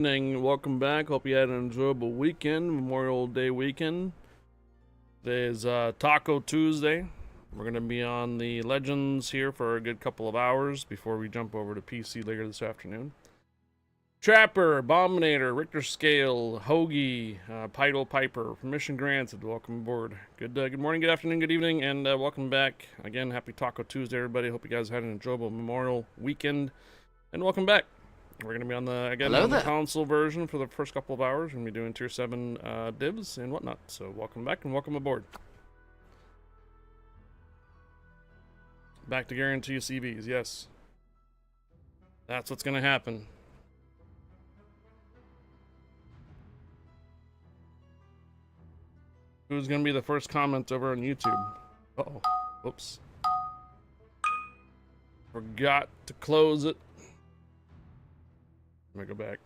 Evening, welcome back. Hope you had an enjoyable weekend, Memorial Day weekend. Today is Taco Tuesday. We're going to be on the Legends here for a good couple of hours before we jump over to PC later this afternoon. Trapper, Abominator, Richter Scale, Hoagie, Pydo Piper, permission granted. Welcome aboard. Good morning, good afternoon, good evening, and welcome back. Again, happy Taco Tuesday, everybody. Hope you guys had an enjoyable Memorial weekend, and welcome back. We're going to be on the, again, on the console version for the first couple of hours. We're going to be doing Tier 7 dibs and whatnot. So welcome back and welcome aboard. Back to guarantee CBs, yes. That's what's going to happen. Who's going to be the first comment over on YouTube? Uh-oh. Oops. Forgot to close it. Let me go back.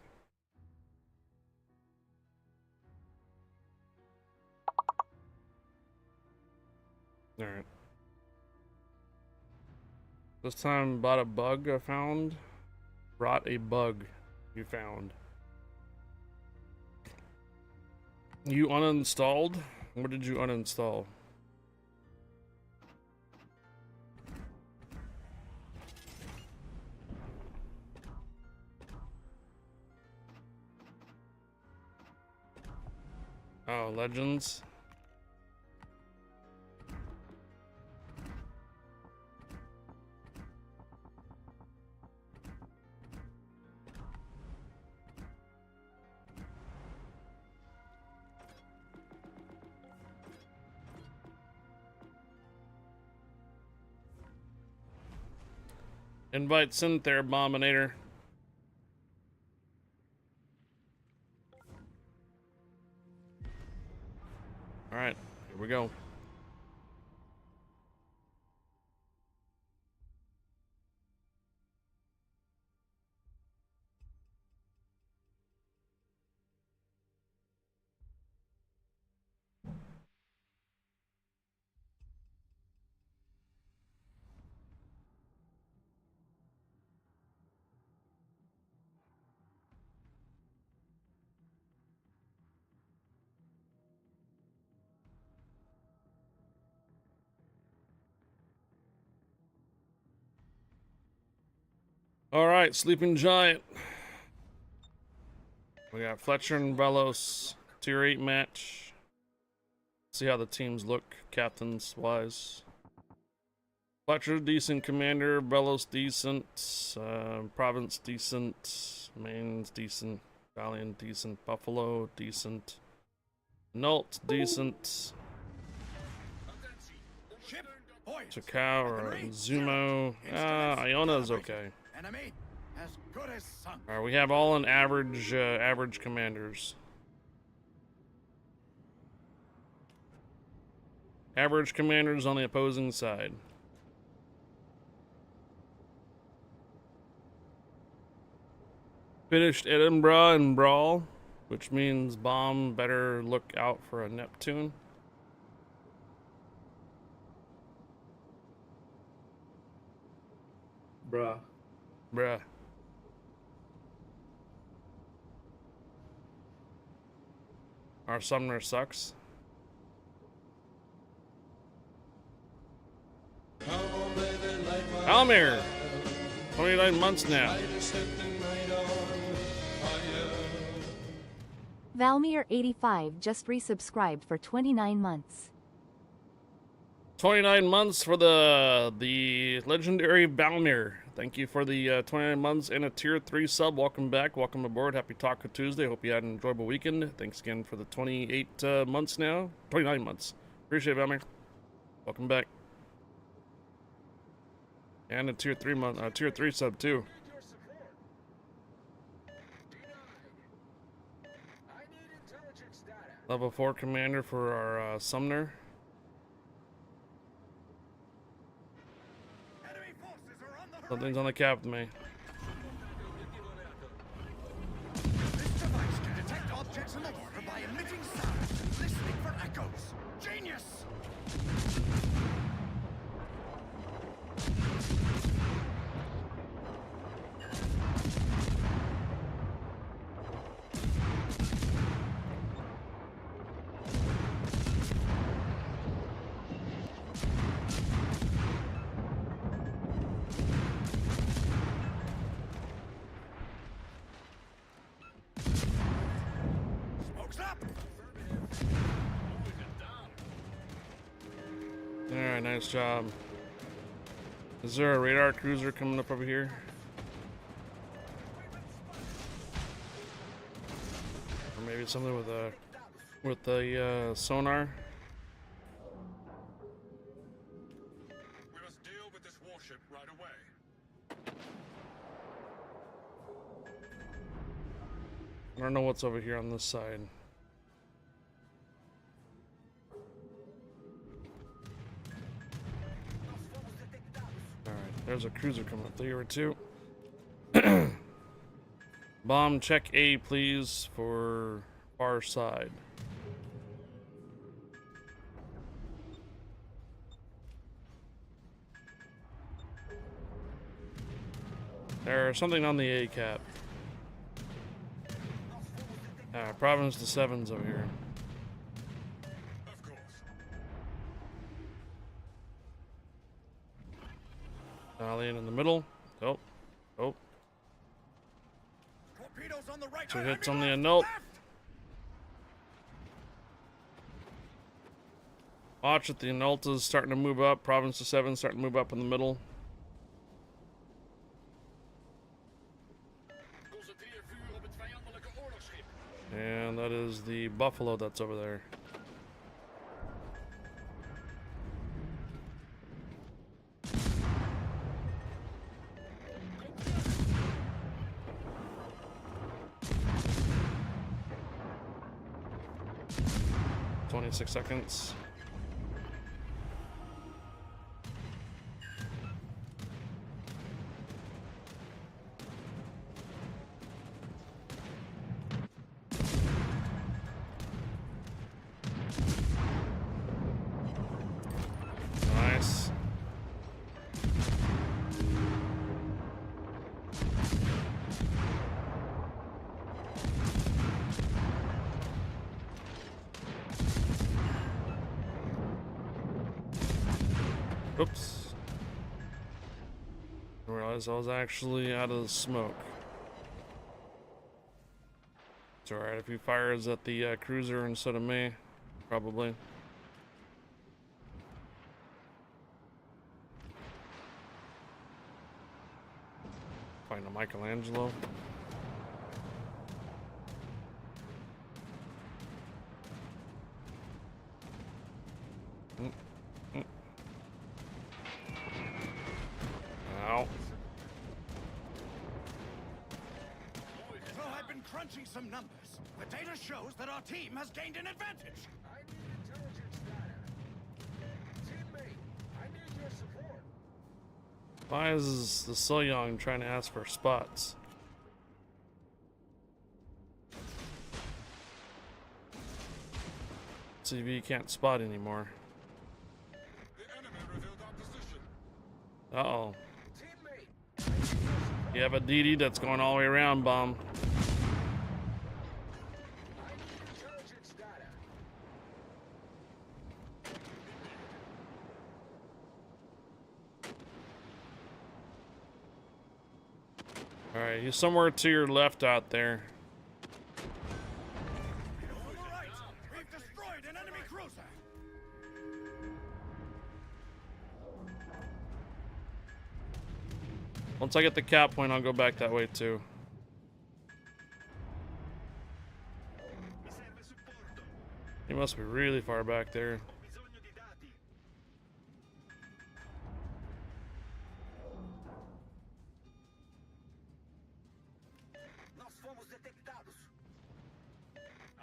Alright. This time bought a bug I found. Brought a bug you found. You uninstalled? What did you uninstall? Oh, Legends. Invite Synth there, Abominator. Alright, here we go. Alright, Sleeping Giant. We got Fletcher and Velos, Tier 8 match. See how the teams look, captains wise. Fletcher, decent commander. Velos, decent. Province, decent. Maine's decent. Valiant, decent. Buffalo, decent. Nult, decent. Chakao or Zumo. Iona's okay. Alright, we have all an average commanders. Average commanders on the opposing side. Finished Edinburgh and Brawl, which means Bomb better look out for a Neptune. Bruh. Our Sumner sucks. Almir! 29 months now. Valmir85 just resubscribed for 29 months. 29 months for the legendary Valmir. Thank you for the 29 months and a tier 3 sub. Welcome back. Welcome aboard. Happy Taco Tuesday. Hope you had an enjoyable weekend. Thanks again for the 28 months now. 29 months. Appreciate it, Valmir. Welcome back. And a tier 3 sub too. Level 4 commander for our Sumner. Something's on the cap with me. This device can detect objects in the water by emitting sound, listening for echoes. Genius! Alright, nice job. Is there a radar cruiser coming up over here? Or maybe something with a sonar? We must deal with this warship right away. I don't know what's over here on this side. Alright, there's a cruiser coming up there or two. Bomb check A, please, for far side. There's something on the A cap. Province to 7's over here. Of course. Alien in the middle. Oh. Oh. Torpedoes on the right. 2 hits on the annulled. Watch it, the Anulta's starting to move up. Province to 7 starting to move up in the middle. And that is the Buffalo that's over there. "26 seconds. Nice. Oops. I realized I was actually out of the smoke. It's alright if he fires at the cruiser instead of me, probably. Find a Michelangelo. Ow. So I've been crunching some numbers. The data shows that our team has gained an advantage. I need intelligence data. Teammate, I need your support. Why is the So Young trying to ask for spots? CV can't spot anymore. The enemy revealed our position. Uh-oh. Teammate, You have a DD that's going all the way around, Bomb. I need intelligence data. Alright, he's somewhere to your left out there. On the right, we've destroyed an enemy cruiser. Once I get the cap point, I'll go back that way too. He must be really far back there. Nós fomos detectados.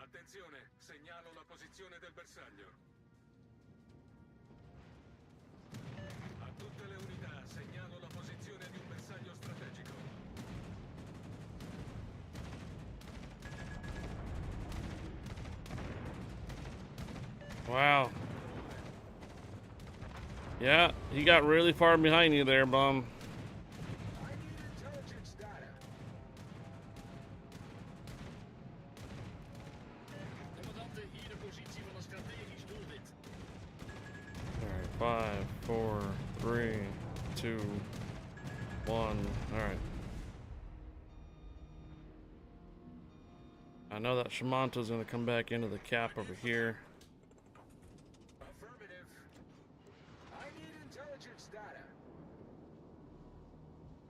Attenzione, segnalo la posizione del bersaglio. A tutte le unità, segnalo la posizione di un bersaglio strategico. Wow. Yeah, he got really far behind you there, Bomb. I need intelligence data. Commandante, hier de positie van een strategisch doelwit. Alright, 5, 4, 3, 2, 1. Alright. I know that Shamanta's gonna come back into the cap over here. Affirmative. I need intelligence data.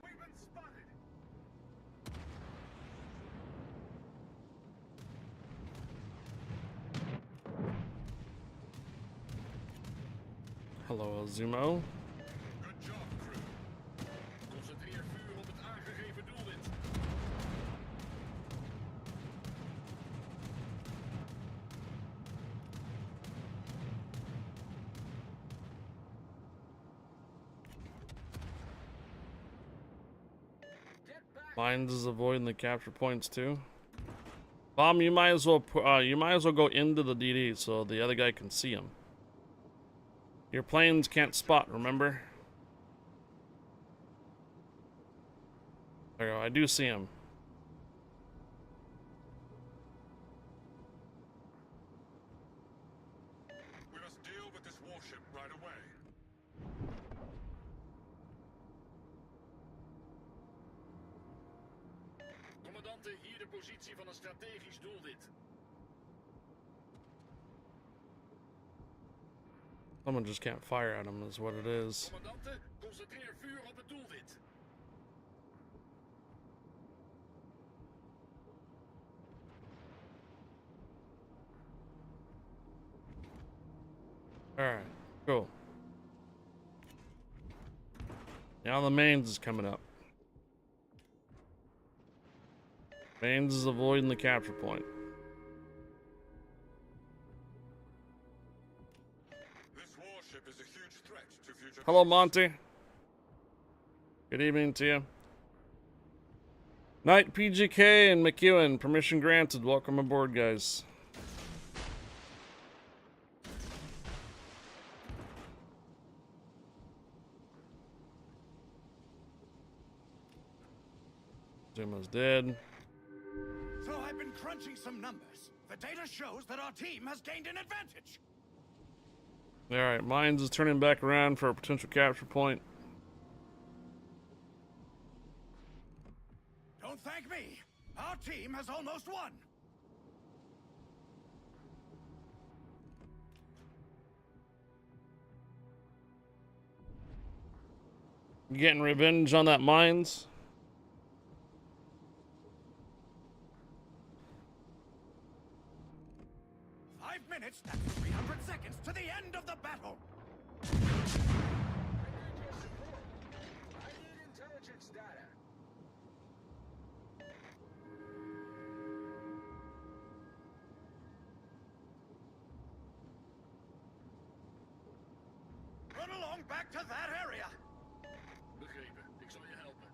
We've been spotted. Hello, Azumo. Good job, crew. Concentreer vuur op het aangegeven doelwit. Get back. Mines is avoiding the capture points too. Bomb, you might as well go into the DD so the other guy can see him. Your planes can't spot, remember? There you go, I do see him. We must deal with this warship right away. Commandante, hier de positie van een strategisch doelwit. Someone just can't fire at him is what it is. Commandante, concentreer vuur op het doelwit. Alright, cool. Now the mains is coming up. Mains is avoiding the capture point. This warship is a huge threat to future. Hello, Monty. Good evening to you. Knight PGK and McEwen, permission granted. Welcome aboard, guys. Zuma's dead. So I've been crunching some numbers. The data shows that our team has gained an advantage. Alright, Mines is turning back around for a potential capture point. Don't thank me. Our team has almost won. Getting revenge on that Mines. Minutes, that's 300 seconds to the end of the battle. I need your support. I need intelligence data. Run along back to that area. Begrepen. Ik zal je helpen.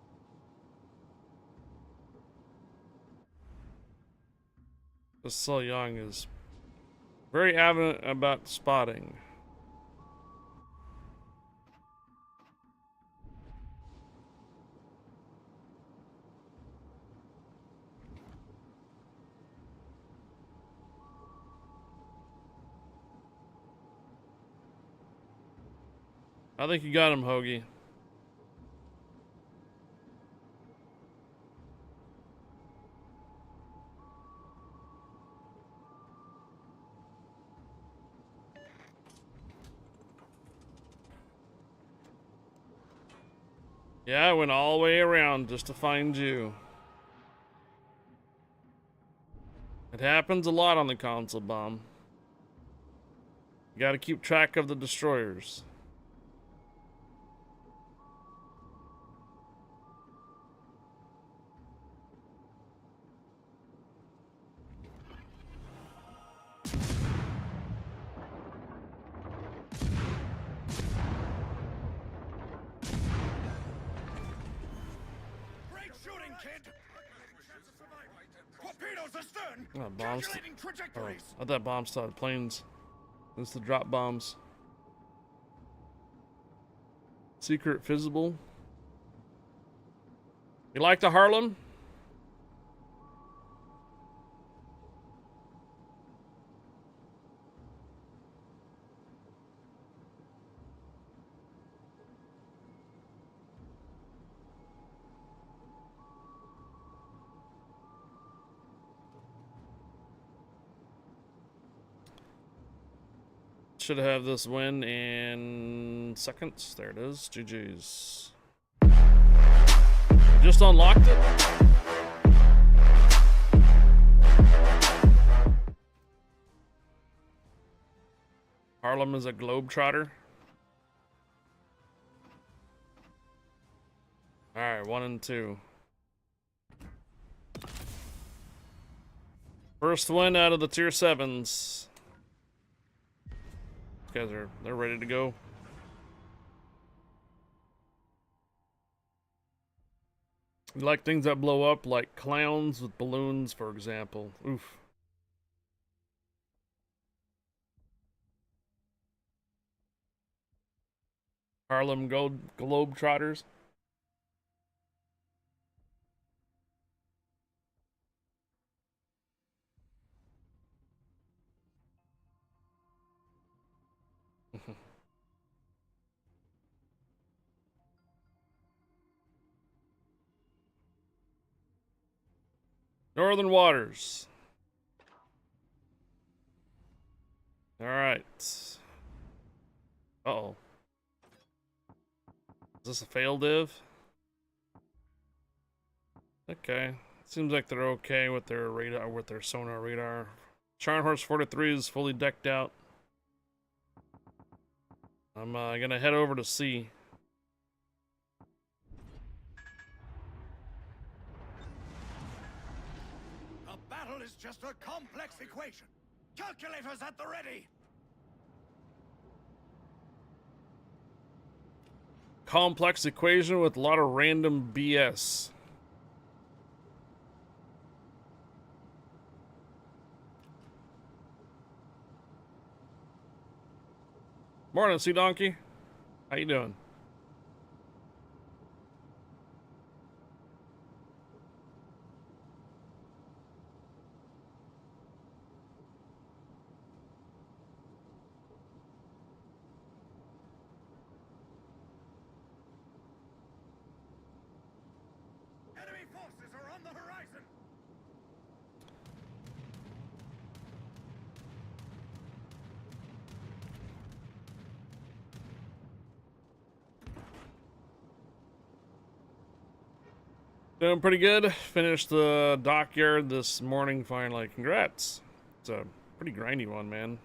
This So Young is very adamant about spotting. I think you got him, Hoagie. Yeah, I went all the way around just to find you. It happens a lot on the console, Bomb. You gotta keep track of the destroyers. Great shooting, kid. Torpedoes astern. Oh, bombs. Calculating Oh, trajectories. I thought bombs started planes. It's the drop bombs. Secret visible. You like the Harlem? should have this win in seconds. There it is. GG's. Just unlocked it. Harlem is a globetrotter. Alright, 1 and 2. First win out of the tier 7s. These guys they're ready to go. You like things that blow up, like clowns with balloons, for example. Oof. Harlem Globetrotters. Northern Waters. All right. Uh-oh. Is this a fail div? Okay. Seems like they're okay with their radar, with their sonar radar. Charnhorse 43 is fully decked out. I'm gonna head over to C. A battle is just a complex equation. Calculators at the ready. Complex equation with a lot of random BS. Morning, Sea Donkey. How you doing? Enemy forces are on the horizon. Doing pretty good. Finished the dockyard this morning finally. Congrats. It's a pretty grindy one, man.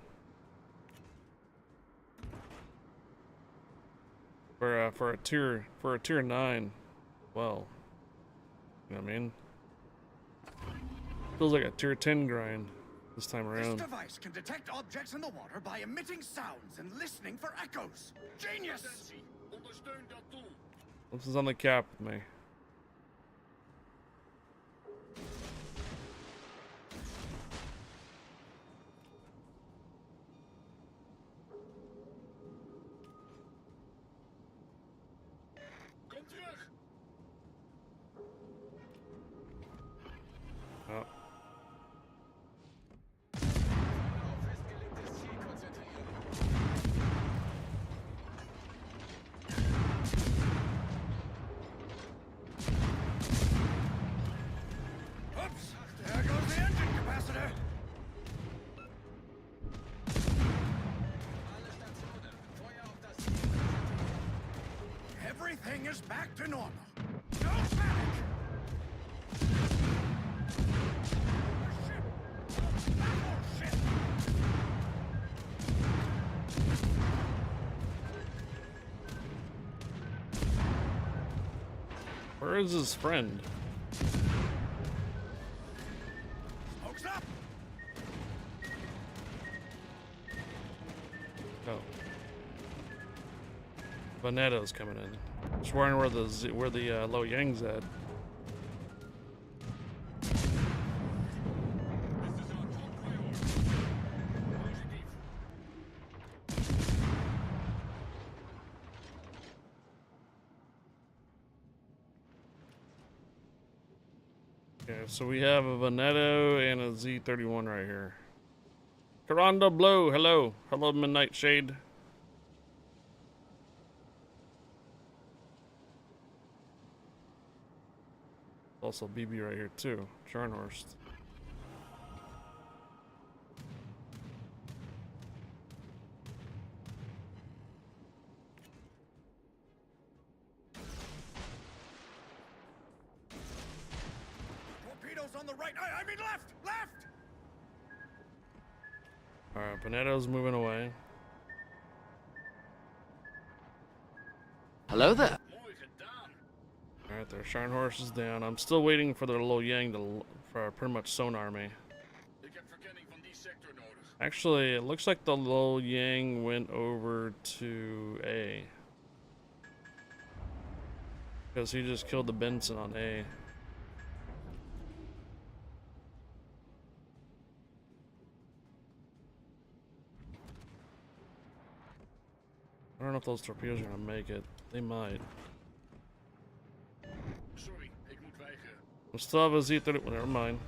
For a tier 9. Well, you know what I mean? Feels like a tier 10 grind this time This around. device can detect objects in the water by emitting sounds and listening for echoes. Genius! This is on the cap with me. Oh. Oops! There goes the engine capacitor. Everything is back to normal. Don't panic! A ship! A battleship! Where is his friend? Smoke's up! Oh. Veneto's coming in. Just wondering where the Lo Yang's at. Okay, so we have a Veneto and a Z31 right here. Caranda Blow, hello. Hello, Midnight Shade. Also BB right here too. Charnhorst. I mean left! Left! Alright, Bonetto's moving away. Hello there. Alright, their Sharn horse is down. I'm still waiting for their Lo Yang to for pretty much sonar me. Actually, it looks like the Lo Yang went over to A. Because he just killed the Benson on A. I don't know if those torpedoes are gonna make it. They might. Sorry, ik moet weigeren. We still have a Z-30. Never mind.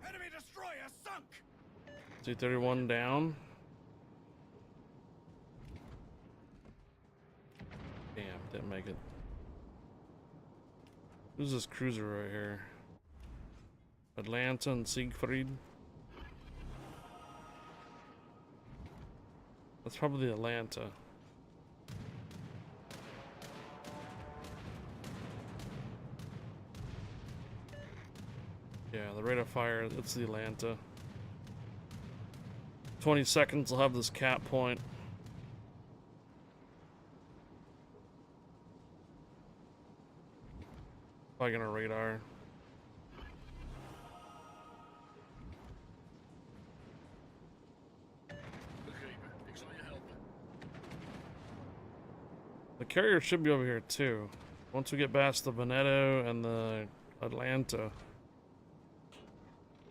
Enemy destroyer sunk! Z-31 down. Damn, didn't make it. Who's this cruiser right here? Atlanta and Siegfried. That's probably the Atlanta. Yeah, the rate of fire, it's the Atlanta. 20 seconds, I'll have this cap point. Probably gonna radar. The carrier should be over here too. Once we get past the Veneto and the Atlanta.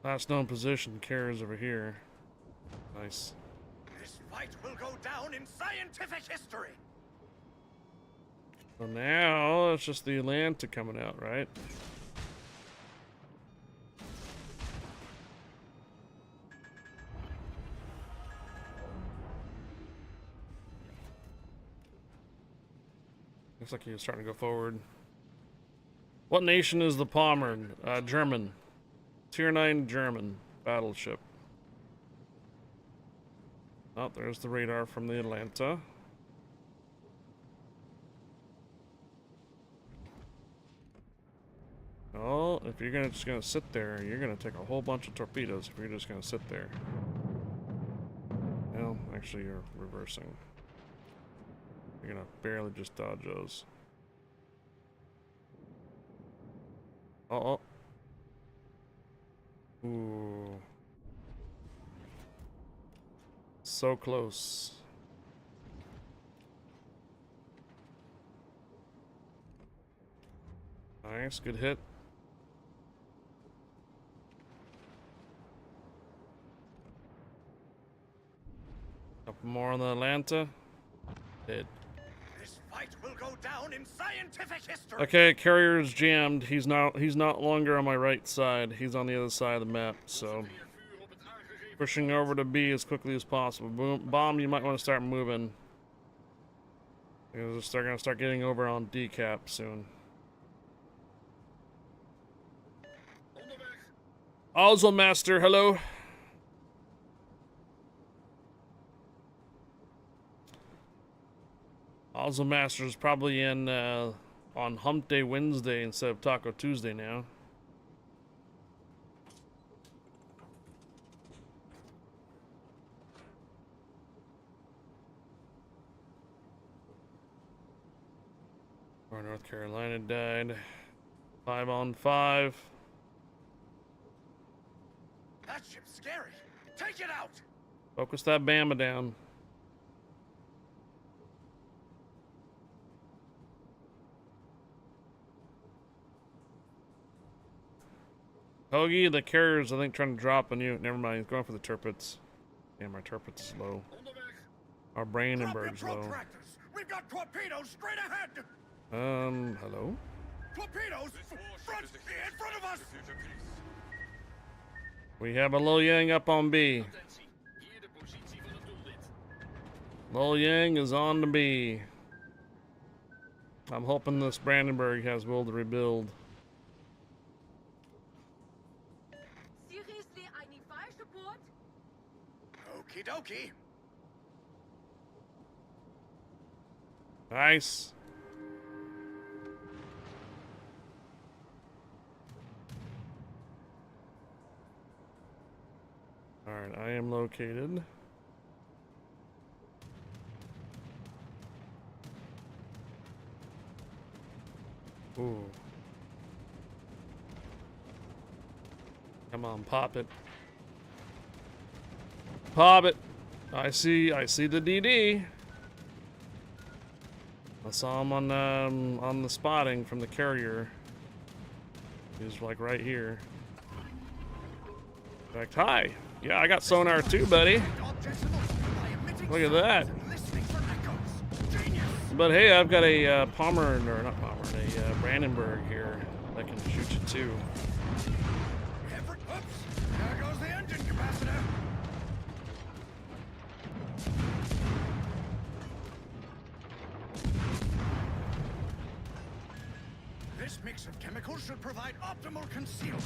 Last known position, carrier's over here. Nice. This fight will go down in scientific history! So now it's just the Atlanta coming out, right? Looks like he's starting to go forward. What nation is the Palmer? German. Tier 9 German battleship. Oh, there's the radar from the Atlanta. Oh, if you're just gonna sit there, you're gonna take a whole bunch of torpedoes if you're just gonna sit there. Well, actually you're reversing. You're gonna barely just dodge those. Uh-oh. Ooh. So close. Nice, good hit. Couple more on the Atlanta. Dead. This fight will go down in scientific history! Okay, carrier's jammed. He's not longer on my right side. He's on the other side of the map, so pushing over to B as quickly as possible. Boom, bomb, you might want to start moving. Because they're gonna start getting over on decap soon. Also, Master, hello. Also, Master's probably in on Hump Day Wednesday instead of Taco Tuesday now. Or North Carolina died. 5 on 5. That ship's scary! Take it out! Focus that Bama down. Hoagie, the carrier's, I think, trying to drop on you. Never mind, he's going for the turpits. Damn, our turpits is low. Our Brandenburg's low. Protractors! We've got torpedoes straight ahead! Hello? Torpedoes! In front of us! We have a Lo Yang up on B. Lo Yang is on to B. I'm hoping this Brandenburg has will to rebuild. Seriously, I need fire support. Okie dokie. Nice. Alright, I am located. Ooh. Come on, pop it. Pop it. I see the DD. I saw him on the spotting from the carrier. He was like right here. In fact, hi. Yeah, I got sonar too, buddy. Look at that. But hey, I've got a Palmer, or not Palmer, a Brandenburg here that can shoot you too. Oops, there goes the engine capacitor. This mix of chemicals should provide optimal concealment.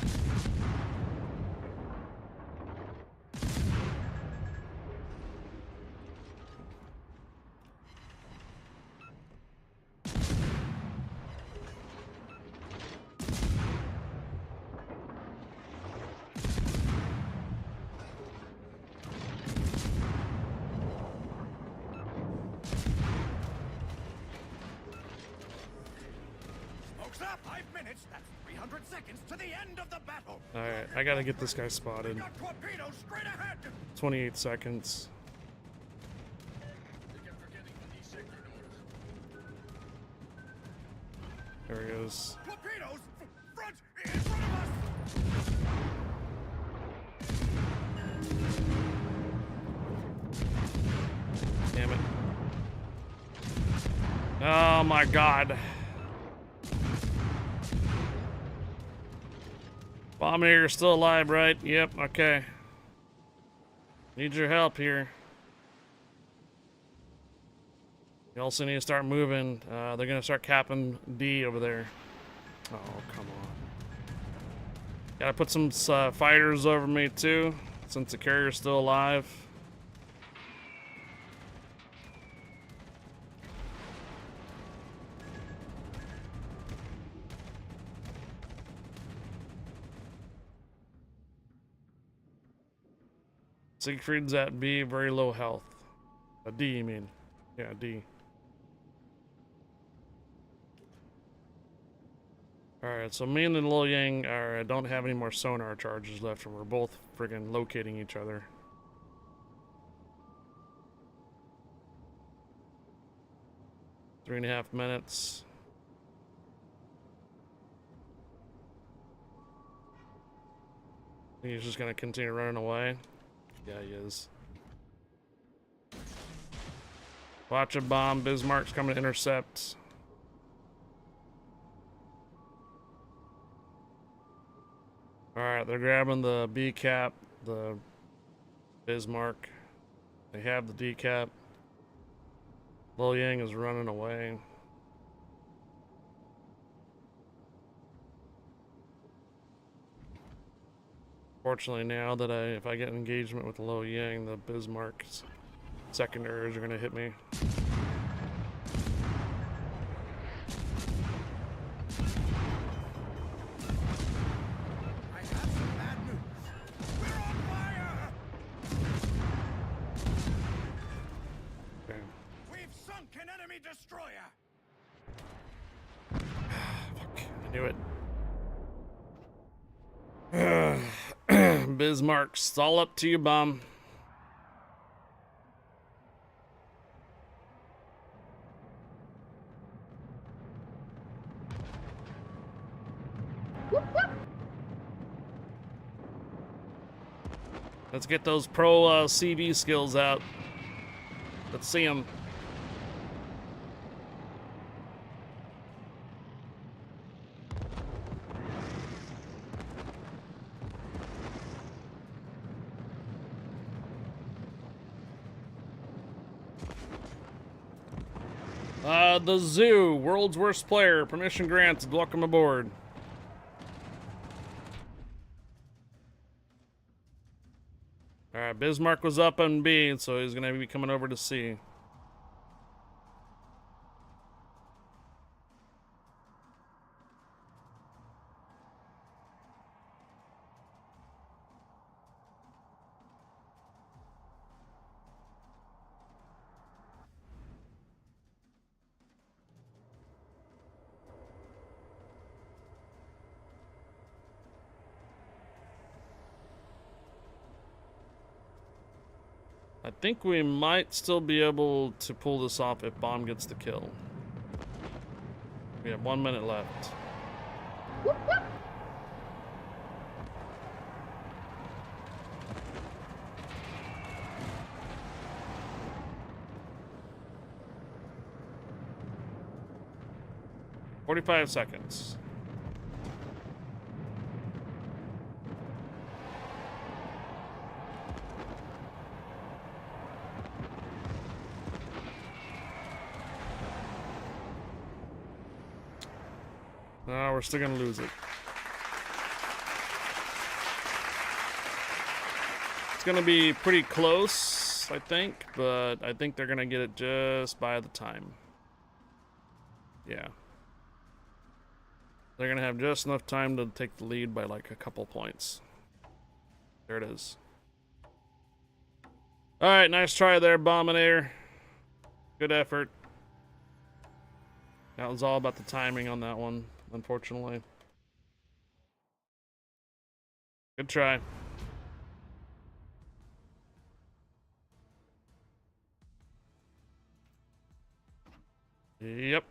Smoke's up, 5 minutes. That's 300 seconds to the end of the battle. Alright, I gotta get this guy spotted. Got torpedoes straight ahead. 28 seconds. There he goes. Torpedoes, front, in front of us. Damn it. Oh my god. Bomber, you're still alive, right? Yep, okay. Need your help here. You also need to start moving. They're gonna start capping D over there. Oh, come on. Gotta put some fighters over me too, since the carrier's still alive. Siegfried's at B, very low health. A D, you mean? Yeah, D. Alright, so me and the Lil Yang don't have any more sonar charges left, and we're both friggin' locating each other. Three and a half minutes. He's just gonna continue running away. Yeah, he is. Watch a bomb. Bismarck's coming to intercept. Alright, they're grabbing the B cap, the Bismarck. They have the D cap. Lil Yang is running away. Fortunately, now that if I get engagement with the Lil Yang, the Bismarck's secondaries are gonna hit me. I have some bad news. We're on fire. Okay. We've sunk an enemy destroyer. Fuck, I knew it. Bismarck's it's all up to you, bomb. Let's get those pro CV skills out. Let's see them. The Zoo, world's worst player, permission granted, welcome aboard. Alright, Bismarck was up on B, so he's gonna be coming over to C. I think we might still be able to pull this off if Bomb gets the kill. We have 1 minute left. 45 seconds. No, we're still gonna lose it. It's gonna be pretty close, I think, but I think they're gonna get it just by the time. Yeah. They're gonna have just enough time to take the lead by like a couple points. There it is. Alright, nice try there, Bominator. Good effort. That was all about the timing on that one, unfortunately. Good try. Yep.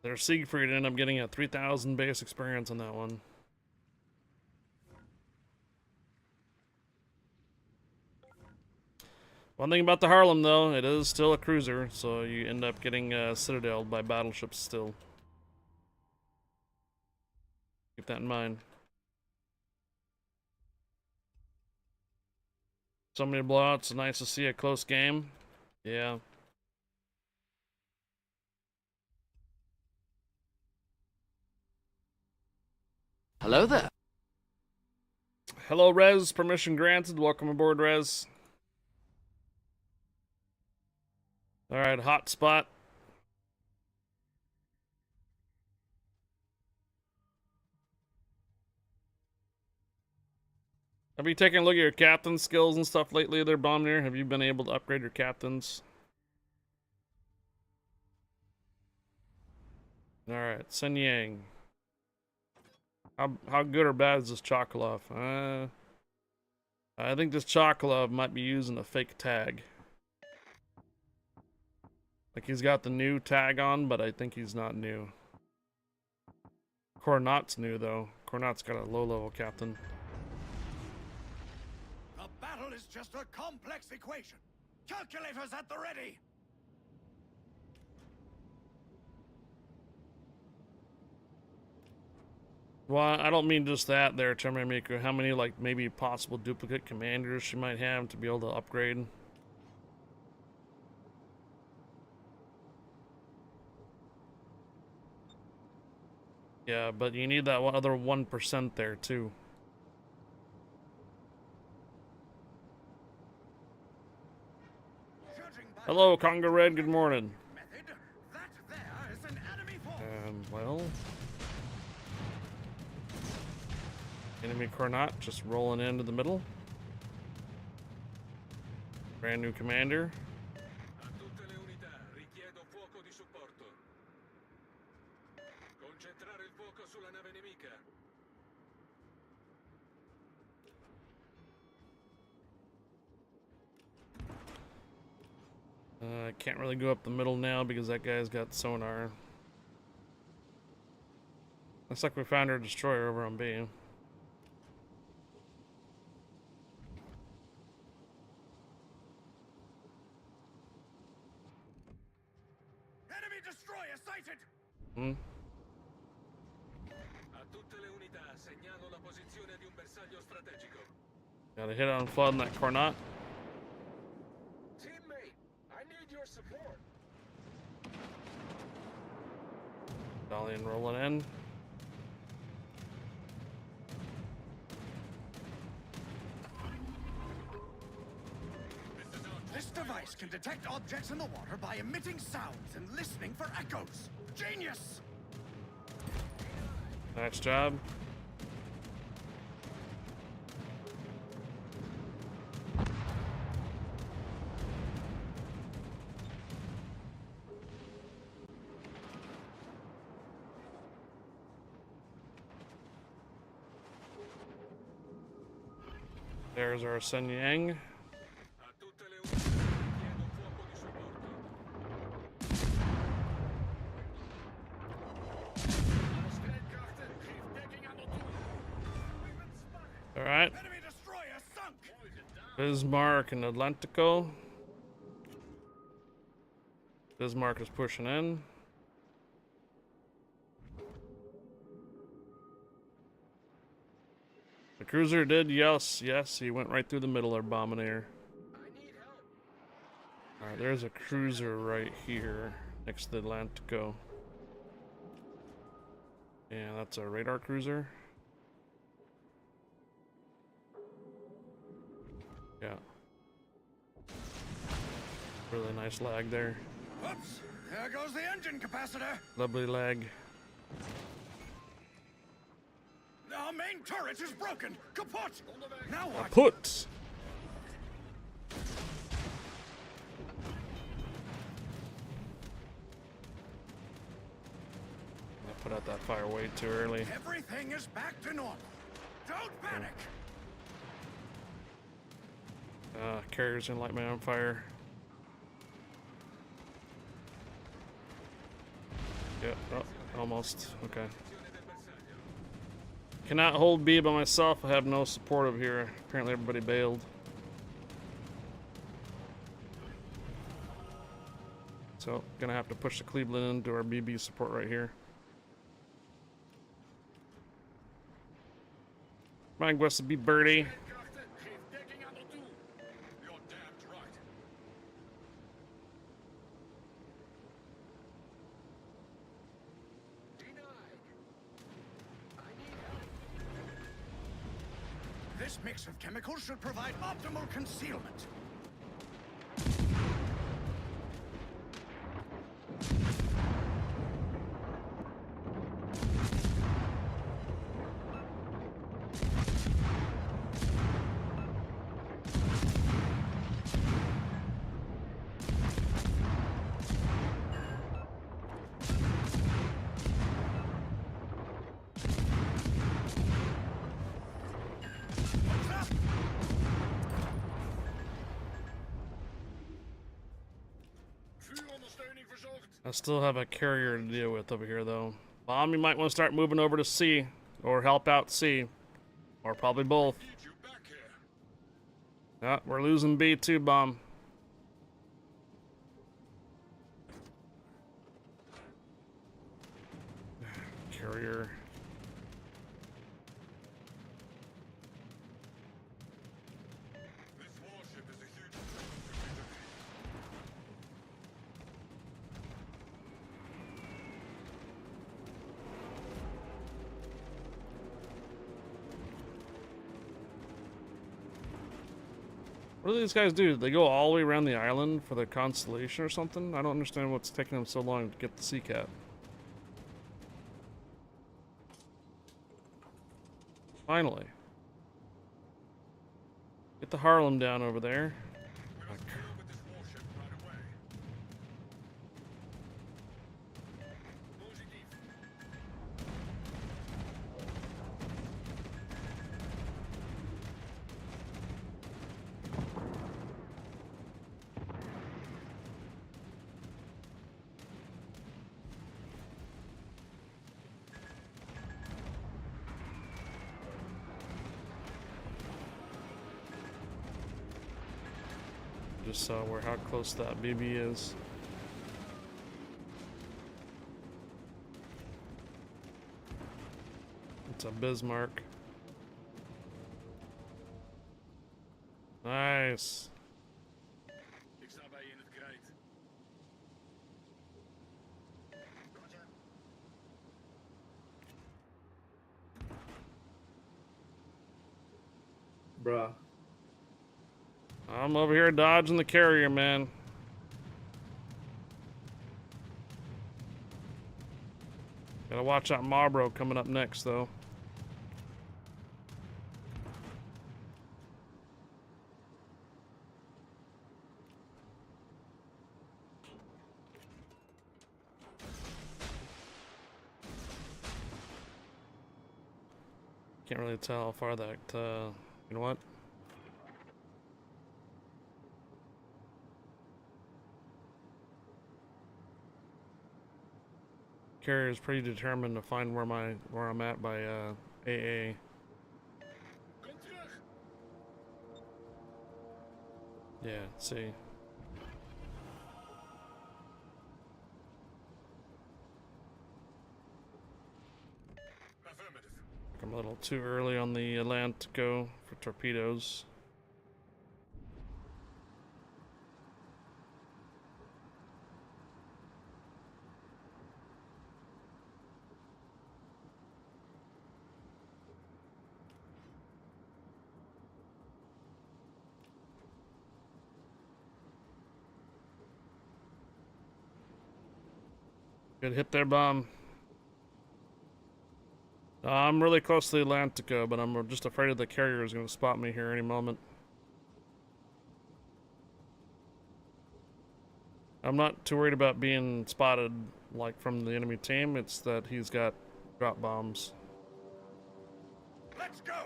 Their Siegfried ended up getting a 3,000 base experience on that one. One thing about the Harlem, though, it is still a cruiser, so you end up getting citadeled by battleships still. Keep that in mind. So many blowouts, nice to see a close game. Yeah. Hello there. Hello, Rez. Permission granted. Welcome aboard, Rez. Alright, hot spot. Have you taken a look at your captain skills and stuff lately there, Bomber? Have you been able to upgrade your captains? Alright, Sun Yang. How good or bad is this Chocolov? I think this Chocolov might be using a fake tag. Like he's got the new tag on, but I think he's not new. Cornat's new though. Cornat's got a low-level captain. The battle is just a complex equation. Calculators at the ready. Well, I don't mean just that there, Terminator. How many, like, maybe possible duplicate commanders she might have to be able to upgrade? Yeah, but you need that other 1% there, too. Hello, Conga Red, good morning. Method, that there is an enemy force. Well... Enemy Cornat just rolling into the middle. Brand new commander. A tutte le unità, richiedo fuoco di supporto. Concentrare il fuoco sulla nave nemica. I can't really go up the middle now because that guy's got sonar. Looks like we found our destroyer over on B. Enemy destroyer sighted. A tutte le unità, segnalo la posizione di un bersaglio strategico. Got a hit on flood in that Cornat. Teammate, I need your support. Stallion rolling in. This device can detect objects in the water by emitting sounds and listening for echoes. Genius! Nice job. There's our Sun Yang. A tutte le unità chiedo fuoco di supporto. Alle strijdkrachten, geef dekking aan de toe. We've been spotted. All right. Enemy destroyer sunk! Mooi gedaan. Bismarck and Atlantico. Bismarck is pushing in. The cruiser did, yes, he went right through the middle of Bombardier. I need help. Alright, there's a cruiser right here next to the Atlantico. And that's a radar cruiser. Yeah. Really nice lag there. Whoops! There goes the engine capacitor! Lovely lag. Our main turret is broken! Kaput! Now what? Put! I put out that fire way too early. Everything is back to normal. Don't panic! Carrier's gonna light me on fire. Yep, oh, almost. Okay. Cannot hold B by myself. I have no support over here. Apparently everybody bailed. So, gonna have to push the Cleveland into our BB support right here. Come on, Gwesta, be birdie. Strijdkrachten, geef dekking aan de toe. You're damn right. Denied. I need help. This mix of chemicals should provide optimal concealment. Vuurondersteuning verzorgd. I still have a carrier to deal with over here, though. Bomb, you might want to start moving over to C, or help out C, or probably both. Need you back here. Yeah, we're losing B too, Bomb. Carrier. This warship is a huge threat to Victory. What do these guys do? They go all the way around the island for the constellation or something? I don't understand what's taking them so long to get the Sea Cat. Finally. Get the Harlem down over there. We must deal with this warship right away. Positief. Just saw where how close that BB is. It's a Bismarck. Nice. Ik sta bij je in het krijt. Bruh. I'm over here dodging the carrier, man. Gotta watch out Marlboro coming up next, though. Can't really tell how far that, you know what? carrier is pretty determined to find where I'm at by AA. Yeah, see. I'm a little too early on the Atlantico for torpedoes. Good hit there, bomb. I'm really close to the Atlantico, but I'm just afraid of the carrier is going to spot me here any moment. I'm not too worried about being spotted, like, from the enemy team. It's that he's got drop bombs. Let's go.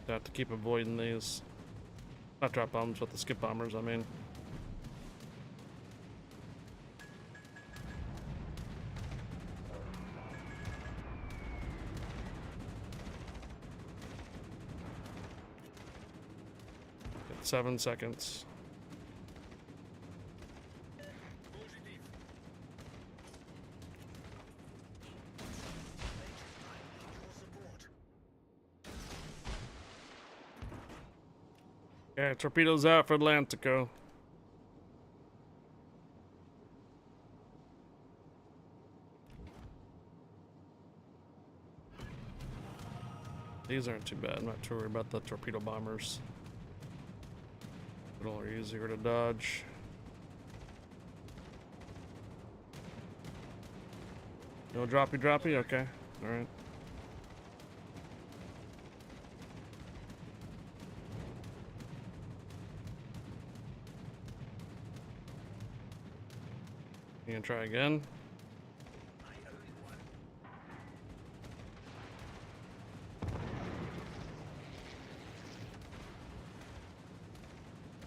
Have to keep avoiding these. Not drop bombs, but the skip bombers, I mean. Get 7 seconds. Yeah, torpedoes out for Atlantico. These aren't too bad. I'm not too worried about the torpedo bombers. A little easier to dodge. No droppy. Okay. Alright. You gonna try again?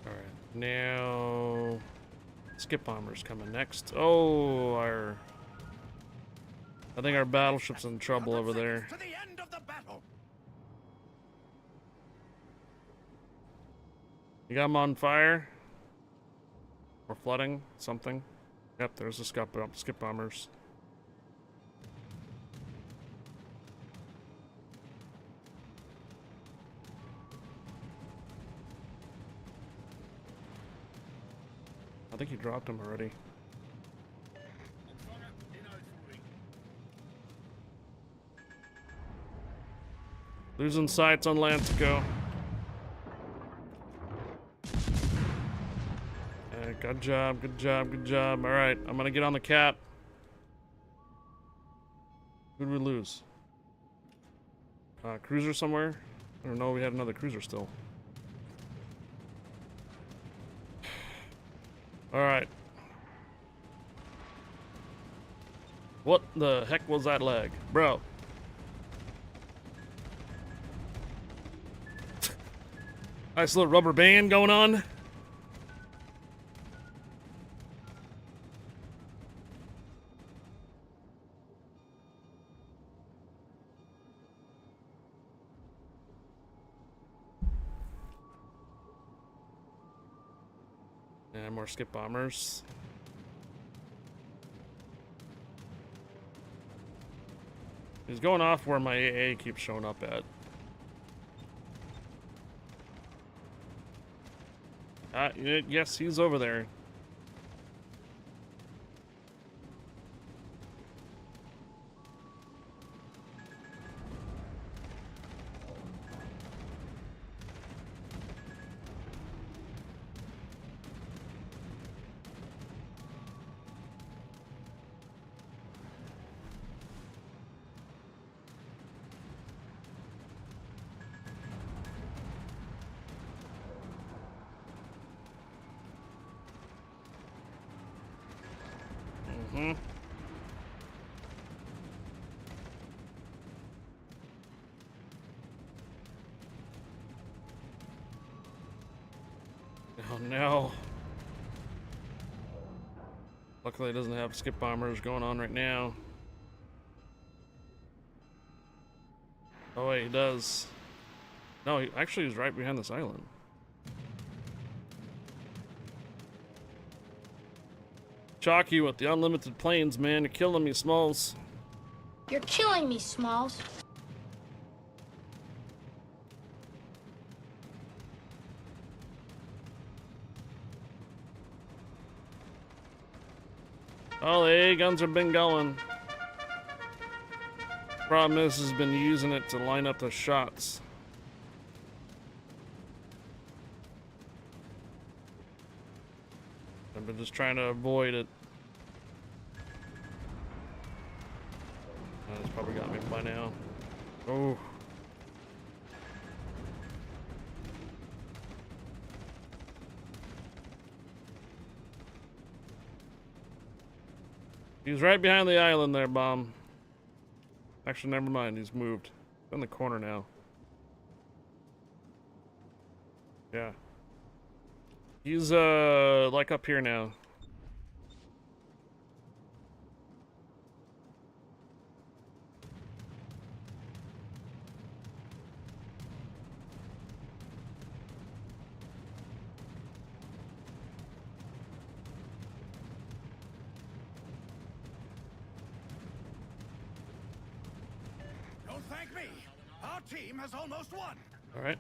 Alright, now skip bombers coming next. Oh, I think our battleship's in trouble over there. To the end of the battle. You got them on fire? Or flooding? Something? Yep, there's the skip bombers. I think he dropped them already. Losing sights on Atlantico. Good job. Alright, I'm gonna get on the cap. Who did we lose? Cruiser somewhere? I don't know, we had another cruiser still. Alright. What the heck was that lag? Bro. Nice little rubber band going on. And more skip bombers. He's going off where my AA keeps showing up at. Yes, he's over there. Oh no. Luckily, it doesn't have skip bombers going on right now. Oh wait, he does. No, he actually is right behind this island. Chalky with the unlimited planes, man. You're killing me, Smalls. You're killing me, Smalls. Oh, the A guns have been going. Problem is, has been using it to line up the shots. I've been just trying to avoid it. It's probably got me by now. Oh. He's right behind the island there, Bomb. Actually, never mind. He's moved. He's in the corner now. Yeah. He's, like up here now. Don't thank me. Our team has almost won. All right.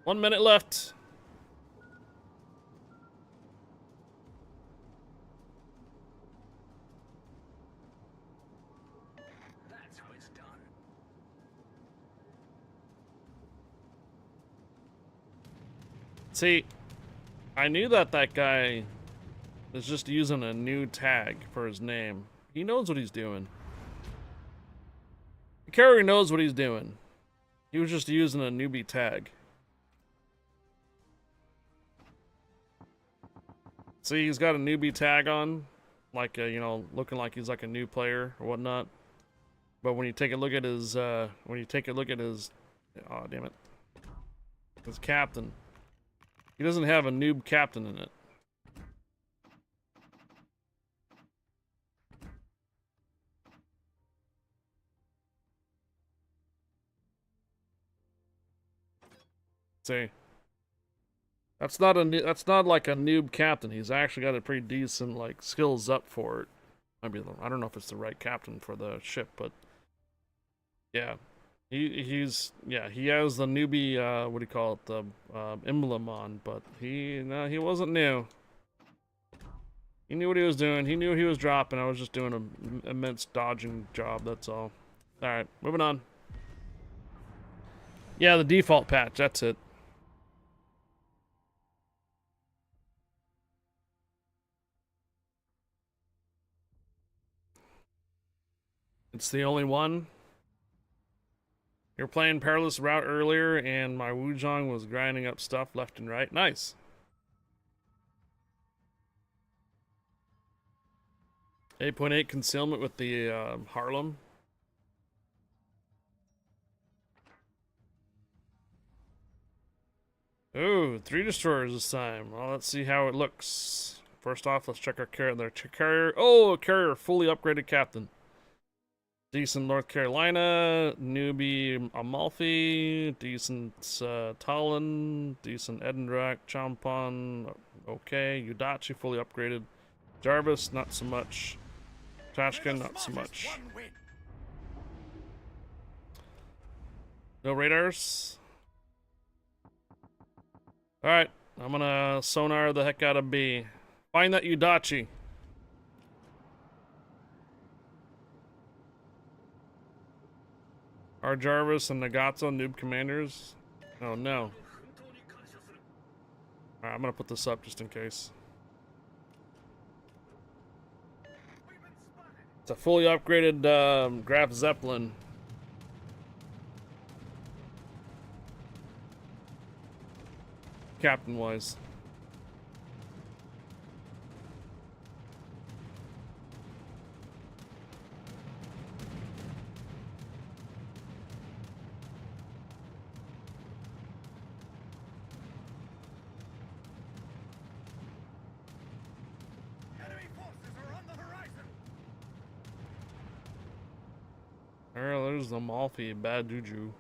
1 minute left. That's how it's done. See, I knew that guy is just using a new tag for his name. He knows what he's doing. The carrier knows what he's doing. He was just using a newbie tag. See, he's got a newbie tag on, like you know, looking like he's like a new player or whatnot. But when you take a look at his, oh damn it, his captain, he doesn't have a noob captain in it. See. That's not like a noob captain. He's actually got a pretty decent like skills up for it. I don't know if it's the right captain for the ship, but yeah, he has the newbie what do you call it, the emblem on, but he wasn't new. He knew what he was doing. He knew he was dropping. I was just doing an immense dodging job. That's all. All right, moving on. Yeah, the default patch. That's it. It's the only one. You were playing Perilous Route earlier, and my Wuzhong was grinding up stuff left and right. Nice. 8.8 concealment with the Harlem. Ooh, 3 destroyers this time. Well, let's see how it looks. First off, let's check our carrier. Oh, a carrier, fully upgraded captain. Decent North Carolina, newbie Amalfi, decent Tallinn, decent Edinburgh, Champon, okay, Udachi fully upgraded, Jarvis not so much, Tashkent not so much. No radars. Alright, I'm gonna sonar the heck out of B. Find that Udachi. Are Jarvis and Nagato noob commanders? Oh no. Alright, I'm gonna put this up just in case. It's a fully upgraded Graf Zeppelin. Captain wise. There's the Malfi, bad juju.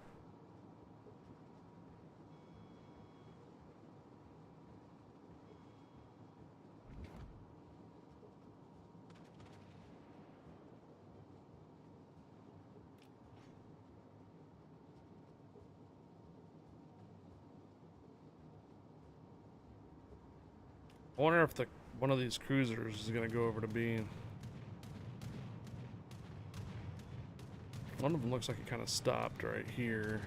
I wonder if one of these cruisers is gonna go over to B. One of them looks like it kind of stopped right here.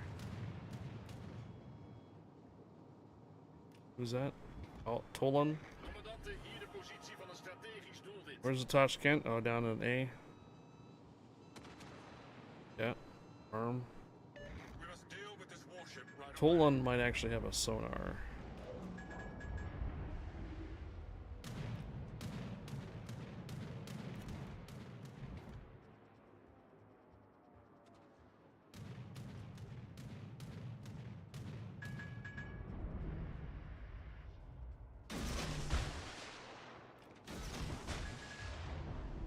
Who's that? Oh, Tolan. Where's the Tashkent? Oh, down in A. Yeah. Arm. We must deal with this warship right Tolan might actually have a sonar.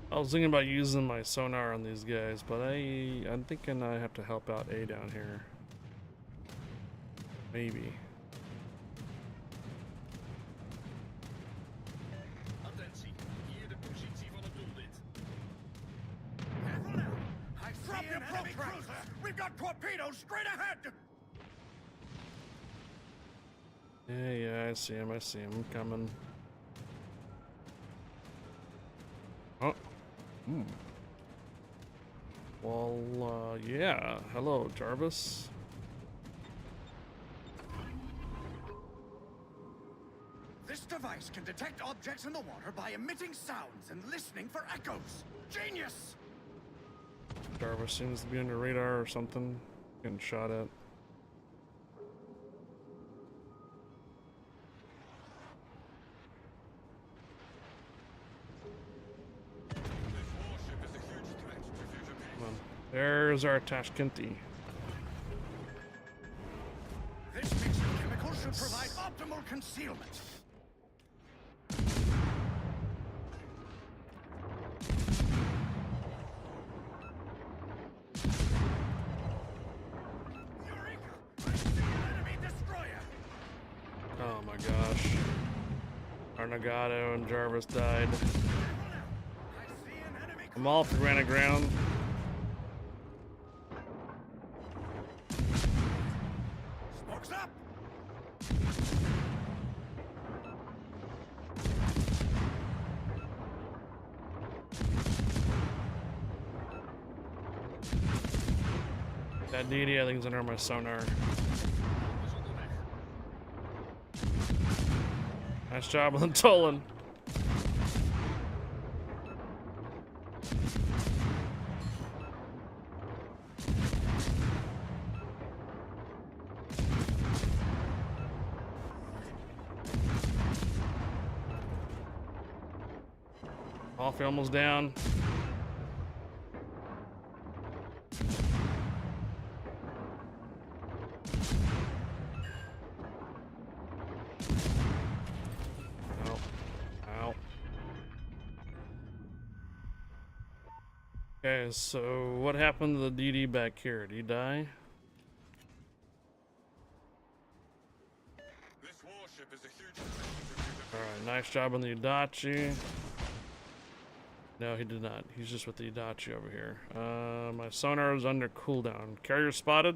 I was thinking about using my sonar on these guys, but I'm thinking I have to help out A down here. Maybe. Attentie, hier de positie van het doelwit. Careful now. I see an enemy cruiser. We've got torpedoes straight ahead. Yeah, I see him. I see him coming. Oh. Hmm. Well, yeah. Hello, Jarvis. This device can detect objects in the water by emitting sounds and listening for echoes. Genius! Jarvis seems to be under radar or something. Getting shot at. This warship is a huge threat to future peace. Come on. There's our Tashkenti. This mix of chemicals should provide optimal concealment. Eureka! I see an enemy destroyer! Oh my gosh. Arnagato and Jarvis died. Careful now. I see an enemy Amalfi ran aground. Smokes up! That DD I think is under my sonar. Nice job on Tolan. Malfi almost down. Ow. Ow. Okay, so what happened to the DD back here? Did he die? This warship is a huge threat to future peace. Alright, nice job on the Adachi. No, he did not. He's just with the Adachi over here. My sonar is under cooldown. Carrier spotted.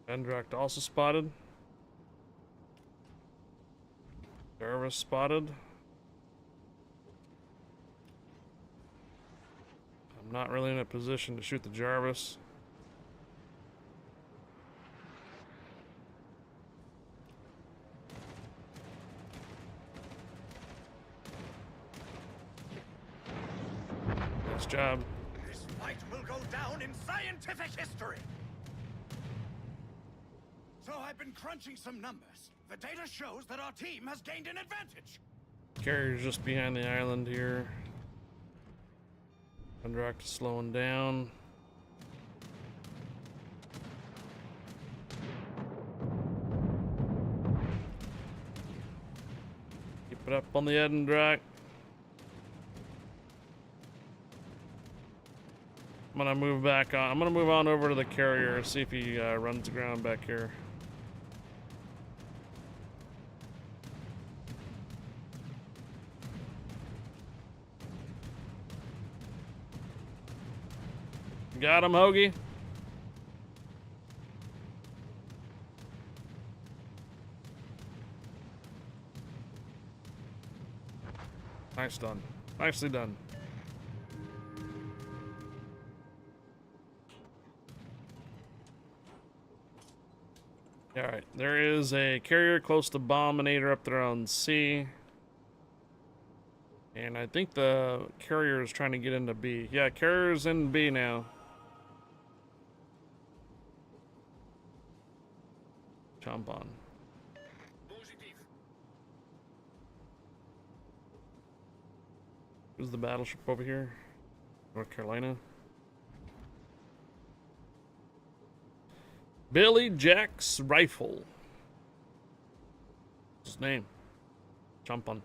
Endract also spotted. Jarvis spotted. I'm not really in a position to shoot the Jarvis. Nice job. This fight will go down in scientific history! So I've been crunching some numbers. The data shows that our team has gained an advantage. Carrier's just behind the island here. Endract is slowing down. it up on the end rack. I'm gonna move back on. I'm gonna move on over to the carrier, see if he runs aground back here. Got him, Hoagie. Nice done. Nicely done. Alright, there is a carrier close to Bombinator up there on C. And I think the carrier is trying to get into B. Yeah, carrier's in B now. Jump on. Who's the battleship over here? North Carolina. Billy Jack's rifle. What's his name? Jump on.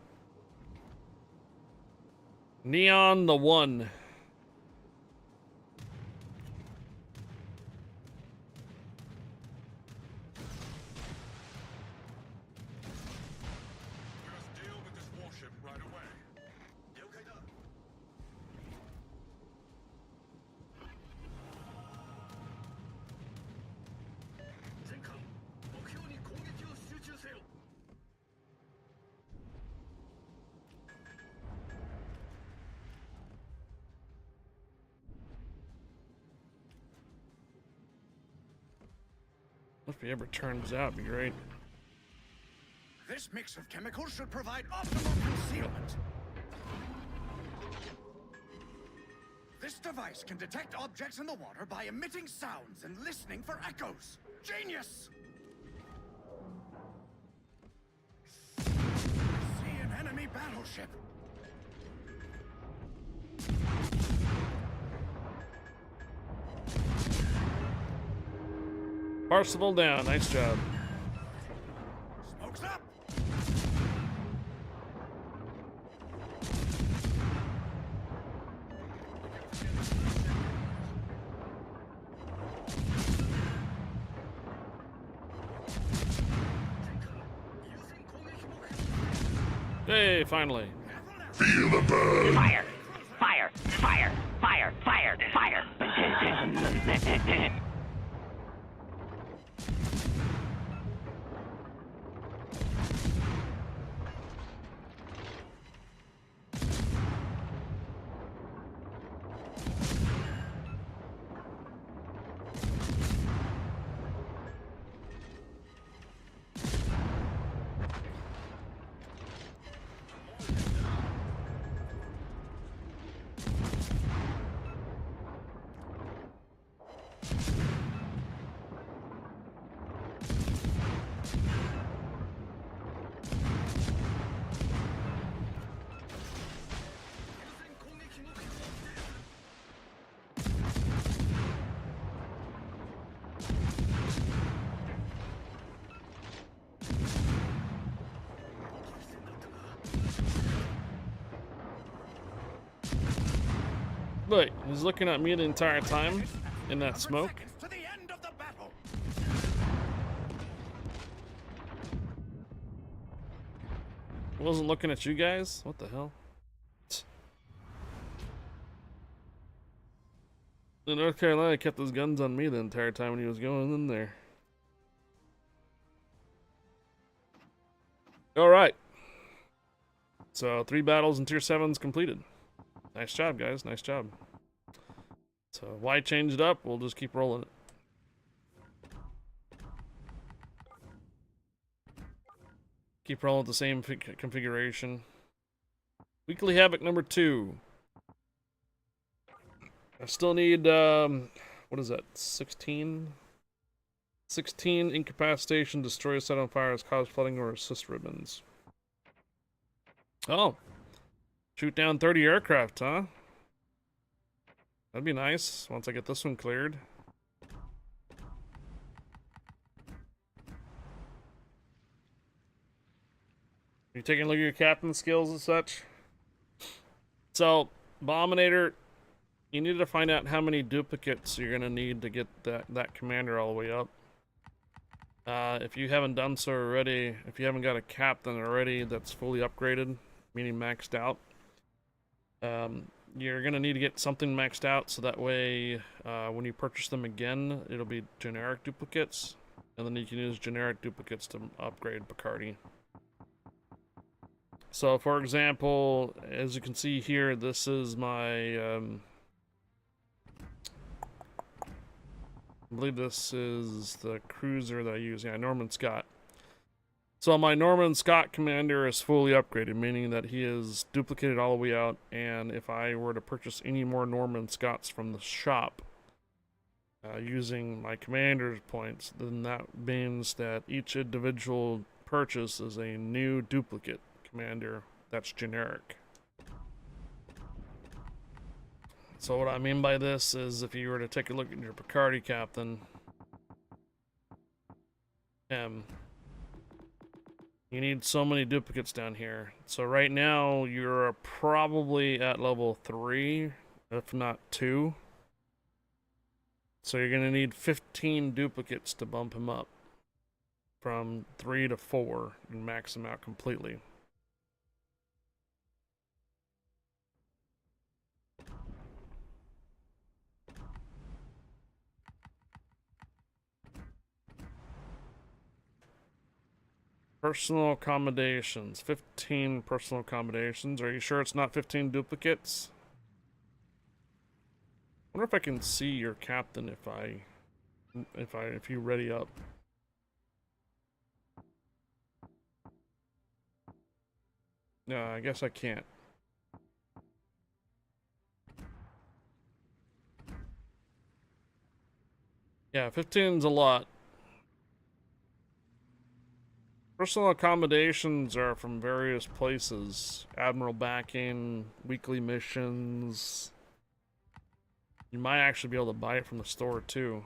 Neon the One. We must deal with this warship right away. If he ever turns out, it'd be great. This mix of chemicals should provide optimal concealment. This device can detect objects in the water by emitting sounds and listening for echoes. Genius! I see an enemy battleship. Parsifal down. Nice job. Smokes up! Hey, finally. Fire! Fire! Fire! Fire! Fire! Fire! Look, he's looking at me the entire time in that smoke. Seconds to the end of the battle. Wasn't looking at you guys? What the hell? The North Carolina kept his guns on me the entire time when he was going in there. Alright. So 3 battles and tier 7s completed. Nice job, guys. Nice job. So why change it up? We'll just keep rolling it. Keep rolling with the same configuration. Weekly Havoc number 2. I still need, what is that, 16? 16 incapacitation, destroy, set on fire, cause flooding, or assist ribbons. Oh. Shoot down 30 aircraft, huh? That'd be nice, once I get this one cleared. You taking a look at your captain skills and such? So, Abominator, you need to find out how many duplicates you're gonna need to get that commander all the way up. If you haven't done so already, if you haven't got a captain already that's fully upgraded, meaning maxed out, you're gonna need to get something maxed out so that way when you purchase them again, it'll be generic duplicates, and then you can use generic duplicates to upgrade Bacardi. So, for example, as you can see here, this is my, I believe this is the cruiser that I use. Yeah, Norman Scott. So my Norman Scott commander is fully upgraded, meaning that he is duplicated all the way out, and if I were to purchase any more Norman Scotts from the shop, using my commander's points, then that means that each individual purchase is a new duplicate commander that's generic. So what I mean by this is if you were to take a look at your Bacardi captain, you need so many duplicates down here. So right now you're probably at level 3, if not 2. So you're gonna need 15 duplicates to bump him up from 3 to 4 and max him out completely. Personal accommodations. 15 personal accommodations. Are you sure it's not 15 duplicates? I wonder if I can see your captain if you ready up. No, I guess I can't. Yeah, 15's a lot. Personal accommodations are from various places. Admiral backing, weekly missions. You might actually be able to buy it from the store too.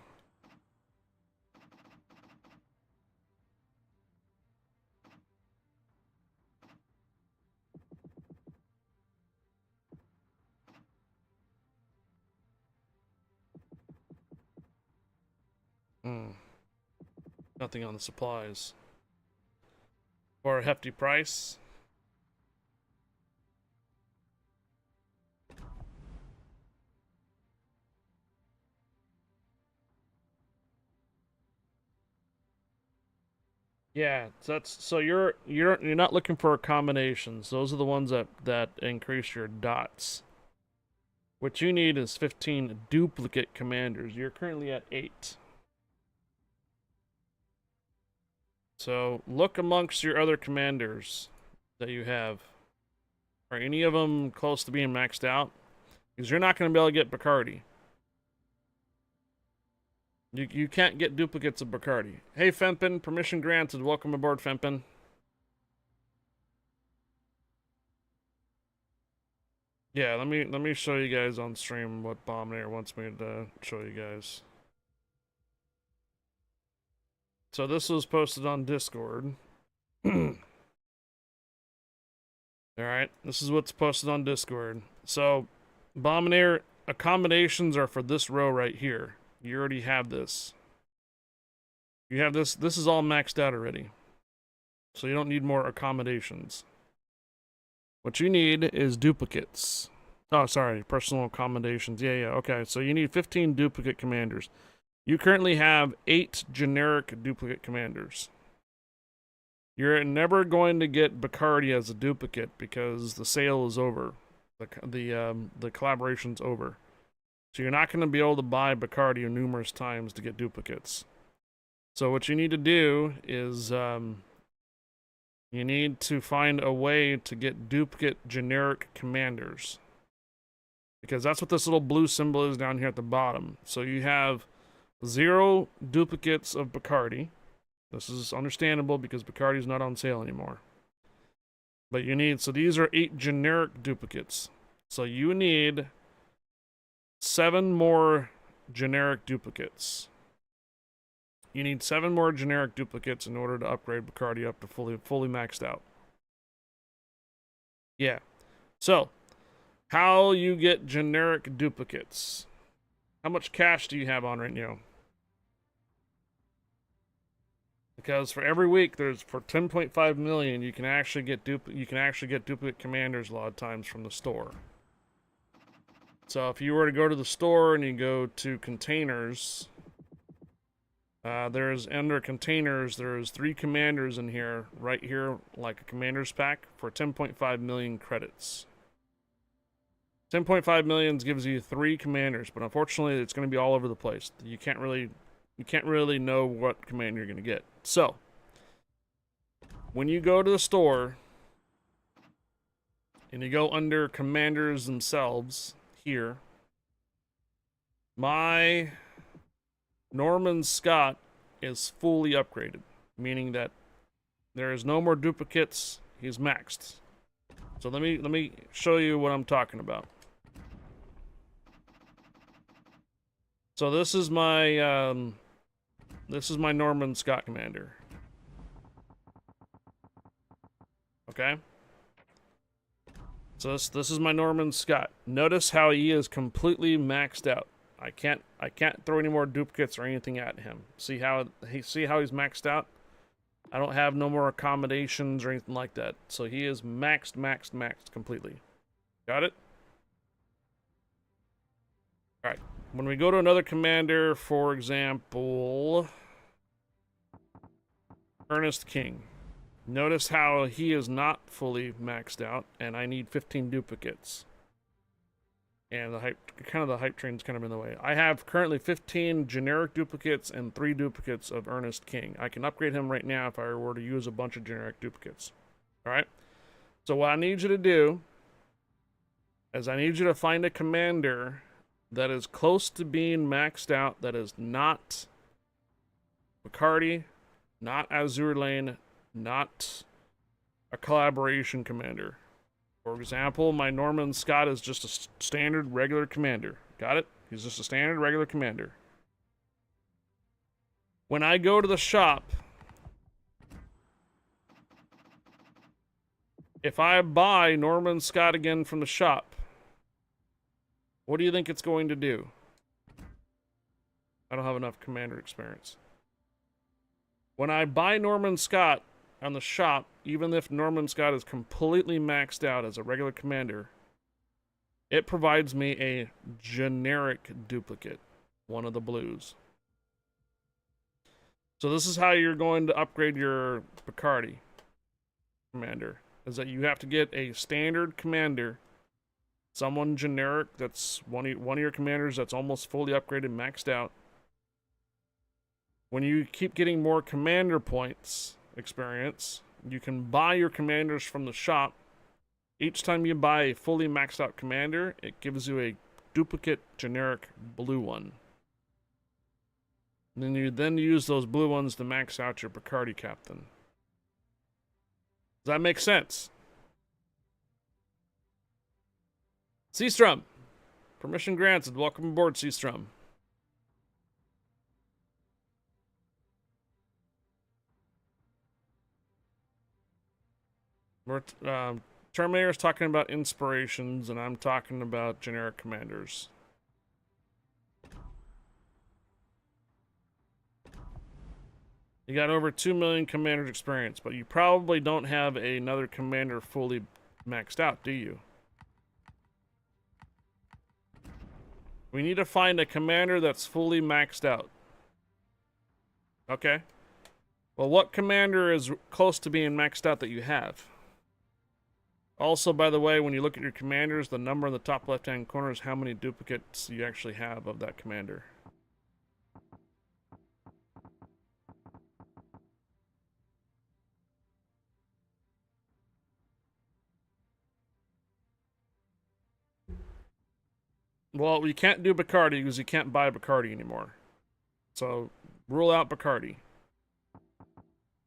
Nothing on the supplies. For a hefty price. Yeah, so you're not looking for combinations. Those are the ones that increase your dots. What you need is 15 duplicate commanders. You're currently at 8. So look amongst your other commanders that you have. Are any of them close to being maxed out? Because you're not going to be able to get Bacardi. You can't get duplicates of Bacardi. Hey Fempin, permission granted. Welcome aboard, Fempin. Yeah, let me show you guys on stream what Abominator wants me to show you guys. So this was posted on Discord. Alright, this is what's posted on Discord. So, Abominator accommodations are for this row right here. You already have this. You have this. This is all maxed out already. So you don't need more accommodations. What you need is duplicates. Oh, sorry, personal accommodations. Yeah, okay. So you need 15 duplicate commanders. You currently have 8 generic duplicate commanders. You're never going to get Bacardi as a duplicate because the sale is over. The collaboration's over. So you're not going to be able to buy Bacardi numerous times to get duplicates. So what you need to do is you need to find a way to get duplicate generic commanders. Because that's what this little blue symbol is down here at the bottom. So you have 0 duplicates of Bacardi. This is understandable because Bacardi is not on sale anymore. But you need, so these are 8 generic duplicates. So you need 7 more generic duplicates. You need 7 more generic duplicates in order to upgrade Bacardi up to fully maxed out. Yeah. So, how you get generic duplicates? How much cash do you have on right now? Because for every week, for 10.5 million, you can actually get duplicate commanders a lot of times from the store. So if you were to go to the store and you go to containers, there's under containers, there's 3 commanders in here, right here, like a commander's pack for 10.5 million credits. 10.5 million gives you 3 commanders, but unfortunately, it's going to be all over the place. You can't really know what commander you're going to get. So, when you go to the store and you go under commanders themselves here, my Norman Scott is fully upgraded, meaning that there is no more duplicates. He's maxed. So let me show you what I'm talking about. So this is my Norman Scott commander. Okay? So this is my Norman Scott. Notice how he is completely maxed out. I can't throw any more duplicates or anything at him. See how he's maxed out? I don't have no more accommodations or anything like that. So he is maxed completely. Got it? Alright. When we go to another commander, for example, Ernest King. Notice how he is not fully maxed out, and I need 15 duplicates. And the hype train's kind of in the way. I have currently 15 generic duplicates and 3 duplicates of Ernest King. I can upgrade him right now if I were to use a bunch of generic duplicates. Alright? So what I need you to do is I need you to find a commander that is close to being maxed out, that is not Bacardi, not Azur Lane, not a collaboration commander. For example, my Norman Scott is just a standard regular commander. Got it? He's just a standard regular commander. When I go to the shop, if I buy Norman Scott again from the shop, what do you think it's going to do? I don't have enough commander experience. When I buy Norman Scott on the shop, even if Norman Scott is completely maxed out as a regular commander, it provides me a generic duplicate, one of the blues. So this is how you're going to upgrade your Bacardi commander, is that you have to get a standard commander, someone generic that's one of your commanders that's almost fully upgraded, maxed out. When you keep getting more commander points experience, you can buy your commanders from the shop. Each time you buy a fully maxed out commander, it gives you a duplicate generic blue one. And then you use those blue ones to max out your Bacardi captain. Does that make sense? Seastrom, permission granted. Welcome aboard, Seastrom. Terminator's talking about inspirations, and I'm talking about generic commanders. You got over 2 million commanders experience, but you probably don't have another commander fully maxed out, do you? We need to find a commander that's fully maxed out. Okay. Well, what commander is close to being maxed out that you have? Also, by the way, when you look at your commanders, the number in the top left-hand corner is how many duplicates you actually have of that commander. Well, you can't do Bacardi because you can't buy Bacardi anymore. So, rule out Bacardi.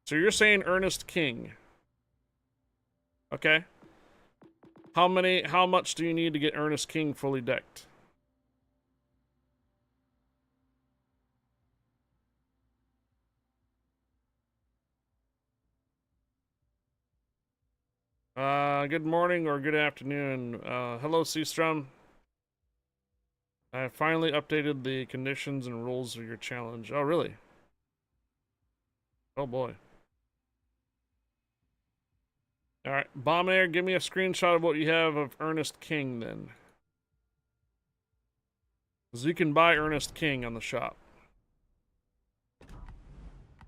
So you're saying Ernest King. Okay. How much do you need to get Ernest King fully decked? Good morning or good afternoon. Hello, Seastrom. I have finally updated the conditions and rules of your challenge. Oh, really? Oh, boy. Alright, Bomb Air, give me a screenshot of what you have of Ernest King, then. Because you can buy Ernest King on the shop.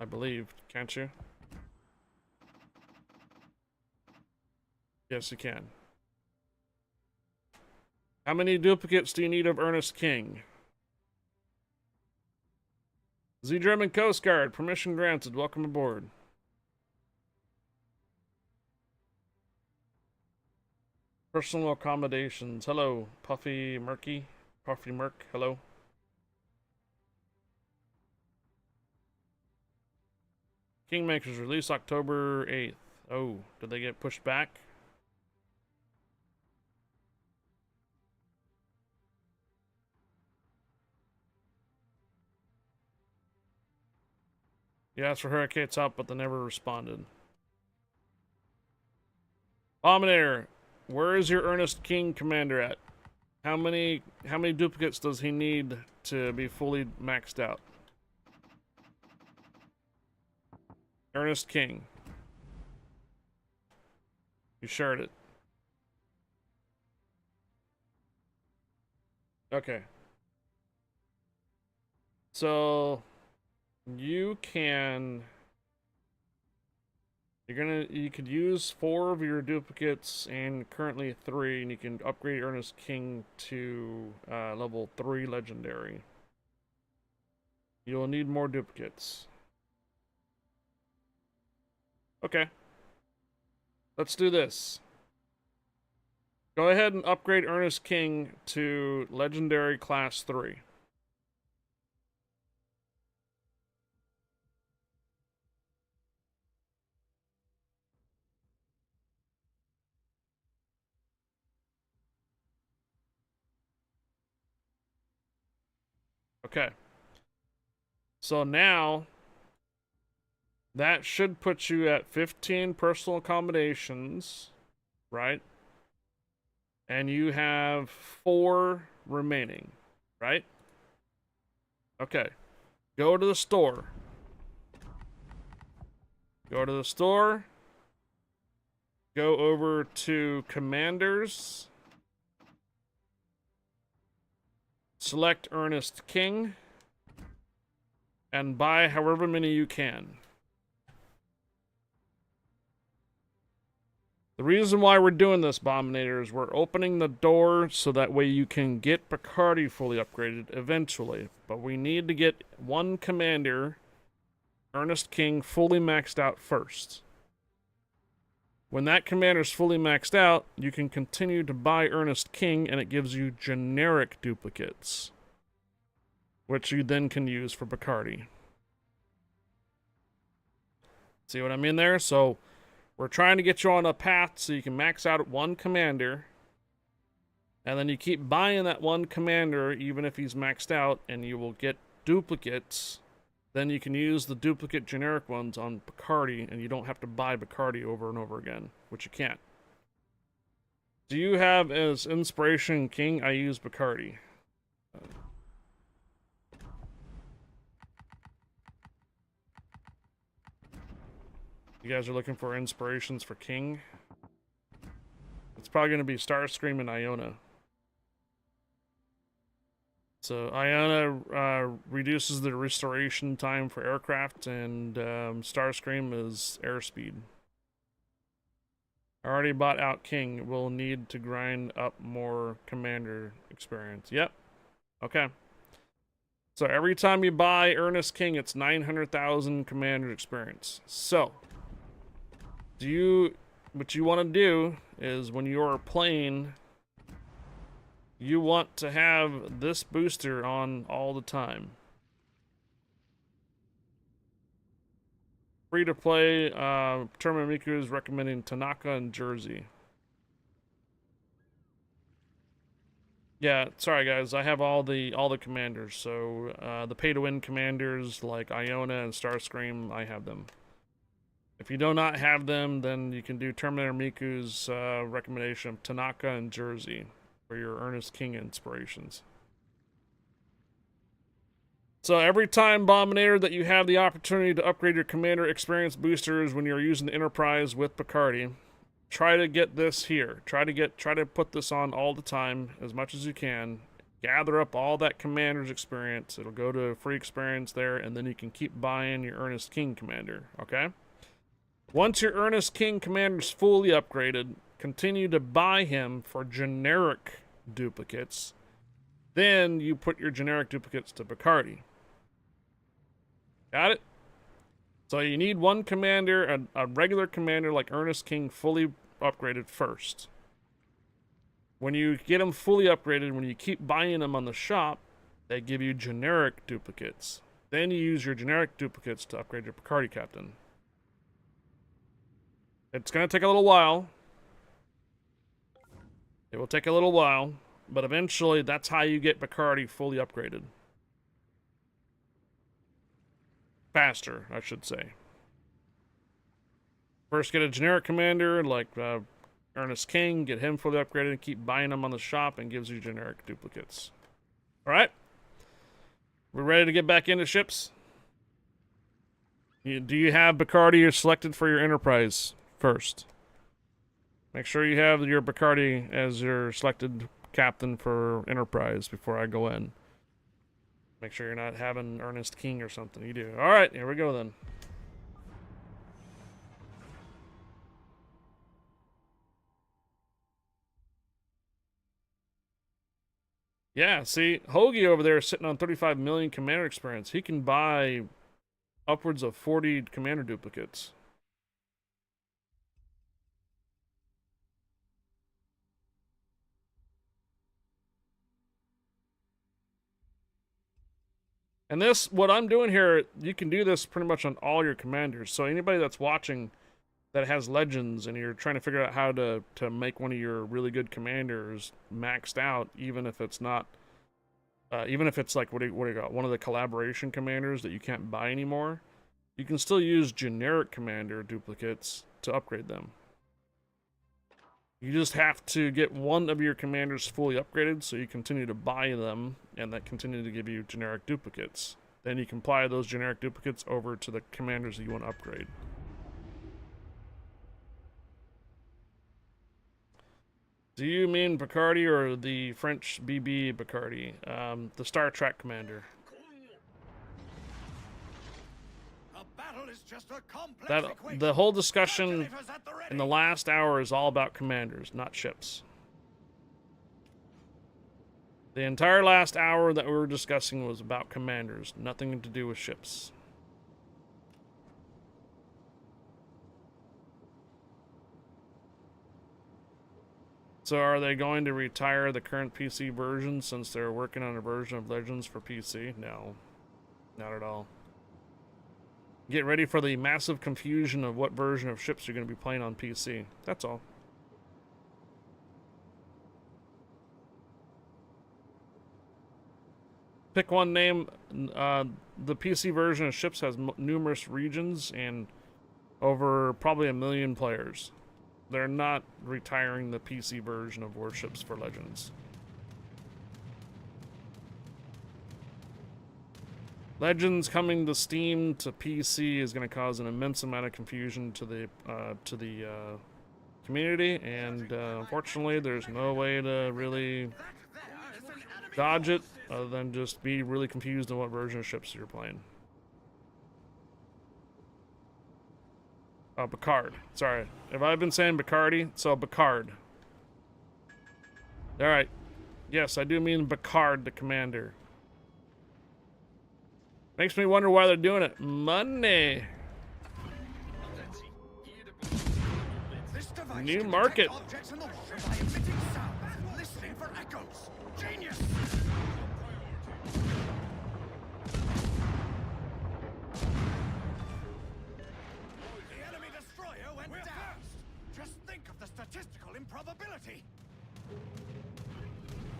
I believe, can't you? Yes, you can. How many duplicates do you need of Ernest King? Z German Coast Guard, permission granted. Welcome aboard. Personal accommodations. Hello, Puffy Murky. Puffy Murk, hello. Kingmakers release October 8th. Oh, did they get pushed back? You asked for Hurricane's help, but they never responded. Abominator, where is your Ernest King commander at? How many duplicates does he need to be fully maxed out? Ernest King. You shared it. Okay. So you can you could use 4 of your duplicates and currently 3, and you can upgrade Ernest King to level 3 legendary. You'll need more duplicates. Okay. Let's do this. Go ahead and upgrade Ernest King to legendary class 3. Okay. So now that should put you at 15 personal accommodations, right? And you have 4 remaining, right? Okay. Go to the store. Go to the store. Go over to Commanders. Select Ernest King. And buy however many you can. The reason why we're doing this, Abominator, is we're opening the door so that way you can get Picardy fully upgraded eventually. But we need to get one commander, Ernest King, fully maxed out first. When that commander's fully maxed out, you can continue to buy Ernest King, and it gives you generic duplicates, which you then can use for Picardy. See what I mean there? So we're trying to get you on a path so you can max out at one commander, and then you keep buying that one commander even if he's maxed out, and you will get duplicates. Then you can use the duplicate generic ones on Picardy, and you don't have to buy Picardy over and over again, which you can't. Do you have as Inspiration King? I use Picardy. You guys are looking for inspirations for King? It's probably going to be Starscream and Iona. So Iona reduces the restoration time for aircraft, and Starscream is airspeed. I already bought out King. We'll need to grind up more commander experience. Yep. Okay. So every time you buy Ernest King, it's 900,000 commander experience. So what you want to do is when you're playing, you want to have this booster on all the time. Free to play. Tournament Miku is recommending Tanaka and Jersey. Yeah, sorry guys, I have all the commanders. So the pay to win commanders like Iona and Starscream, I have them. If you do not have them, then you can do Terminator Miku's recommendation of Tanaka and Jersey for your Ernest King inspirations. So every time, Bombinator, that you have the opportunity to upgrade your commander experience boosters when you're using the Enterprise with Bacardi, try to get this here. Try to put this on all the time as much as you can. Gather up all that commander's experience. It'll go to a free experience there, and then you can keep buying your Ernest King commander, okay? Once your Ernest King commander's fully upgraded, continue to buy him for generic duplicates. Then you put your generic duplicates to Bacardi. Got it? So you need one commander, a regular commander like Ernest King, fully upgraded first. When you get them fully upgraded, when you keep buying them on the shop, they give you generic duplicates. Then you use your generic duplicates to upgrade your Bacardi captain. It's going to take a little while. It will take a little while, but eventually that's how you get Bacardi fully upgraded. Faster, I should say. First get a generic commander like Ernest King, get him fully upgraded, and keep buying them on the shop, and gives you generic duplicates. Alright? We're ready to get back into ships? Do you have Bacardi selected for your Enterprise first? Make sure you have your Bacardi as your selected captain for Enterprise before I go in. Make sure you're not having Ernest King or something. You do. Alright, here we go then. Yeah, see, Hoagie over there is sitting on 35 million commander experience. He can buy upwards of 40 commander duplicates. And this, what I'm doing here, you can do this pretty much on all your commanders. So anybody that's watching that has legends and you're trying to figure out how to make one of your really good commanders maxed out, even if it's not, even if it's like, what do you got? One of the collaboration commanders that you can't buy anymore, you can still use generic commander duplicates to upgrade them. You just have to get one of your commanders fully upgraded so you continue to buy them, and that continue to give you generic duplicates. Then you can apply those generic duplicates over to the commanders that you want to upgrade. Do you mean Bacardi or the French BB Bacardi? The Star Trek commander. The whole discussion in the last hour is all about commanders, not ships. The entire last hour that we were discussing was about commanders, nothing to do with ships. So are they going to retire the current PC version since they're working on a version of Legends for PC? No, not at all. Get ready for the massive confusion of what version of ships you're going to be playing on PC. That's all. Pick one name. The PC version of ships has numerous regions and over probably 1 million players. They're not retiring the PC version of Warships for Legends. Legends coming to Steam to PC is going to cause an immense amount of confusion to the community, and unfortunately, there's no way to really dodge it other than just be really confused on what version of ships you're playing. Oh, Picard. Sorry. Have I been saying Bacardi? So, Picard. Alright. Yes, I do mean Picard, the commander. Makes me wonder why they're doing it. Money. New market. Genius! The enemy destroyer went down. Just think of the statistical improbability.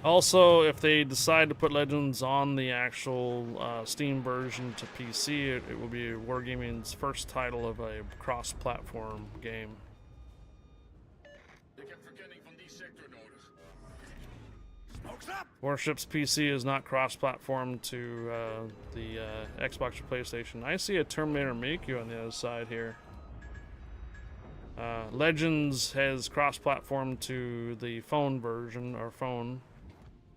Also, if they decide to put Legends on the actual Steam version to PC, it will be Wargaming's first title of a cross-platform game. Ik heb verkenning van die sector nodig. Smokes up! Warships PC is not cross-platform to the Xbox or PlayStation. I see a Terminator Miku on the other side here. Legends has cross-platform to the phone version, or phone.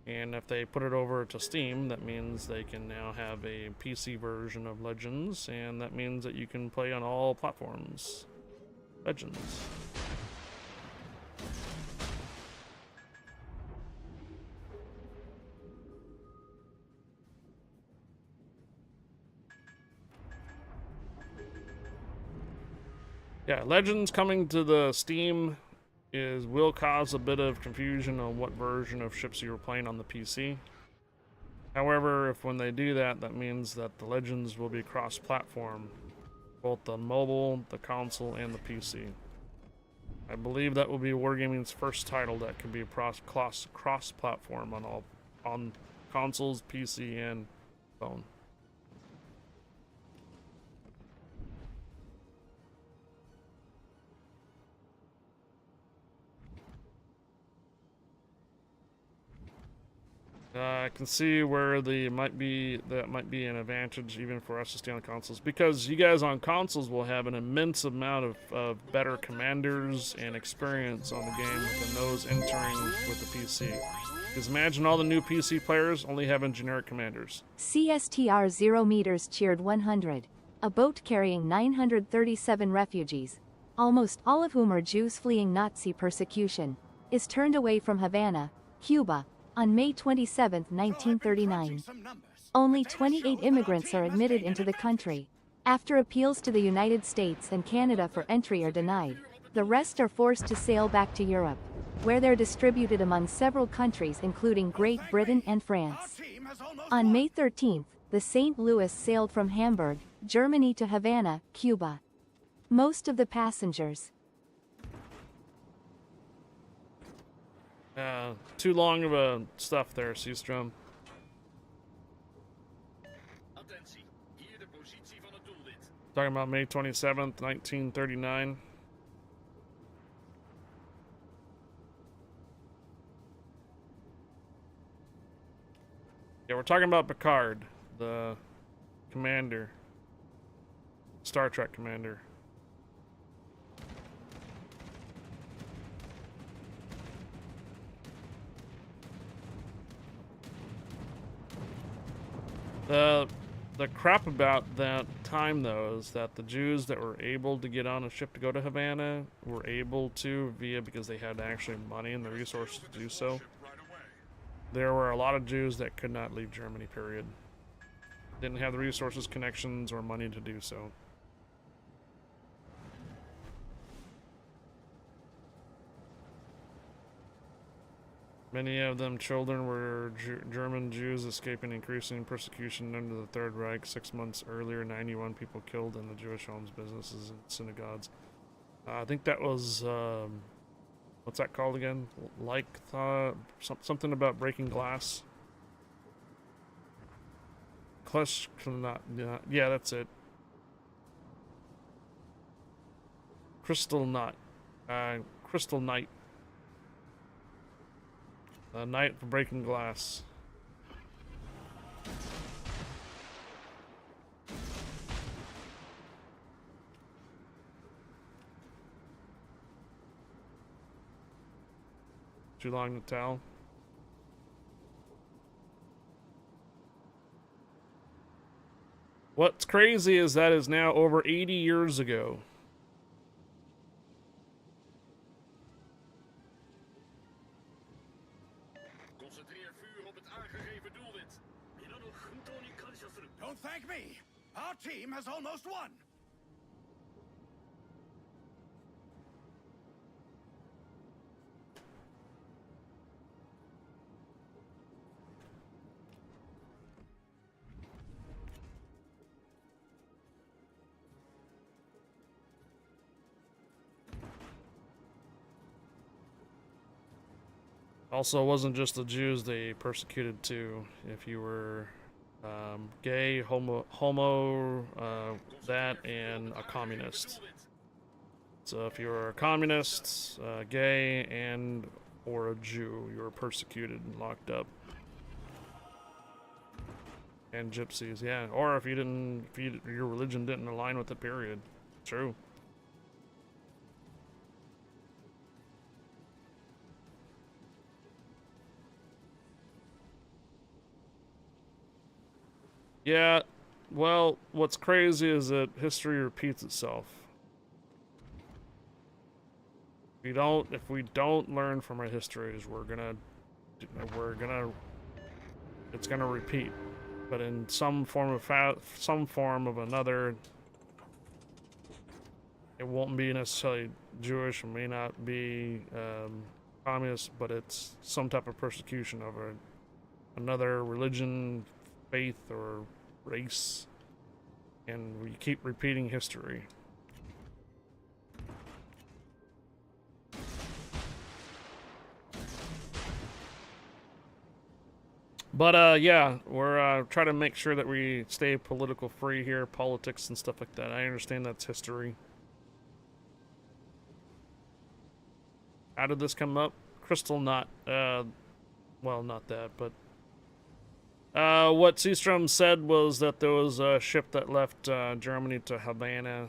And if they put it over to Steam, that means they can now have a PC version of Legends, and that means that you can play on all platforms. Legends. Yeah, Legends coming to the Steam will cause a bit of confusion on what version of ships you were playing on the PC. However, if when they do that, that means that the Legends will be cross-platform, both the mobile, the console, and the PC. I believe that will be Wargaming's first title that can be cross-platform on consoles, PC, and phone. I can see where that might be an advantage even for us to stay on consoles, because you guys on consoles will have an immense amount of better commanders and experience on the game than those entering with the PC. Because imagine all the new PC players only having generic commanders. CSTR 0 meters cheered 100. A boat carrying 937 refugees, almost all of whom are Jews fleeing Nazi persecution, is turned away from Havana, Cuba, on May 27, 1939. Only 28 immigrants are admitted into the country. After appeals to the United States and Canada for entry are denied, the rest are forced to sail back to Europe, where they're distributed among several countries including Great Britain and France. On May 13th, the St. Louis sailed from Hamburg, Germany to Havana, Cuba. Most of the passengers. Too long of a stuff there, Seastrom. Attentie, hier de positie van het doelwit. Talking about May 27th, 1939. Yeah, we're talking about Picard, the commander. Star Trek commander. The crap about that time, though, is that the Jews that were able to get on a ship to go to Havana were able to because they had actually money and the resources to do so. There were a lot of Jews that could not leave Germany, period. Didn't have the resources, connections, or money to do so. Many of them children were German Jews escaping increasing persecution under the Third Reich. 6 months earlier, 91 people killed in the Jewish homes, businesses, and synagogues. I think that was, what's that called again? Something about breaking glass. Yeah, that's it. Crystal Night. Night for breaking glass. Too long to tell. What's crazy is that is now over 80 years ago. Don't thank me. Our team has almost won. Also, it wasn't just the Jews they persecuted too. If you were gay, homo, that, and a communist. So if you were a communist, gay, and or a Jew, you were persecuted and locked up. And gypsies, yeah. Or if you didn't, your religion didn't align with the period. True. Yeah, well, what's crazy is that history repeats itself. If we don't learn from our histories, it's gonna repeat. But in some form of another, it won't be necessarily Jewish, it may not be communist, but it's some type of persecution of another religion, faith, or race, and we keep repeating history. But yeah, we're trying to make sure that we stay political free here, politics and stuff like that. I understand that's history. How did this come up? Crystal, not well, not that, but what Seastrom said was that there was a ship that left Germany to Havana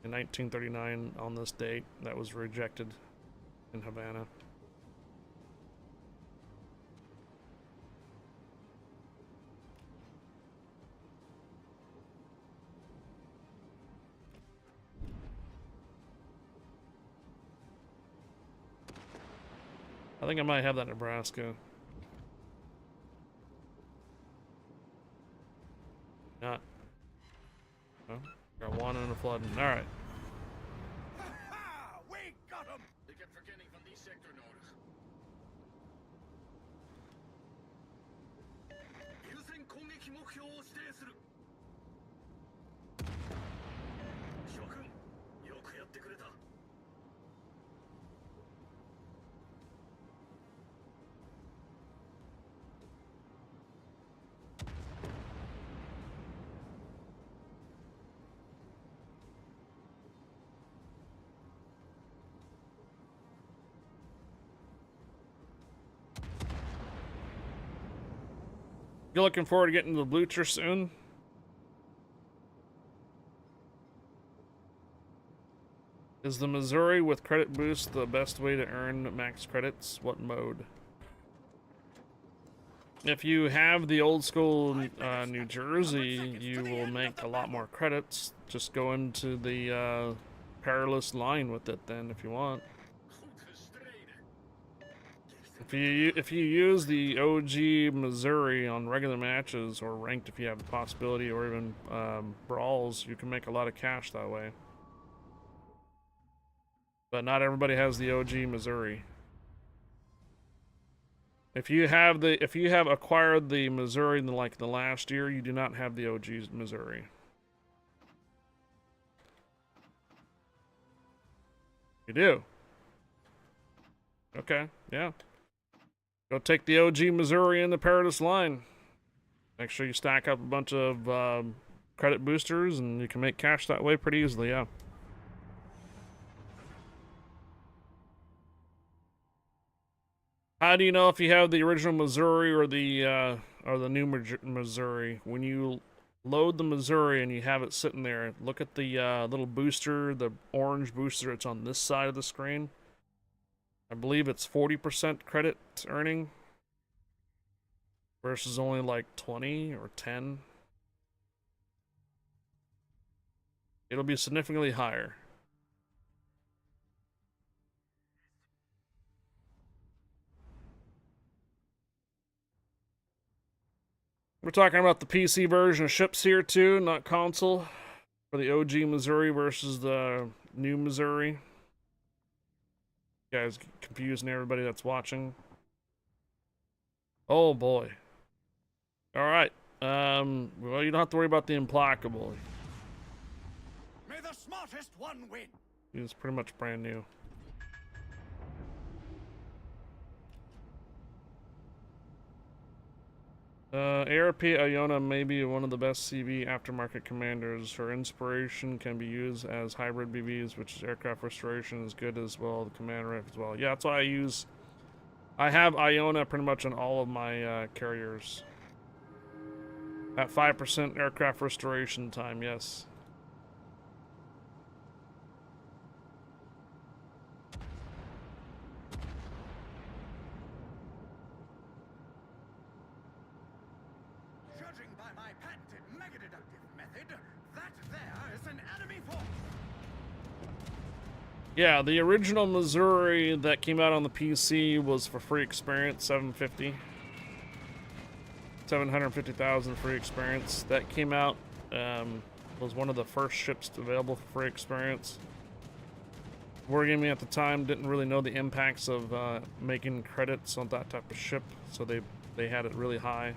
in 1939 on this date that was rejected in Havana. I think I might have that in Nebraska. Not. No? Got one in a flood. Alright. Ha! We got him! You're looking forward to getting to the Blucher soon? Is the Missouri with credit boost the best way to earn max credits? What mode? If you have the old school New Jersey, you will make a lot more credits. Just go into the perilous line with it then if you want. If you use the OG Missouri on regular matches or ranked if you have the possibility, or even brawls, you can make a lot of cash that way. But not everybody has the OG Missouri. If you have acquired the Missouri in like the last year, you do not have the OG Missouri. You do. Okay, yeah. Go take the OG Missouri in the Paradise line. Make sure you stack up a bunch of credit boosters, and you can make cash that way pretty easily, yeah. How do you know if you have the original Missouri or the new Missouri? When you load the Missouri and you have it sitting there, look at the little booster, the orange booster that's on this side of the screen. I believe it's 40% credit earning versus only like 20 or 10. It'll be significantly higher. We're talking about the PC version of ships here too, not console. For the OG Missouri versus the new Missouri. You guys confusing everybody that's watching. Oh boy. Alright. Well, you don't have to worry about the implacable. May the smartest one win. He's pretty much brand new. ARP Iona may be one of the best CV aftermarket commanders. Her inspiration can be used as hybrid BBs, which is aircraft restoration, is good as well. The commander rifle as well. Yeah, that's why I use. I have Iona pretty much on all of my carriers. At 5% aircraft restoration time, yes. Judging by my patented mega-deductive method, that there is an enemy force. Yeah, the original Missouri that came out on the PC was for free experience, 750,000 free experience. That came out, was one of the first ships available for free experience. Wargaming at the time didn't really know the impacts of making credits on that type of ship, so they had it really high.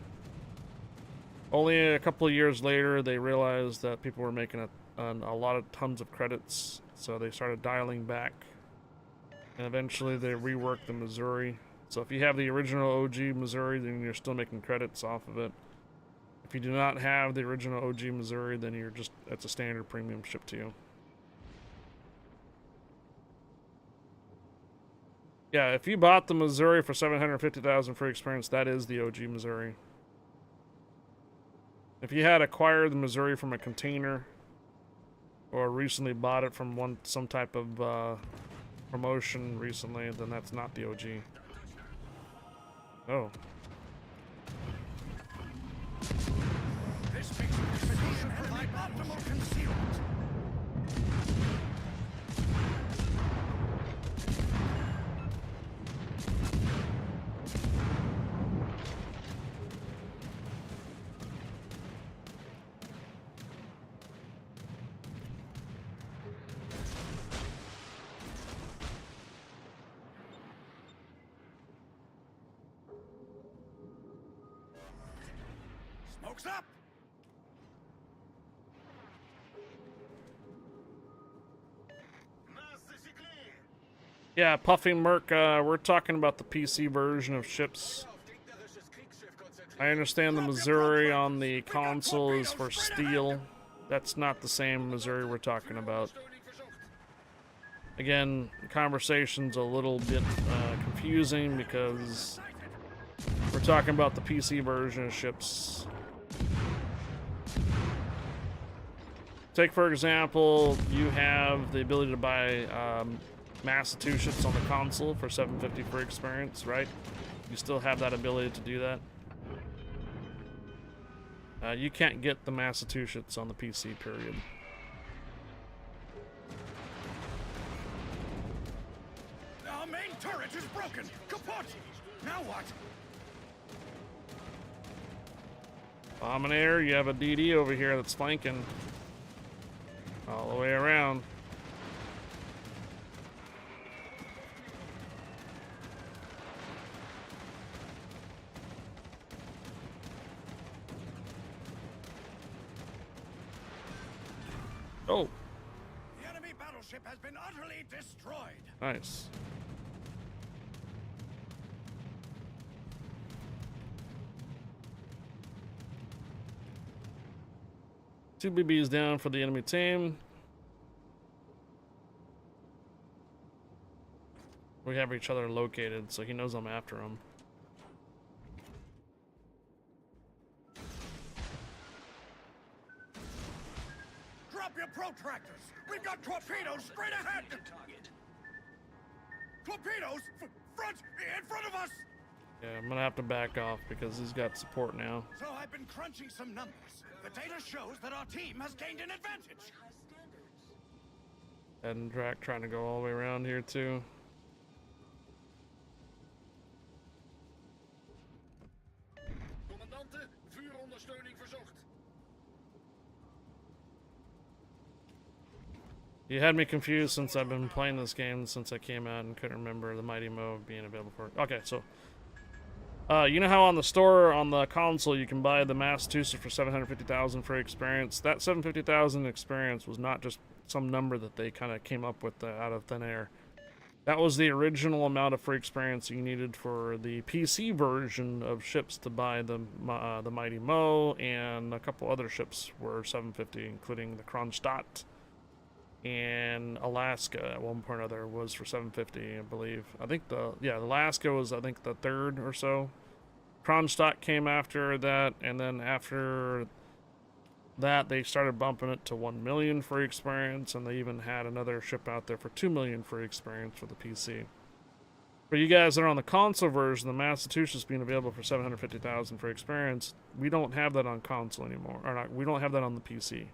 Only a couple of years later, they realized that people were making a lot of tons of credits, so they started dialing back. And eventually they reworked the Missouri. So if you have the original OG Missouri, then you're still making credits off of it. If you do not have the original OG Missouri, then it's a standard premium ship to you. Yeah, if you bought the Missouri for 750,000 free experience, that is the OG Missouri. If you had acquired the Missouri from a container, or recently bought it from some type of promotion recently, then that's not the OG. Oh. This makes the position provide optimal concealment. Smoke's up! Yeah, Puffing Merc, we're talking about the PC version of ships. I understand the Missouri on the console is for steel. That's not the same Missouri we're talking about. Again, the conversation's a little bit confusing because we're talking about the PC version of ships. Take, for example, you have the ability to buy Massachusetts on the console for 750 free experience, right? You still have that ability to do that. You can't get the Massachusetts on the PC, period. Our main turret is broken! Kaput! Now what? Dominator, you have a DD over here that's flanking all the way around. Oh. The enemy battleship has been utterly destroyed. Nice. Two BBs down for the enemy team. We have each other located, so he knows I'm after him. Drop your protractors! We've got torpedoes straight ahead! Torpedoes! Front! In front of us! Yeah, I'm gonna have to back off because he's got support now. So I've been crunching some numbers. The data shows that our team has gained an advantage. Ed and Drac trying to go all the way around here too. Commandante, vuurondersteuning verzocht. You had me confused since I've been playing this game since I came out and couldn't remember the Mighty Mo being available for it. Okay, so you know how on the store on the console you can buy the Massachusetts for 750,000 free experience? That 750,000 experience was not just some number that they kind of came up with out of thin air. That was the original amount of free experience you needed for the PC version of ships to buy the Mighty Mo, and a couple other ships were 750, including the Kronstadt and Alaska at one point or other was for 750, I believe. I think the Alaska was, I think, the third or so. Kronstadt came after that, and then after that they started bumping it to 1 million free experience, and they even had another ship out there for 2 million free experience for the PC. For you guys that are on the console version, the Massachusetts being available for 750,000 free experience, we don't have that on console anymore. Or not, we don't have that on the PC.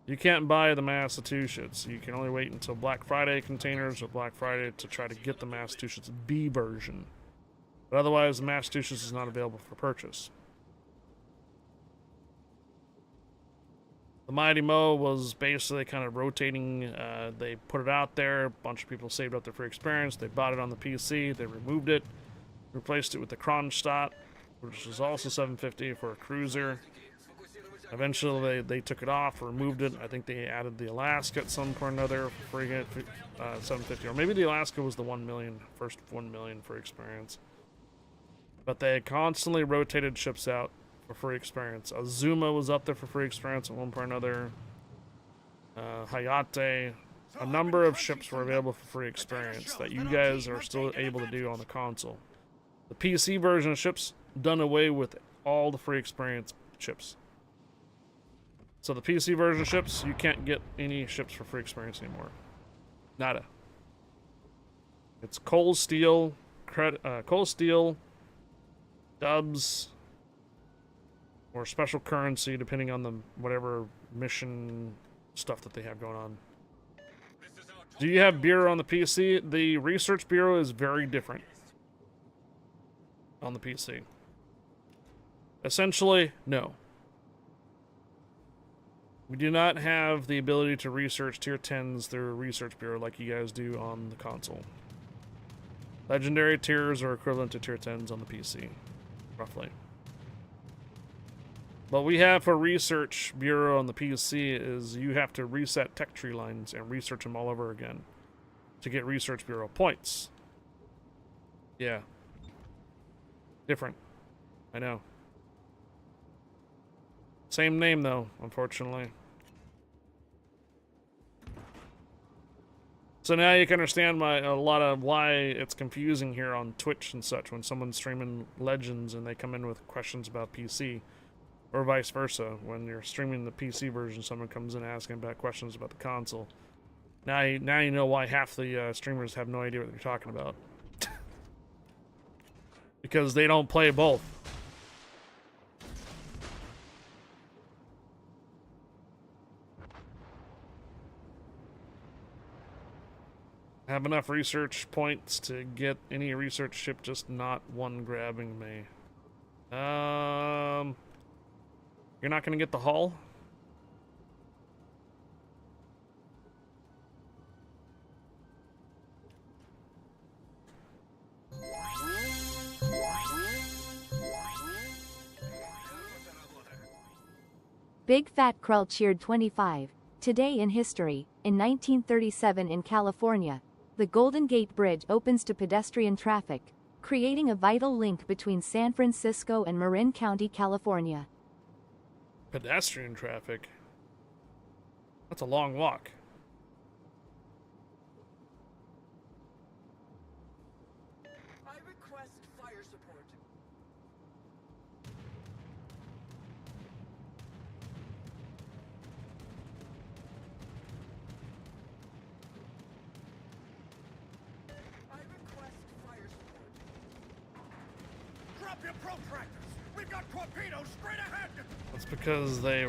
You can't buy the Massachusetts. You can only wait until Black Friday containers or Black Friday to try to get the Massachusetts B version. But otherwise, the Massachusetts is not available for purchase. The Mighty Mo was basically kind of rotating. They put it out there. A bunch of people saved up their free experience. They bought it on the PC. They removed it, replaced it with the Kronstadt, which was also 750 for a cruiser. Eventually, they took it off, removed it. I think they added the Alaska at some point or another for free 750, or maybe the Alaska was the 1 million, first 1 million free experience. But they constantly rotated ships out for free experience. Azuma was up there for free experience at one point or another. Hayate. A number of ships were available for free experience that you guys are still able to do on the console. The PC version of ships done away with all the free experience ships. So the PC version of ships, you can't get any ships for free experience anymore. Nada. It's coal, steel, dubs, or special currency, depending on the whatever mission stuff that they have going on. Do you have Bureau on the PC? The Research Bureau is very different on the PC. Essentially, no. We do not have the ability to research tier 10s through Research Bureau like you guys do on the console. Legendary tiers are equivalent to tier 10s on the PC, roughly. What we have for Research Bureau on the PC is you have to reset tech tree lines and research them all over again to get Research Bureau points. Yeah. Different. I know. Same name though, unfortunately. So now you can understand a lot of why it's confusing here on Twitch and such when someone's streaming Legends and they come in with questions about PC, or vice versa. When you're streaming the PC version, someone comes in asking about questions about the console. Now you know why half the streamers have no idea what they're talking about. Because they don't play both. Have enough research points to get any research ship, just not one grabbing me. You're not gonna get the hull? Big Fat Krull cheered 25. Today in history, in 1937 in California, the Golden Gate Bridge opens to pedestrian traffic, creating a vital link between San Francisco and Marin County, California. Pedestrian traffic? That's a long walk. I request fire support. I request fire support. Drop your protractors! We've got torpedoes straight ahead! That's because they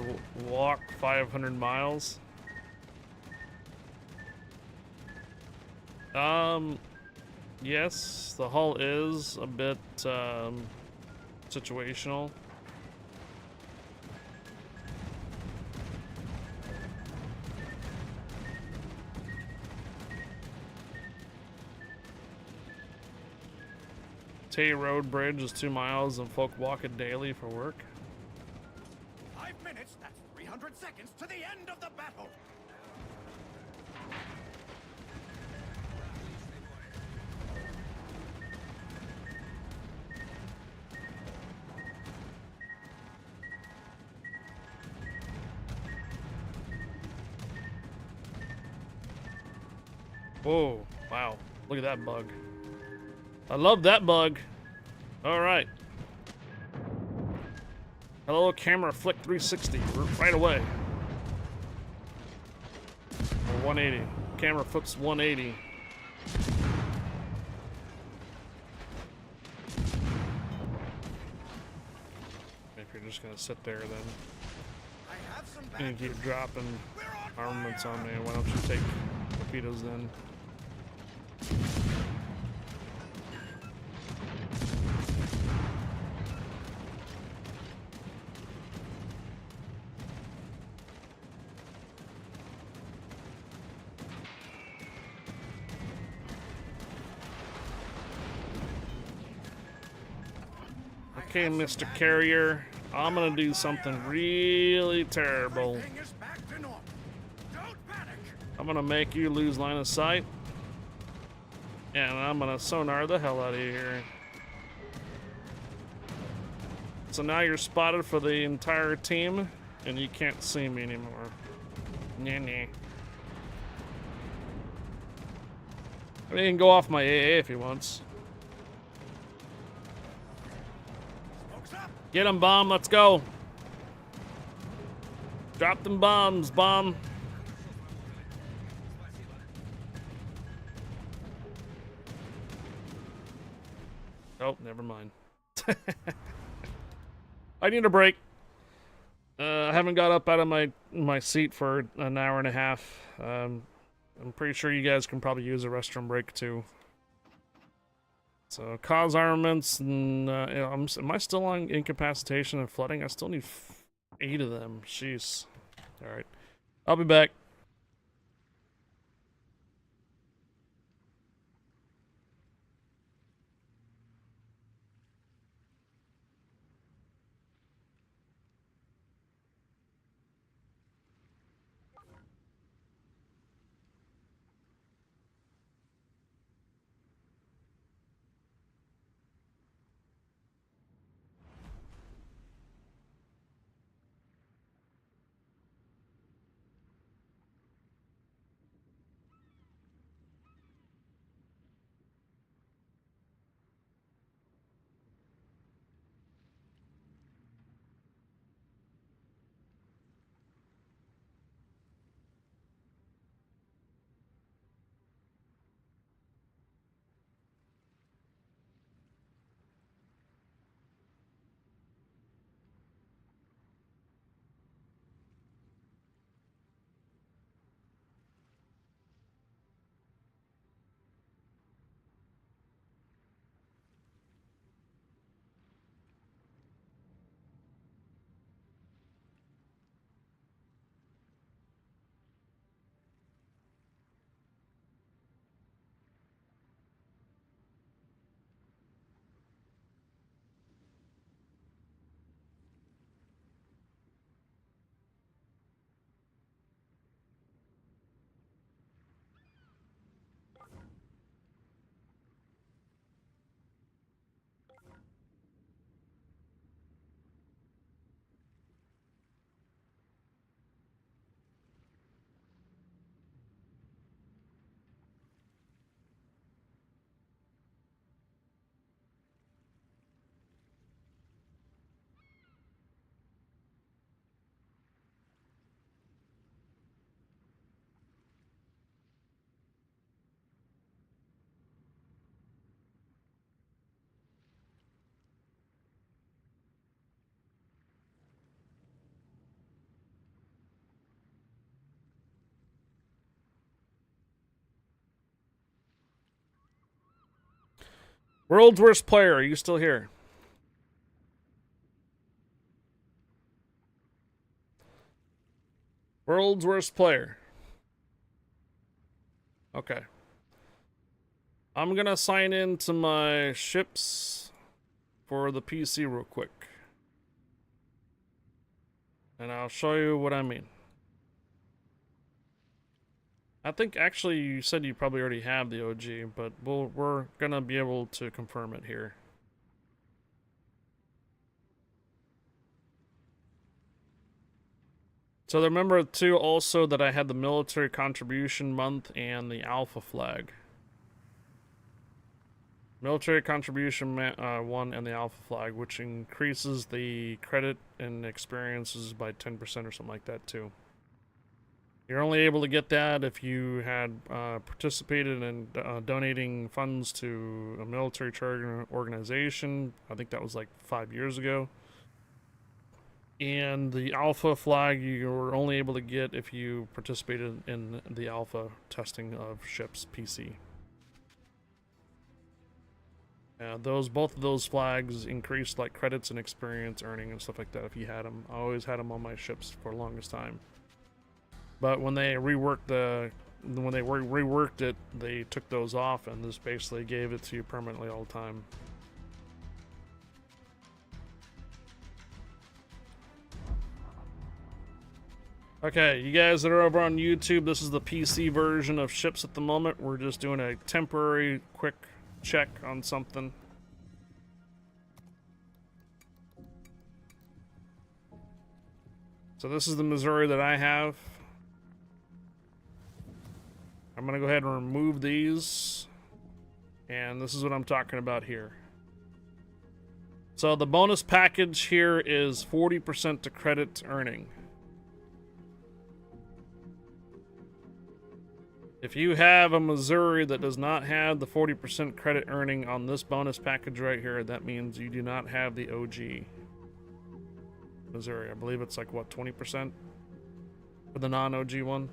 walk 500 miles. Yes, the hull is a bit situational. Tay Road Bridge is 2 miles and folk walk it daily for work. 5 minutes, that's 300 seconds to the end of the battle! Whoa, wow. Look at that bug. I love that bug. Alright. Hello, camera flick 360. Right away. Or 180. Camera flips 180. If you're just gonna sit there, then I have some you bad keep news. dropping We're on armaments fire. on me. Why don't you take torpedoes then? Okay, Mr. Carrier, I'm gonna do something really terrible. Everything is back to normal. Don't panic. I'm gonna make you lose line of sight. And I'm gonna sonar the hell out of here. So now you're spotted for the entire team, and you can't see me anymore. Nah, nah. I mean, he can go off my AA if he wants. Smoke's up. Get him, bomb. Let's go. Drop them bombs, bomb. Oh, never mind. I need a break. I haven't got up out of my seat for an hour and a half. I'm pretty sure you guys can probably use a restroom break too. So cause armaments, and am I still on incapacitation and flooding? I still need 8 of them. Jeez. All right, I'll be back. World's worst player, are you still here? World's worst player. Okay. I'm gonna sign in to my ships for the PC real quick. And I'll show you what I mean. I think actually you said you probably already have the OG, but we're gonna be able to confirm it here. So remember too also that I had the military contribution month and the alpha flag. Military contribution 1 and the alpha flag, which increases the credit and experiences by 10% or something like that too. You're only able to get that if you had participated in donating funds to a military charter organization. I think that was like 5 years ago. And the alpha flag you were only able to get if you participated in the alpha testing of ships PC. Both of those flags increased like credits and experience earning and stuff like that if you had them. I always had them on my ships for the longest time. But when they reworked it, they took those off and just basically gave it to you permanently all the time. Okay, you guys that are over on YouTube, this is the PC version of ships at the moment. We're just doing a temporary quick check on something. So this is the Missouri that I have. I'm gonna go ahead and remove these, and this is what I'm talking about here. So the bonus package here is 40% to credit earning. If you have a Missouri that does not have the 40% credit earning on this bonus package right here, that means you do not have the OG Missouri. I believe it's like, what, 20% for the non-OG one?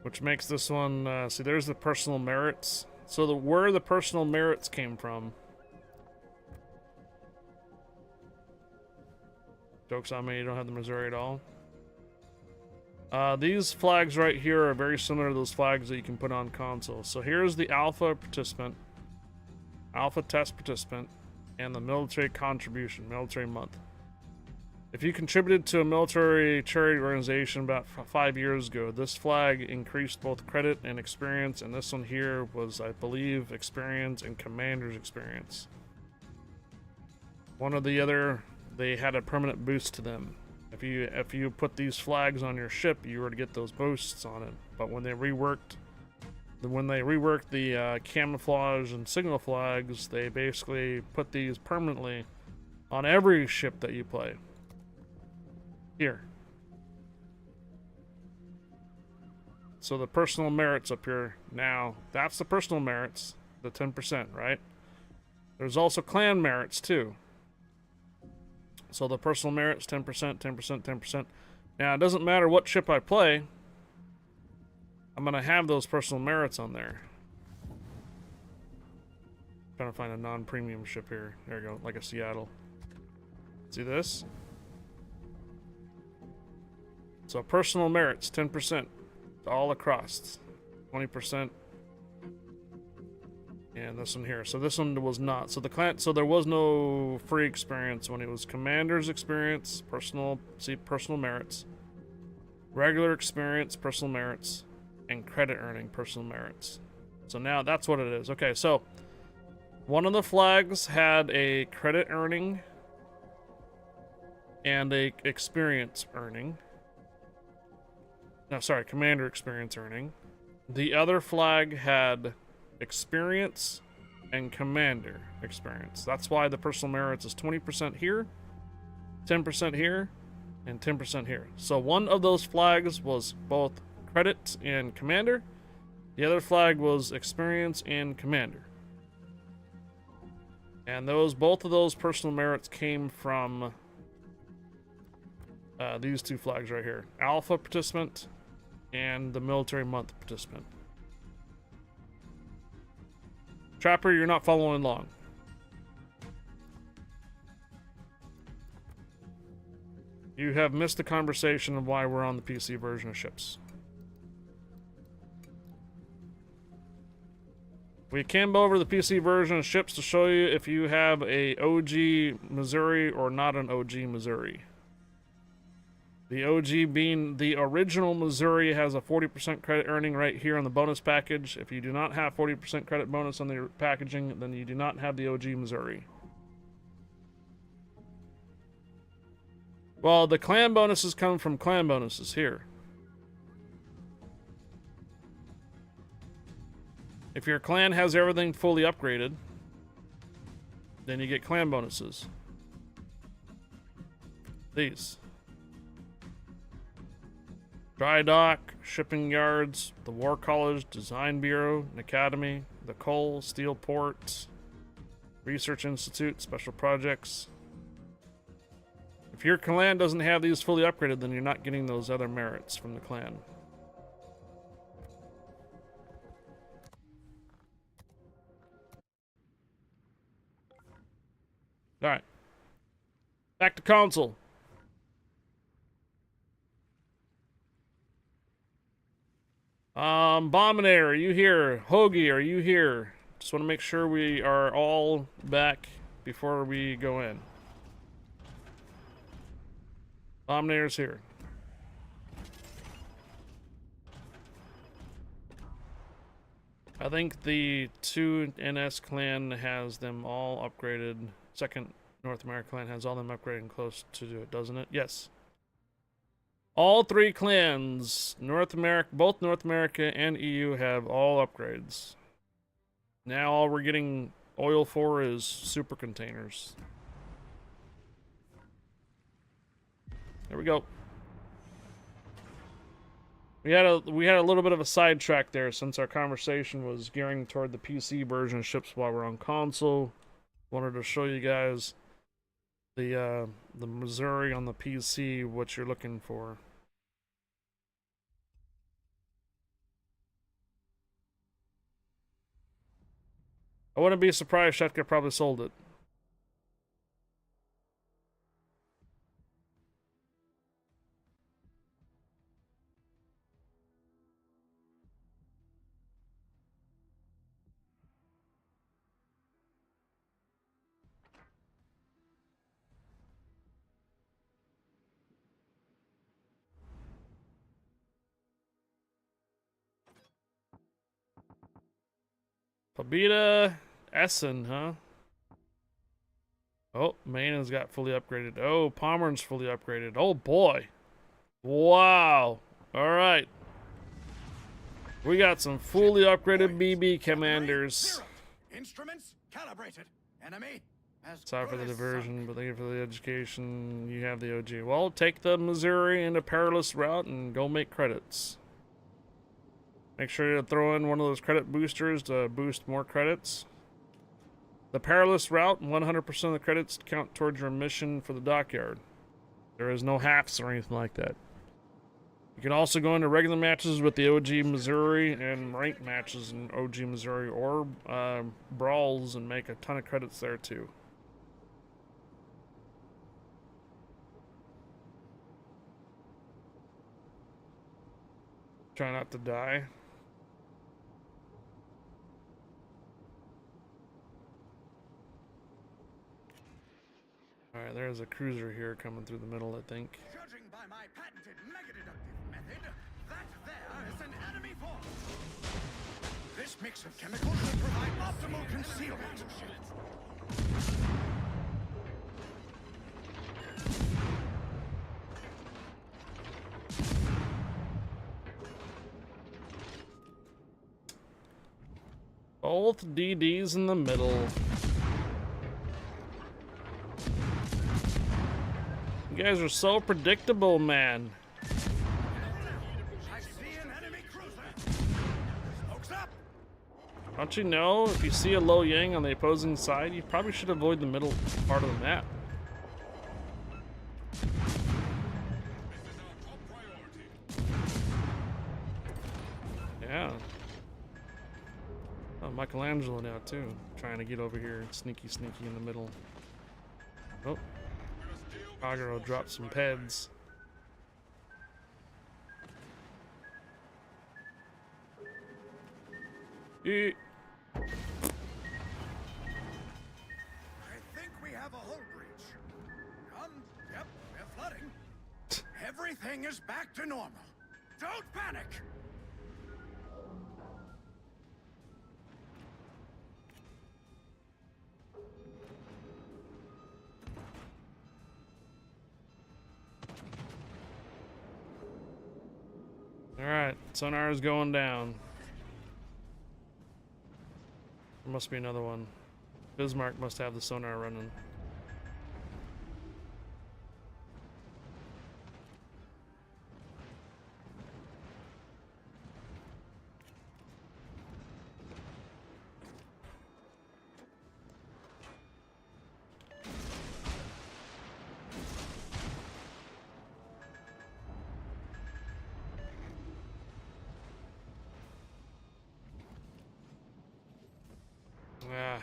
Which makes this one, see, there's the personal merits. So where the personal merits came from. Joke's on me, you don't have the Missouri at all. These flags right here are very similar to those flags that you can put on console. So here's the alpha participant, alpha test participant, and the military contribution, military month. If you contributed to a military charity organization about 5 years ago, this flag increased both credit and experience, and this one here was, I believe, experience and commander's experience. One or the other, they had a permanent boost to them. If you put these flags on your ship, you were to get those boosts on it. But when they reworked the camouflage and signal flags, they basically put these permanently on every ship that you play. Here. So the personal merits up here now, that's the personal merits, the 10%, right? There's also clan merits too. So the personal merits, 10%, 10%, 10%. Now, it doesn't matter what ship I play, I'm going to have those personal merits on there. Trying to find a non-premium ship here. There we go, like a Seattle. See this? So personal merits, 10%. All across. 20%. And this one here. So this one was not. So there was no free experience when it was commander's experience, personal merits, regular experience, personal merits, and credit earning, personal merits. So now that's what it is. Okay, so one of the flags had a credit earning and a experience earning. No, sorry, commander experience earning. The other flag had experience and commander experience. That's why the personal merits is 20% here, 10% here, and 10% here. So one of those flags was both credit and commander. The other flag was experience and commander. And both of those personal merits came from these two flags right here. Alpha participant and the military month participant. Trapper, you're not following along. You have missed the conversation of why we're on the PC version of ships. We can go over the PC version of ships to show you if you have a OG Missouri or not an OG Missouri. The OG being the original Missouri has a 40% credit earning right here on the bonus package. If you do not have 40% credit bonus on the packaging, then you do not have the OG Missouri. Well, the clan bonuses come from clan bonuses here. If your clan has everything fully upgraded, then you get clan bonuses. These. Dry dock, shipping yards, the War College, Design Bureau, an academy, the coal, steel port, research institute, special projects. If your clan doesn't have these fully upgraded, then you're not getting those other merits from the clan. Alright. Back to console. Bominator, are you here? Hoagie, are you here? Just want to make sure we are all back before we go in. Bominator's here. I think the 2 NS clan has them all upgraded. Second North America clan has all them upgraded and close to do it, doesn't it? Yes. All 3 clans, North America, both North America and EU, have all upgrades. Now all we're getting oil for is super containers. There we go. We had a little bit of a sidetrack there since our conversation was gearing toward the PC version of ships while we're on console. Wanted to show you guys the Missouri on the PC, what you're looking for. I wouldn't be surprised Shetka probably sold it. Pabita Essen, huh? Oh, Maina's got fully upgraded. Oh, Pomeran's fully upgraded. Oh boy. Wow. Alright. We got some fully upgraded BB commanders. Instruments calibrated. Enemy as Sorry for good the as diversion, sunk. but thank you for the education. You have the OG. Well, take the Missouri and the perilous route and go make credits. Make sure to throw in one of those credit boosters to boost more credits. The perilous route, 100% of the credits count towards your mission for the dockyard. There is no halves or anything like that. You can also go into regular matches with the OG Missouri and ranked matches in OG Missouri or brawls and make a ton of credits there too. Try not to die. Alright, there's a cruiser here coming through the middle, I think. Judging by my patented mega-deductive method, that there is an enemy force. This mix of chemicals will provide optimal concealment. Both DDs in the middle. You guys are so predictable, man. I see an enemy cruiser. Smokes up. Don't you know, if you see a low yang on the opposing side, you probably should avoid the middle part of the map. Yeah. Oh, Michelangelo now too, trying to get over here, sneaky in the middle. Oh, Kagero dropped some peds. I think we have a hull breach. Yep, we're flooding. Everything is back to normal. Don't panic. Alright, sonar is going down. There must be another one. Bismarck must have the sonar running. Ah,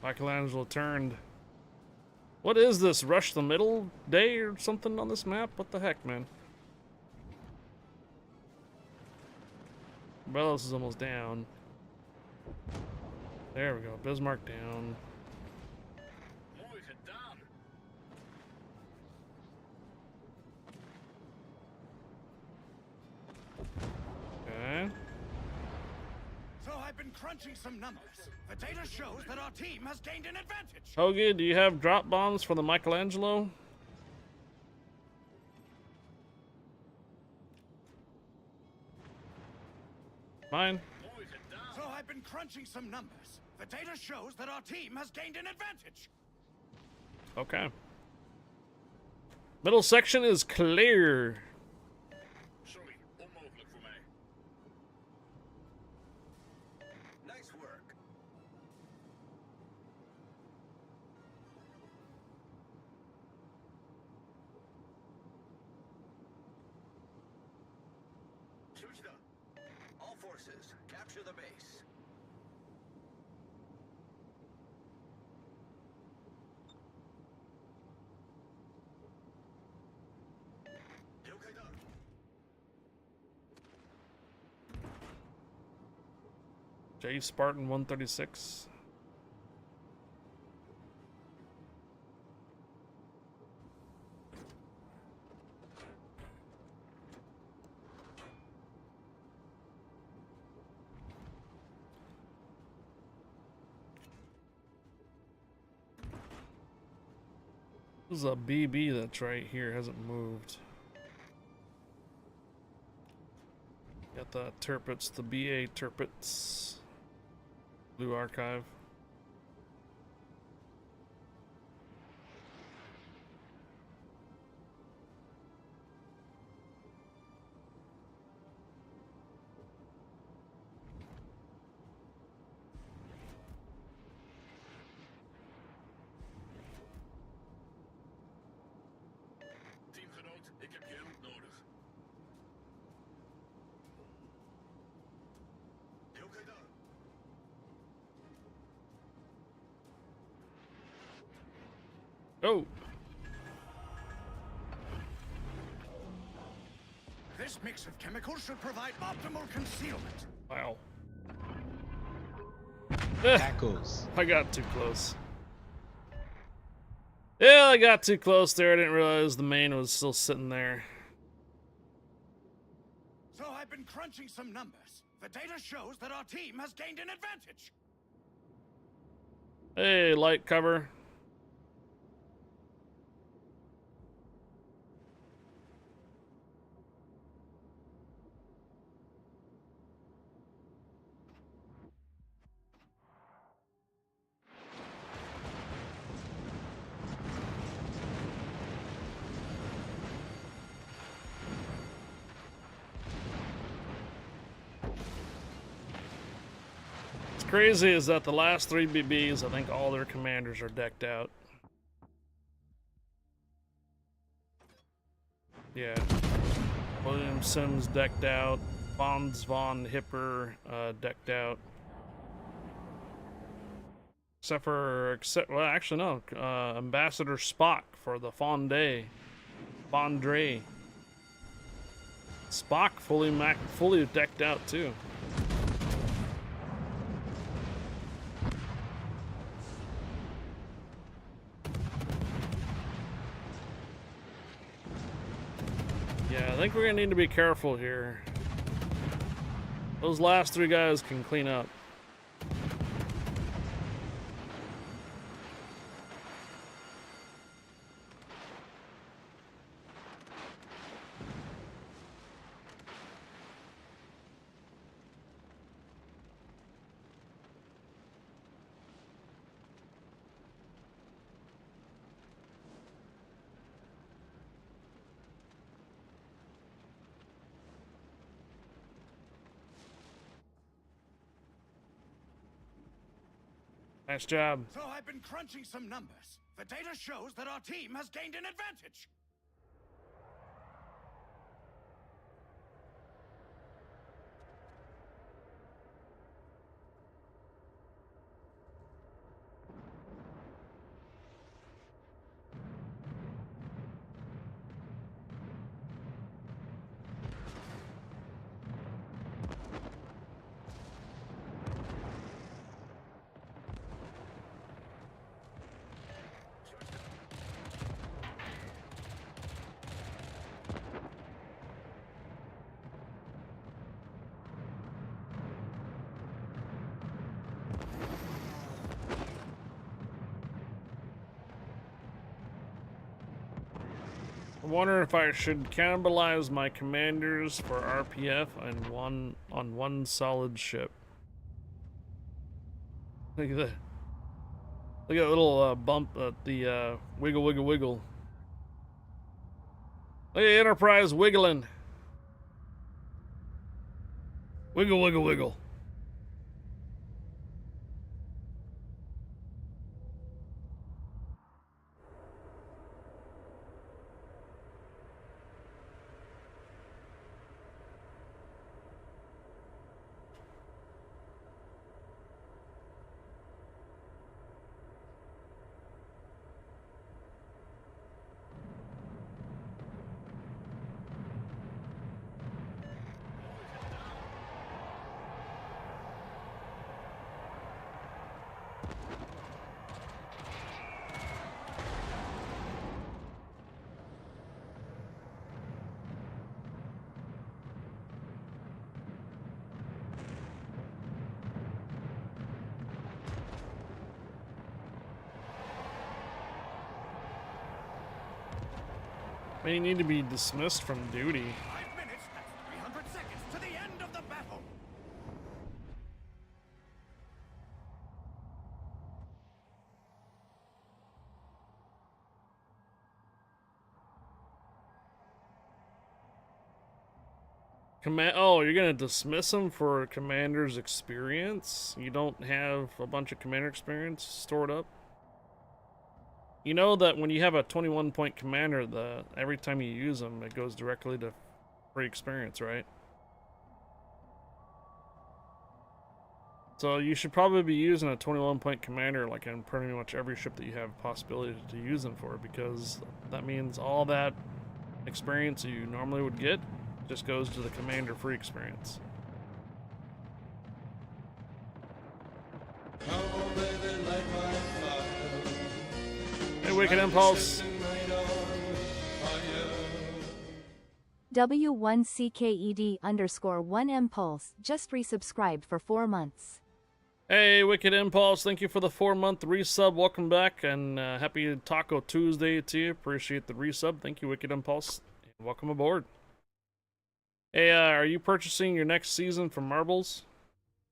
Michelangelo turned. What is this? Rush the middle day or something on this map? What the heck, man? Bellows is almost down. There we go. Bismarck down. Okay. So I've been crunching some numbers. The data shows that our team has gained an advantage. Hoagie, do you have drop bombs for the Michelangelo? Fine. So I've been crunching some numbers. The data shows that our team has gained an advantage. Okay. Middle section is clear. Nice work. All forces, capture the base. J Spartan 136. This is a BB that's right here, hasn't moved. Got the Turpits, the BA Turpits. Blue Archive. Teamgenoot, ik heb je hulp nodig. Heel gedaan. Oh! This mix of chemicals should provide optimal concealment. Wow. Tackles. I got too close. Yeah, I got too close there. I didn't realize the main was still sitting there. So I've been crunching some numbers. The data shows that our team has gained an advantage. Hey, light cover. Crazy is that the last 3 BBs, I think all their commanders are decked out. Yeah. William Sims decked out. Bonds von Hipper decked out. Well, actually no. Ambassador Spock for the Fondre. Spock fully decked out too. Yeah, I think we're gonna need to be careful here. Those last 3 guys can clean up. Nice job. So I've been crunching some numbers. The data shows that our team has gained an advantage. I'm wondering if I should cannibalize my commanders for RPF on one solid ship. Look at that. Look at that little bump at the wiggle, wiggle, wiggle. Look at Enterprise wiggling. Wiggle, wiggle, wiggle. May need to be dismissed from duty. 5 minutes, that's 300 seconds to the end of the battle. Oh, you're gonna dismiss him for commander's experience? You don't have a bunch of commander experience stored up? You know that when you have a 21-point commander, every time you use them, it goes directly to free experience, right? So you should probably be using a 21-point commander like on pretty much every ship that you have possibility to use them for, because that means all that experience you normally would get just goes to the commander free experience. Hey, Wicked Impulse. W1CKED_1 Impulse just resubscribed for 4 months. Hey, Wicked Impulse, thank you for the 4-month resub. Welcome back, and happy Taco Tuesday to you. Appreciate the resub. Thank you, Wicked Impulse. And welcome aboard. Hey, are you purchasing your next season from Marbles?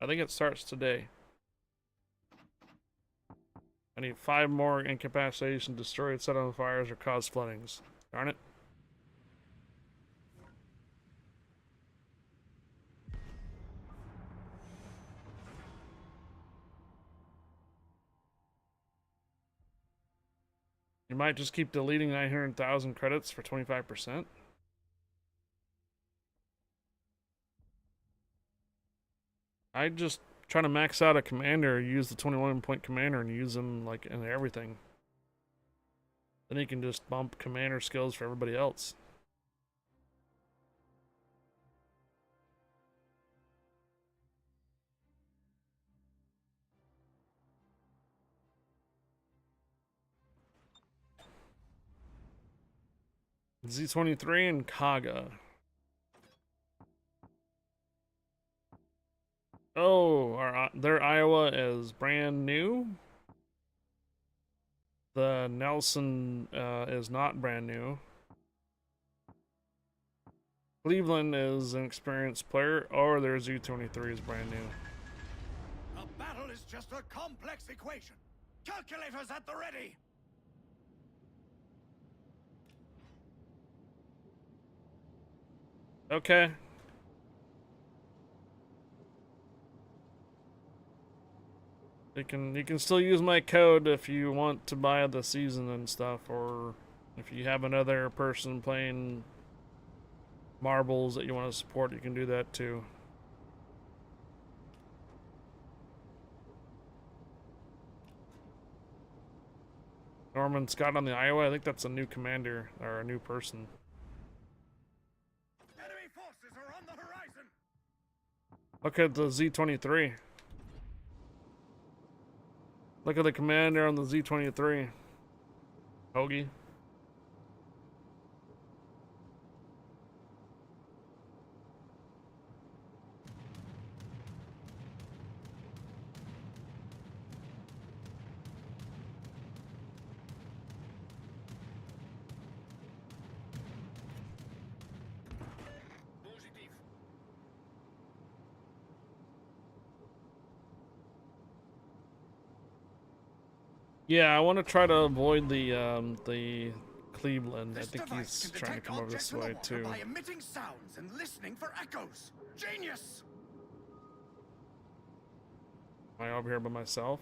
I think it starts today. I need 5 more incapacitation, destroyed, set on fires, or cause floodings. Darn it. You might just keep deleting 900,000 credits for 25%. I just try to max out a commander, use the 21-point commander, and use them like in everything. Then you can just bump commander skills for everybody else. Z23 and Kaga. Oh, their Iowa is brand new. The Nelson is not brand new. Cleveland is an experienced player, or their Z23 is brand new. A battle is just a complex equation. Calculators at the ready. Okay. You can still use my code if you want to buy the season and stuff, or if you have another person playing marbles that you want to support, you can do that too. Norman Scott on the Iowa, I think that's a new commander or a new person. Enemy forces are on the horizon. Look at the Z-23. Look at the commander on the Z-23. Hoagie. Positief. Yeah, I want to try to avoid the Cleveland. I This think device he's can trying to detect come over objects this in the way water too. by emitting sounds and listening for echoes. Genius! Am I over here by myself?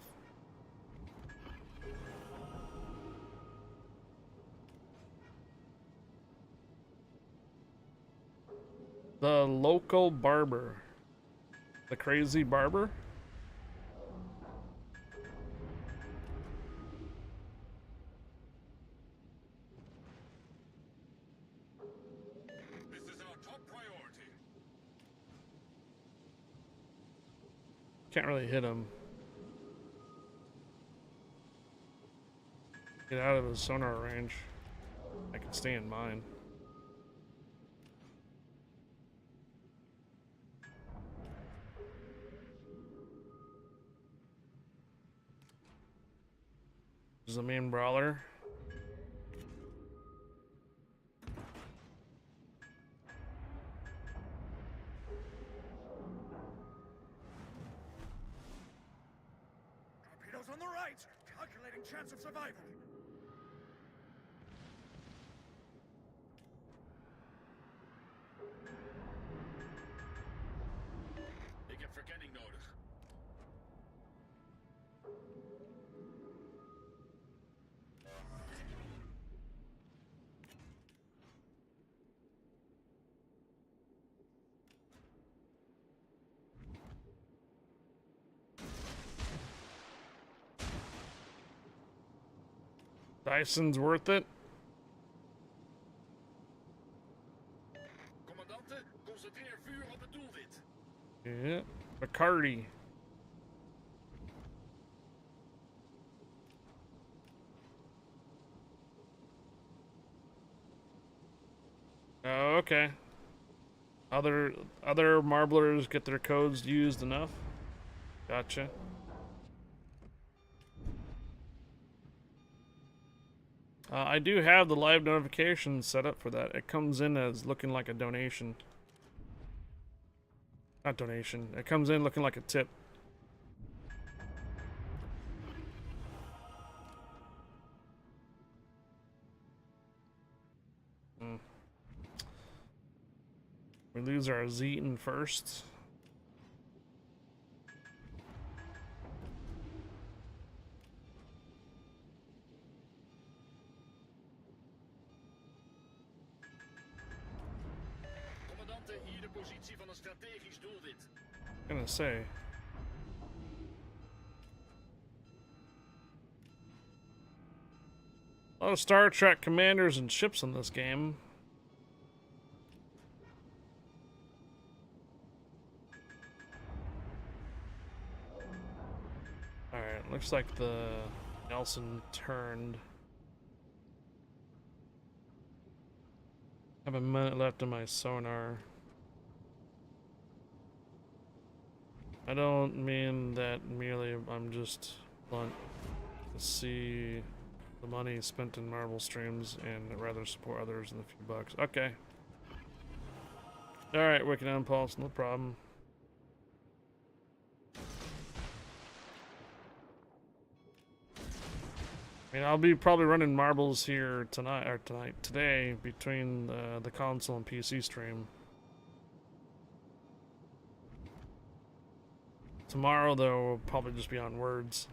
The local barber. The crazy barber? This is our top priority. Can't really hit him. Get out of his sonar range. I can stay in mine. This is the main brawler. Torpedoes on the right. Calculating chance of survival. Ik heb verkenning nodig. Dyson's worth it. Commandante, concentreer vuur op het doelwit. Yeah. McCarty. Oh, okay. Other marblers get their codes used enough. Gotcha. I do have the live notifications set up for that. It comes in as looking like a donation. Not donation. It comes in looking like a tip. We lose our Zeton first. Commandante, hier de positie van een strategisch doelwit. Gonna say. A lot of Star Trek commanders and ships in this game. Alright, looks like the Nelson turned. Have a minute left in my sonar. I don't mean that merely, I'm just blunt. To see the money spent in Marvel streams and rather support others than a few bucks. Okay. Alright, Wicked Impulse, no problem. I mean, I'll be probably running marbles here today, between the console and PC stream. Tomorrow, though, will probably just be on words.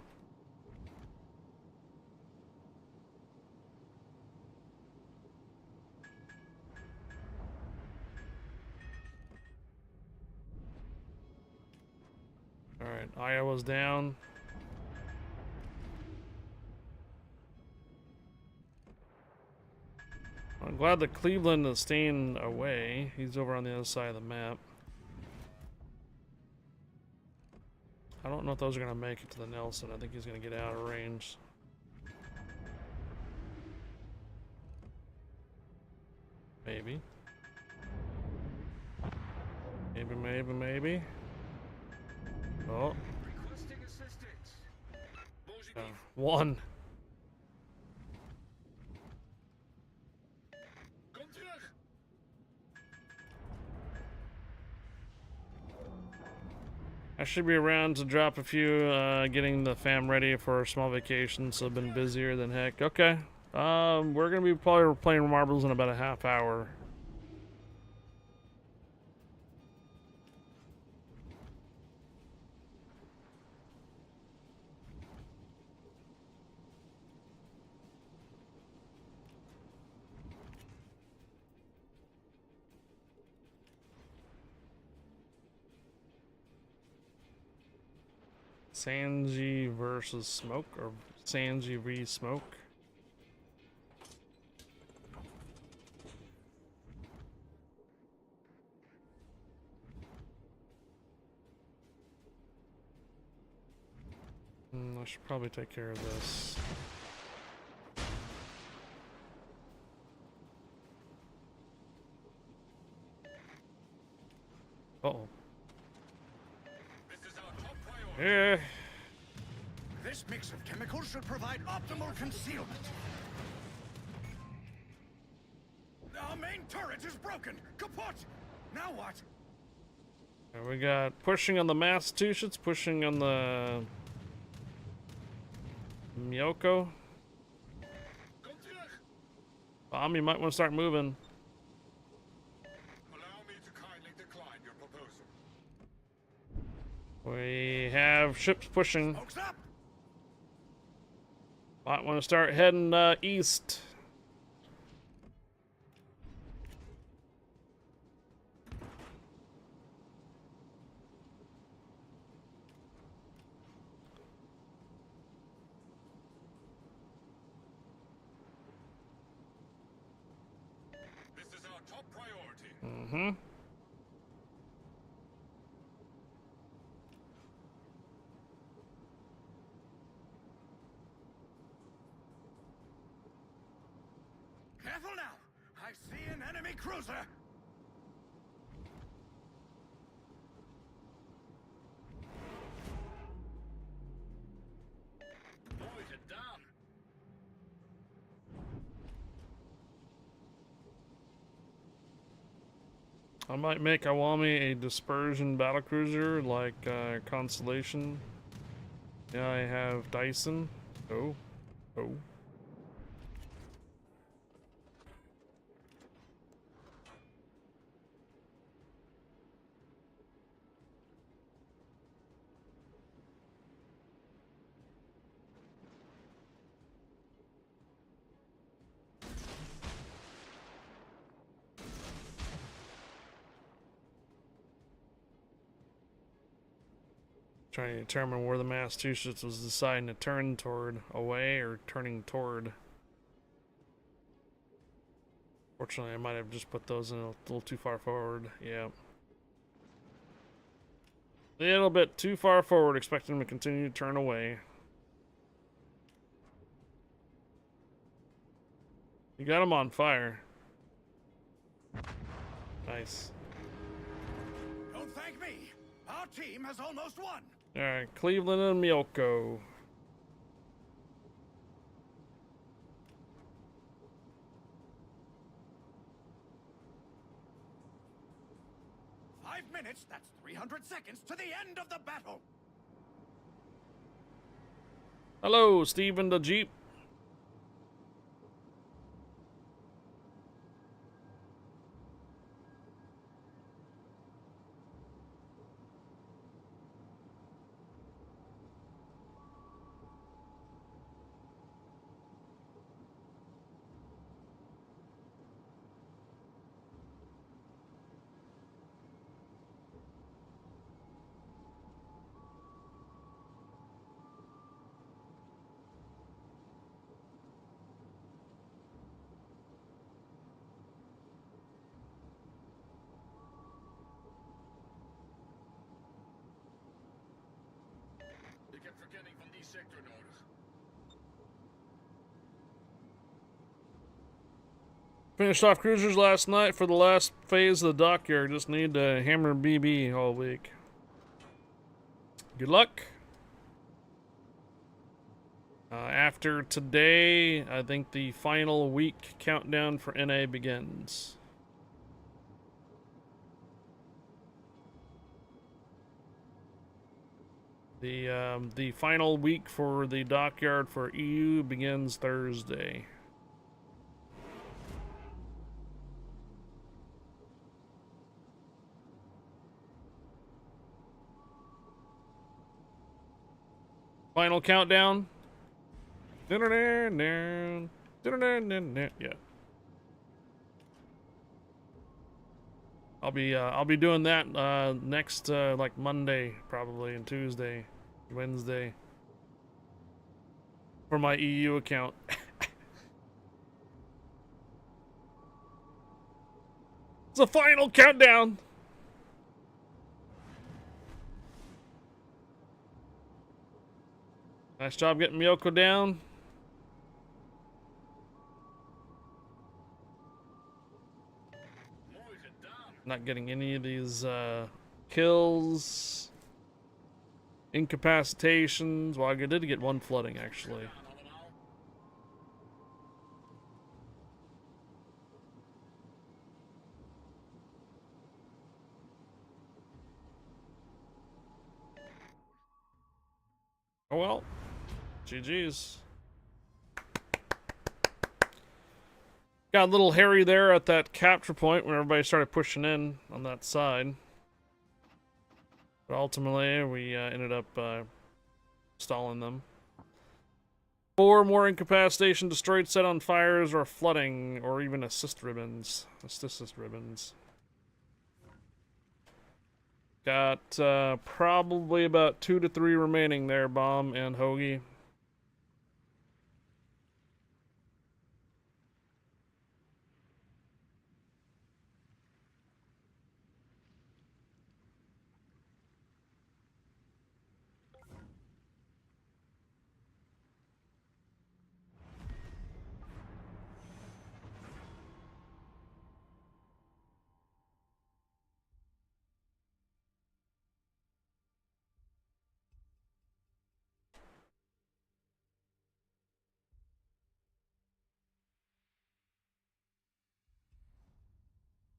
Alright, Iowa's down. I'm glad that Cleveland is staying away. He's over on the other side of the map. I don't know if those are going to make it to the Nelson. I think he's going to get out of range. Maybe. Maybe. Oh. Requesting assistance. One. Kom terug. I should be around to drop a few, getting the fam ready for a small vacation, so I've been busier than heck. Okay. We're gonna be probably playing marbles in about a half hour. Sanji versus Smoke, or Sanji v Smoke. I should probably take care of this. Uh-oh. This is our top priority. Yeah. This mix of chemicals should provide optimal concealment. Our main turret is broken. Kaput! Now what? We got pushing on the Massachusetts, pushing on the Miyoko. Kom terug. Bomb, you might want to start moving. Allow me to kindly decline your proposal. We have ships pushing. Smokes up! Might want to start heading east. This is our top priority. Mm-hmm. Careful now! I see an enemy cruiser! Mooi gedaan. I might make Awami a dispersion battlecruiser like Constellation. Yeah, I have Dyson. Oh. Trying to determine where the Massachusetts was deciding to turn toward, away or turning toward. Fortunately, I might have just put those in a little too far forward. Yeah. A little bit too far forward, expecting them to continue to turn away. You got them on fire. Nice. Don't thank me! Our team has almost won! Alright, Cleveland and Miyoko. Minutes, that's 300 seconds to the end of the battle! Hello, Steven the Jeep. scanning from these sector nodes. Finished off cruisers last night for the last phase of the dockyard. Just need to hammer BB all week. Good luck. After today, I think the final week countdown for NA begins. The final week for the dockyard for EU begins Thursday. Final countdown. Yeah. I'll be doing that next like Monday probably, and Tuesday, Wednesday for my EU account. It's a final countdown. Nice job getting Miyoko down. Not getting any of these kills, incapacitations. Well, I did get one flooding actually. Oh well, GG's. Got a little hairy there at that capture point when everybody started pushing in on that side. But ultimately, we ended up stalling them. 4 more incapacitation, destroyed, set on fires, or flooding, or even assist ribbons. Assist ribbons. Got probably about 2 to 3 remaining there, Bomb and Hoagie.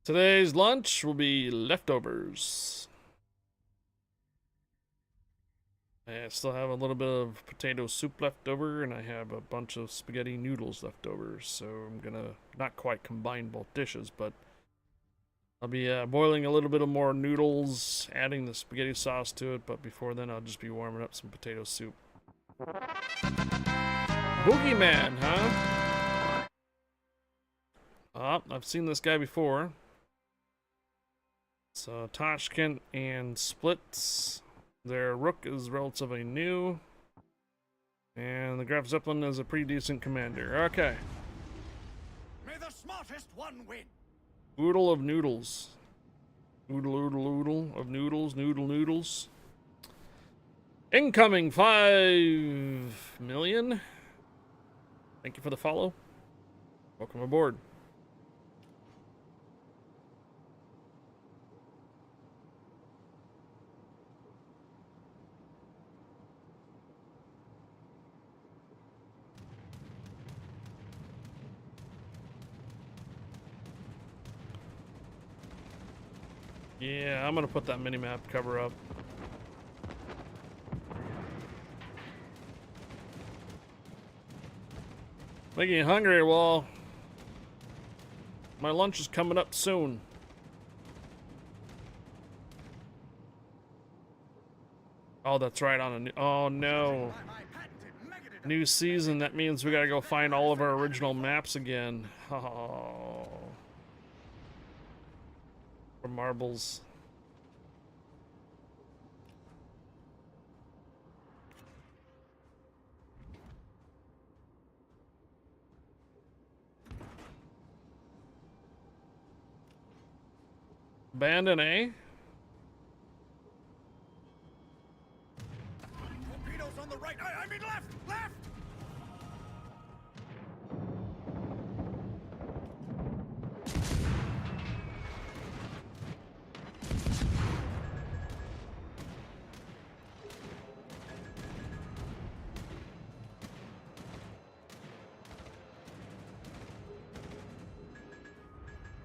Today's lunch will be leftovers. I still have a little bit of potato soup left over, and I have a bunch of spaghetti noodles left over, so I'm gonna not quite combine both dishes, but I'll be boiling a little bit of more noodles, adding the spaghetti sauce to it, but before then I'll just be warming up some potato soup. Boogeyman, huh? I've seen this guy before. So Tashkent and Splits. Their Rook is relatively new. And the Graf Zeppelin is a pretty decent commander. Okay. May the smartest one win. Oodle of noodles. Oodle, oodle, oodle of noodles. Noodle, noodles. Incoming 5 million. Thank you for the follow. Welcome aboard. Yeah, I'm gonna put that mini-map cover up. Making you hungry, well, my lunch is coming up soon. Oh, that's right, on a new, oh no. New season, that means we gotta go find all of our original maps again. Oh. For marbles. Abandon, eh? Torpedoes on the right. right. I mean left! Left!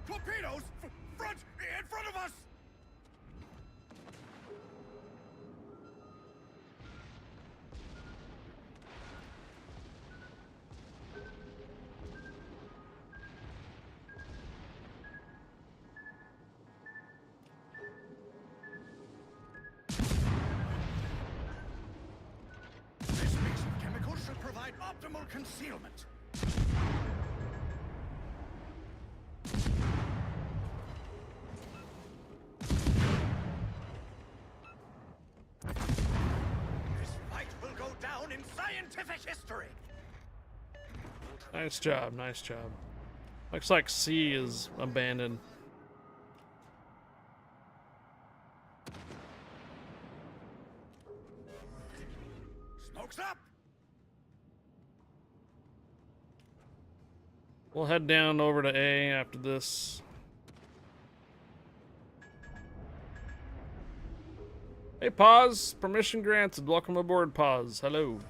Torpedoes! Front! In front of us! This mix of chemicals should provide optimal concealment. This fight will go down in scientific history. Nice job, nice job. Looks like C is abandoned. Smoke's up! We'll head down over to A after this. Hey, Paz. Permission granted. Welcome aboard, Paz. Hello.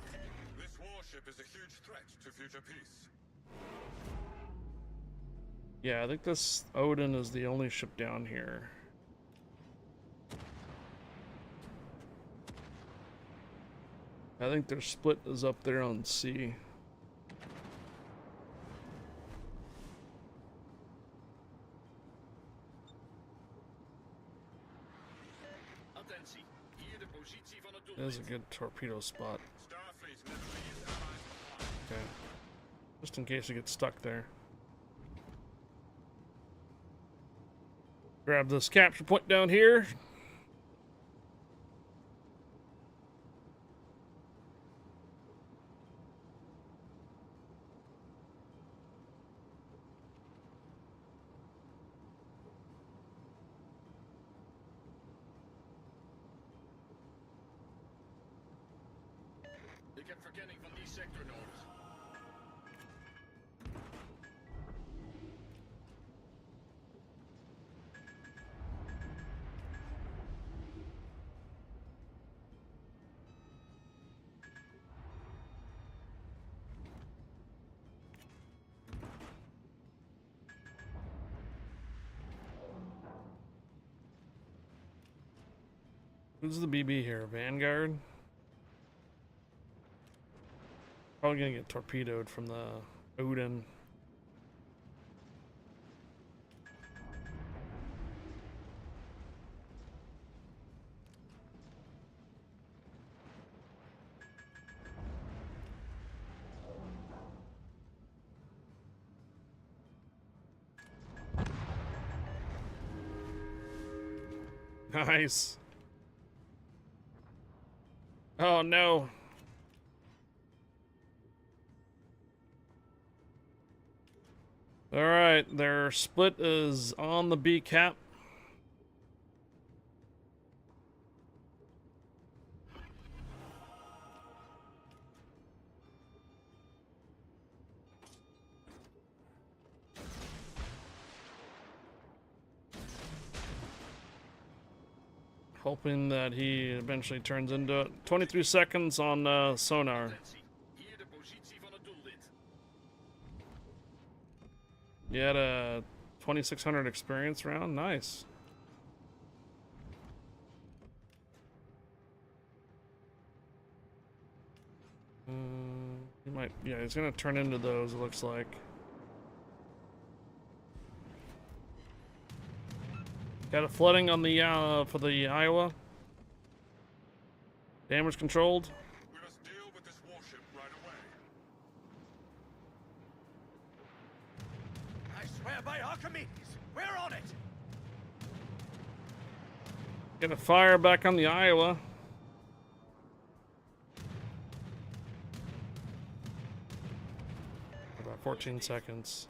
This warship is a huge threat to future peace. Yeah, I think this Odin is the only ship down here. I think their split is up there on C. Attentie, hier de positie van het There's a doelwit. good torpedo spot. Starfleet Neptune allies Okay. Just in case it gets stuck there. Grab this capture point down here. Ik heb verkenning van die sector nodig. Who's the BB here? Vanguard? Probably gonna get torpedoed from the Odin. Nice. Oh no. All right, their split is on the B cap. Hoping that he eventually turns into it. 23 seconds on sonar. Attentie, hier de positie van het doelwit. You had a 2600 experience round? Nice. He might, yeah, he's gonna turn into those, it looks like. Got a flooding on the, for the Iowa. Damage controlled. We must deal with this warship right away. I swear by Archimedes, we're on it! Gonna fire back on the Iowa. About 14 seconds.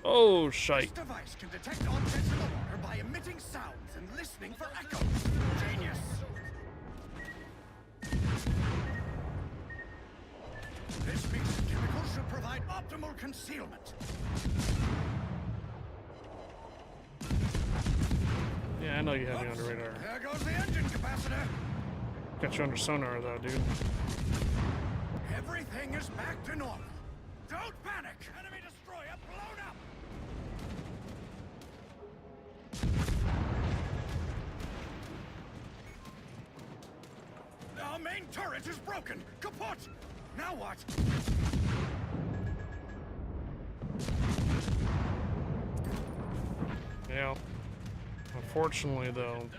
Oh, This shite. device can detect objects in the water by emitting sounds and listening for echoes. Genius! This mix of chemicals should provide optimal concealment. Yeah, I know you have me Oops, under radar. there goes the engine capacitor. Got you under sonar, though, dude. Everything is back to normal. Don't panic! Enemy destroyer blown up! Our main turret is broken! Kaput! Now what? Yeah. Unfortunately, though,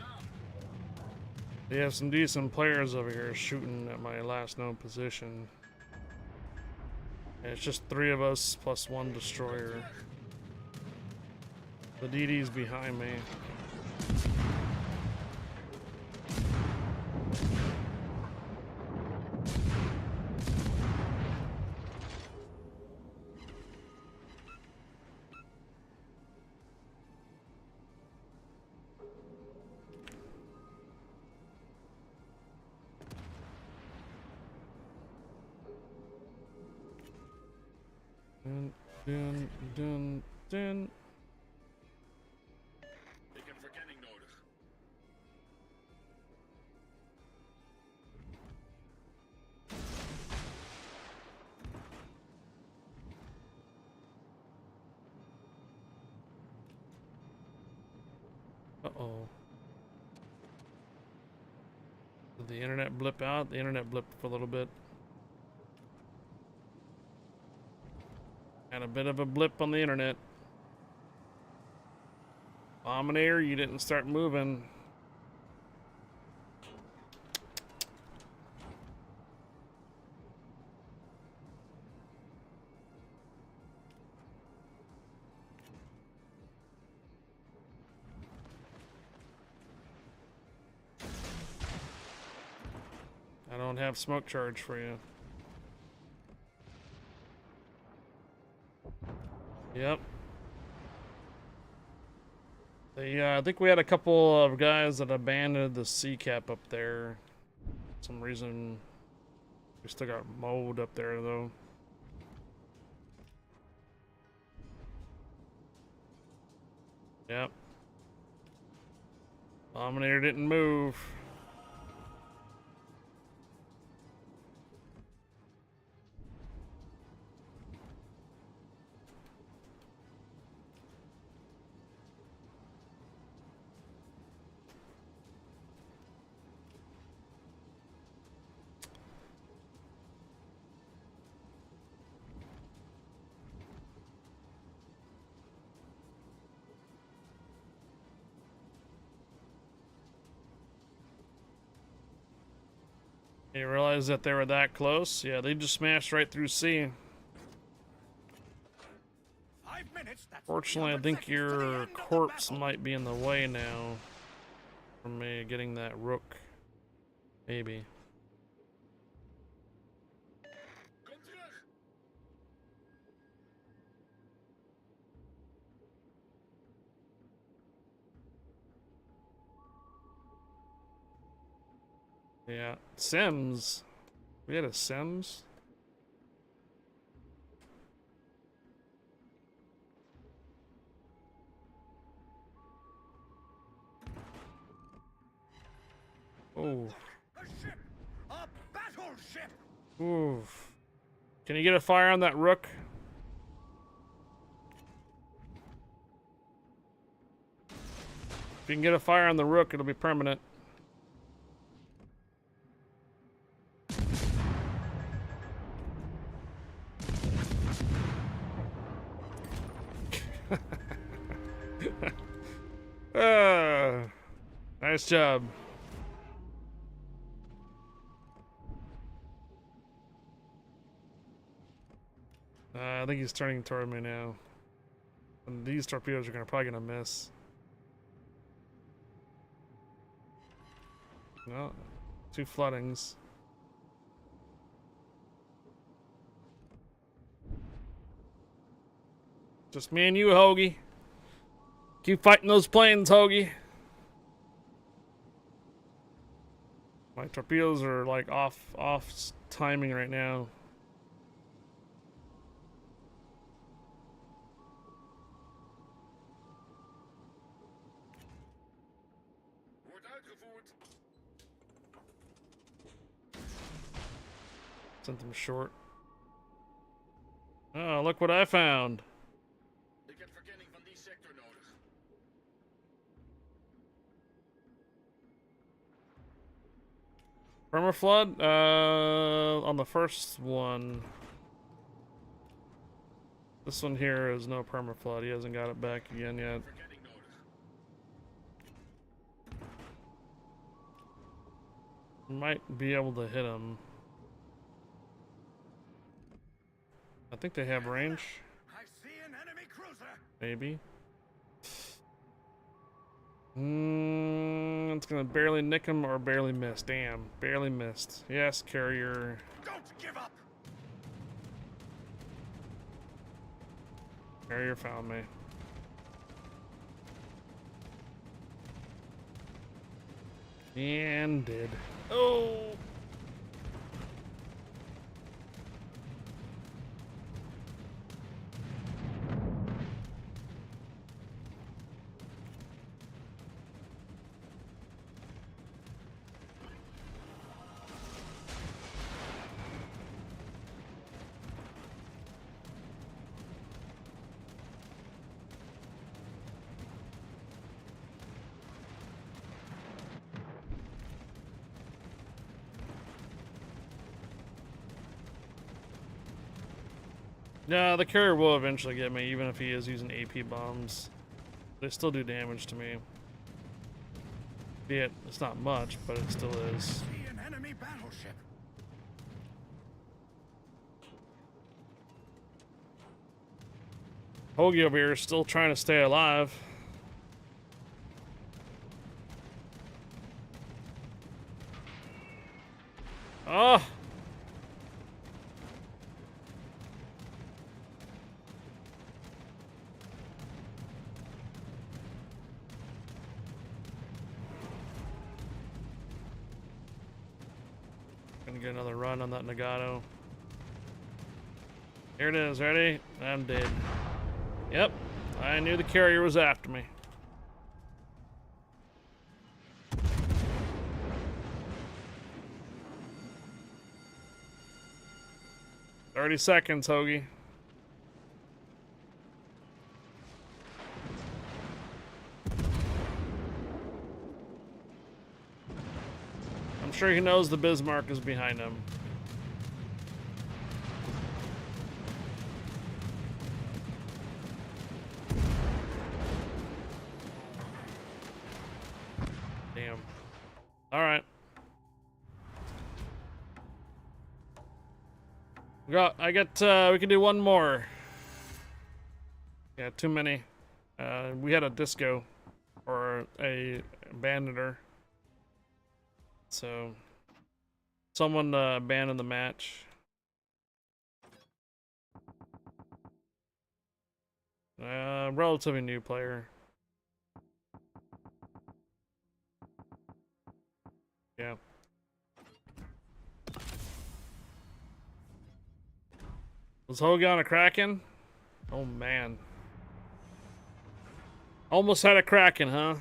they have some decent players over here shooting at my last known position. And it's just 3 of us plus 1 destroyer. The DD's behind me. Dun, dun, dun, dun. Ik heb verkenning nodig. Uh-oh. Did the internet blip out? The internet blipped for a little bit. Had a bit of a blip on the internet. Dominator, you didn't start moving. I don't have smoke charge for you. Yep. I think we had a couple of guys that abandoned the sea cap up there. For some reason, we still got mold up there though. Yep. Dominator didn't move. You realize that they were that close? Yeah, they just smashed right through C. 5 minutes, that's Fortunately, I 300 think seconds to the your end of the corpse battle. might be in the way now from me getting that rook. Maybe. Kom terug. Yeah. Sims. We had a Sims? Oh. A ship! A battleship! Oof. Can you get a fire on that rook? If you can get a fire on the rook, it'll be permanent. Nice job. I think he's turning toward me now. And these torpedoes are probably gonna miss. No, 2 floodings. Just me and you, Hoagie. Keep fighting those planes, Hoagie. My torpedoes are like off timing right now. Wordt uitgevoerd. Sent them short. Oh, look what I found. Ik heb verkenning van die sector nodig. Permaflood? On the first one. This one here is no permaflood. He hasn't got it back again yet. Verkenning nodig. Might be able to hit him. I think they have range. I see an enemy cruiser. Maybe. It's gonna barely nick him or barely miss. Damn, barely missed. Yes, carrier. Don't give up. Carrier found me. And did. Oh! Yeah, the carrier will eventually get me, even if he is using AP bombs. They still do damage to me. Be it, it's not much, but it still is. See an enemy battleship. Hoagie over here is still trying to stay alive. Oh! Gonna get another run on that Nagato. Here it is, ready? I'm dead. Yep, I knew the carrier was after me. "30 seconds, Hoagie." I'm sure he knows the Bismarck is behind him. Damn. All right. I got, we can do one more. Yeah, too many. We had a disco or a abandoner. So someone abandoned the match. Relatively new player. Yeah. Was Hogan a Kraken? Oh man. Almost had a Kraken, huh?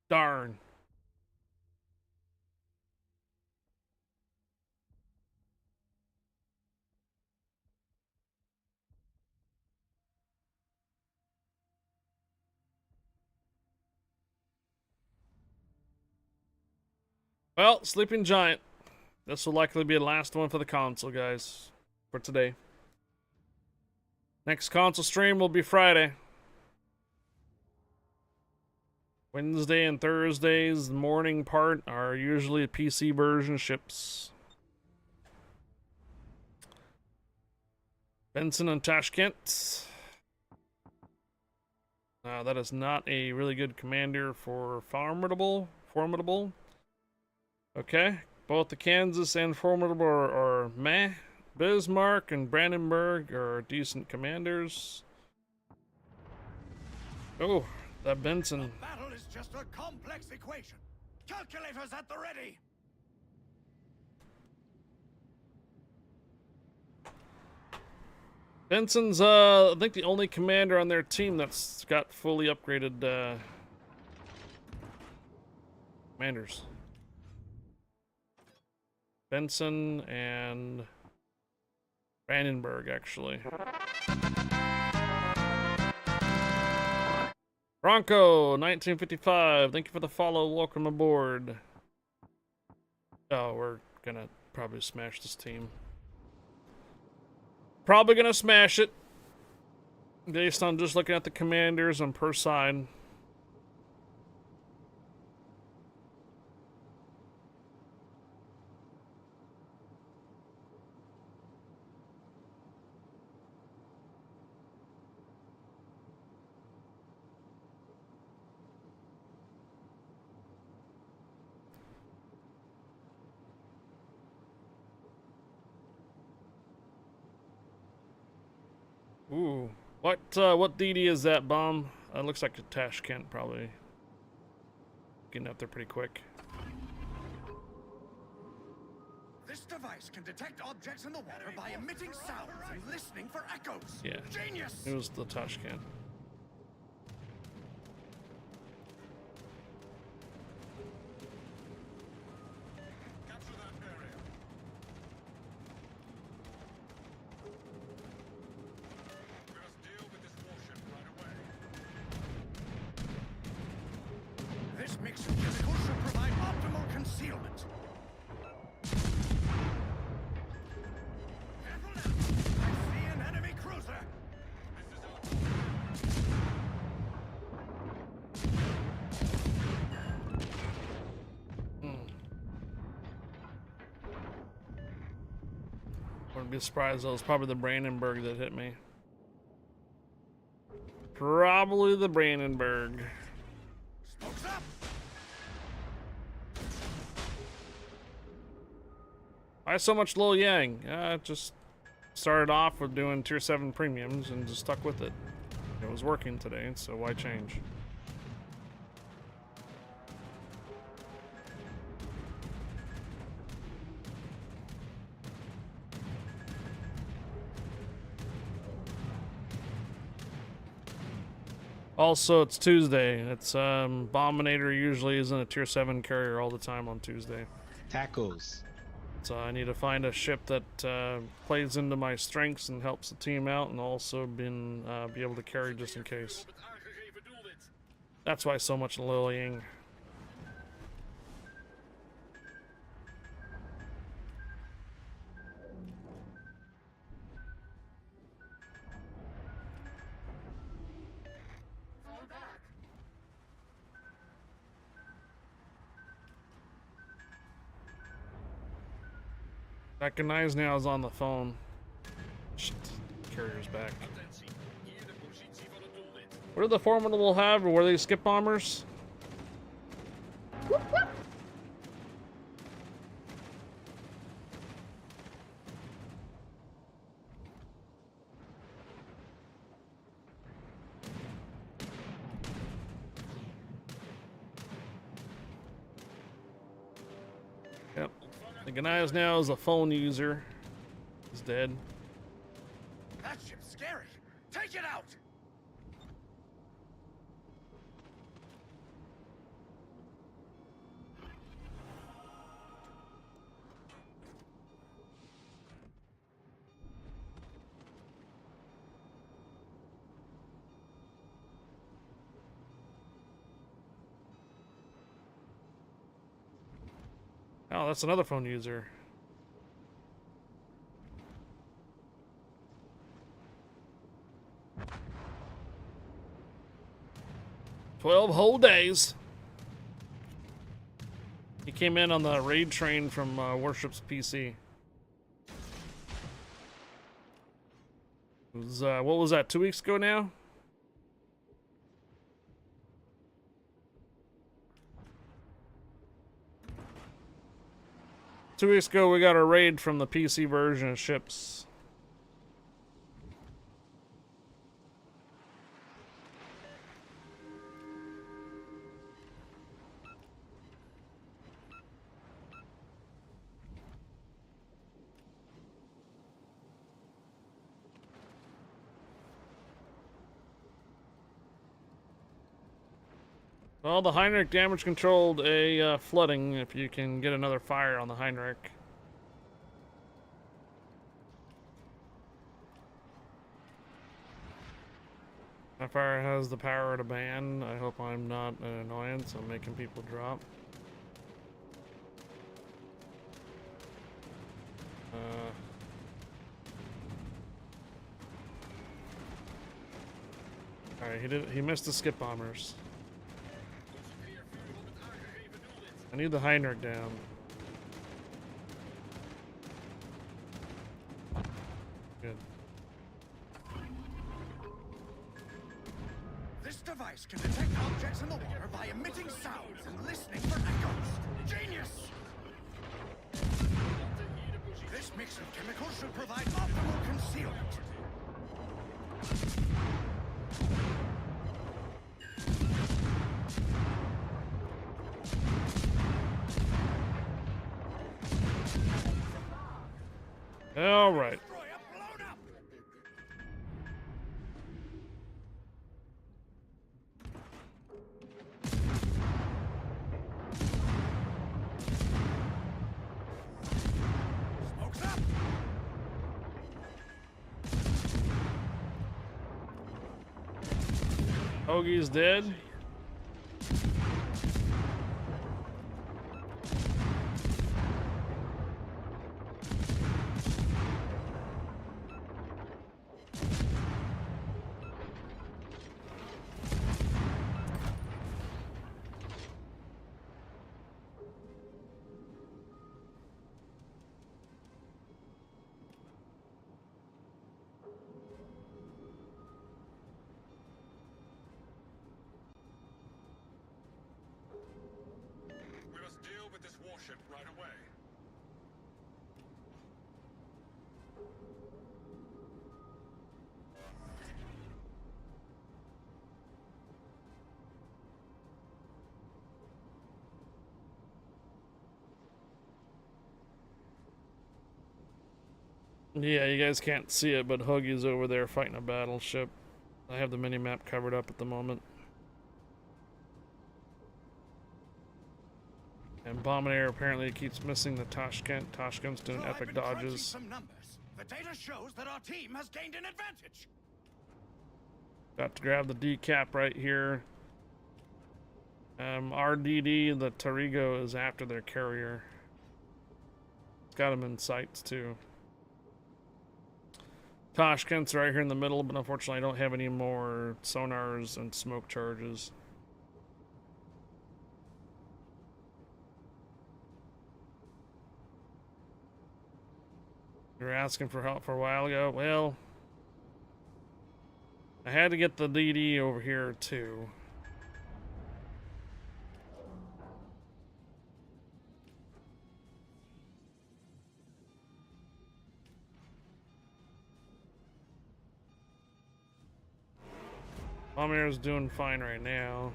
Darn. Well, Sleeping Giant. This will likely be the last one for the console, guys, for today. Next console stream will be Friday. Wednesday and Thursdays, the morning part, are usually PC version ships. Benson and Tashkent. That is not a really good commander for Formidable. Okay, both the Kansas and Formidable are meh. Bismarck and Brandenburg are decent commanders. Oh, that Benson. Battle is just a complex equation. Calculators at the ready. Benson's, I think the only commander on their team that's got fully upgraded, commanders. Benson and Brandenburg, actually. Bronco, 1955. Thank you for the follow. Welcome aboard. Oh, we're gonna probably smash this team. Probably gonna smash it. Based on just looking at the commanders on per side. Ooh. What DD is that bomb? Looks like a Tashkent, probably. Getting up there pretty quick. This device can detect objects in the water by emitting sounds and listening for echoes. Yeah. Genius! It was the Tashkent. Capture that area. We must deal with this warship right away. This mix of chemicals should provide optimal concealment. Careful now! I see an enemy cruiser! Wouldn't be surprised though. It's probably the Brandenburg that hit me. Probably the Brandenburg. Smokes up! Why so much Lil Yang? Just started off with doing tier 7 premiums and just stuck with it. It was working today, so why change? Also, it's Tuesday. It's Bombinator usually isn't a tier 7 carrier all the time on Tuesday. Tackles. So I need to find a ship that plays into my strengths and helps the team out, and also be able to carry just in case. That's why so much Lilying. Recognize now is on the phone. Shit, carrier's back. What did the Formidable have, or were they skip bombers? Yep. The Ghanaians now is a phone user. He's dead. That ship's scary! Take it out! Oh, that's another phone user. 12 whole days. He came in on the raid train from Warships PC. It was, what was that, 2 weeks ago now? 2 weeks ago, we got a raid from the PC version of ships. Well, the Heinrich damage controlled a flooding if you can get another fire on the Heinrich. My fire has the power to ban. I hope I'm not an annoyance. I'm making people drop. Alright, he missed the skip bombers. I need the Heinrich down. Good. This device can detect objects in the water by emitting sounds and listening for echoes. Genius! This mix of chemicals should provide optimal concealment. All right. Destroyer blown up! Smoke's up! Hoagie's dead. We must deal with this warship right away. Yeah, you guys can't see it, but Hoagie's over there fighting a battleship. I have the mini-map covered up at the moment. And Bombardier apparently keeps missing the Tashkent. Tashkent's doing So I've epic been crunching dodges. some numbers. The data shows that our team has gained an advantage. Got to grab the decap right here. RDD, the Tarigo, is after their carrier. It's got him in sights too. Tashkent's right here in the middle, but unfortunately I don't have any more sonars and smoke charges. You were asking for help for a while ago. Well, I had to get the DD over here too. Bombardier's doing fine right now.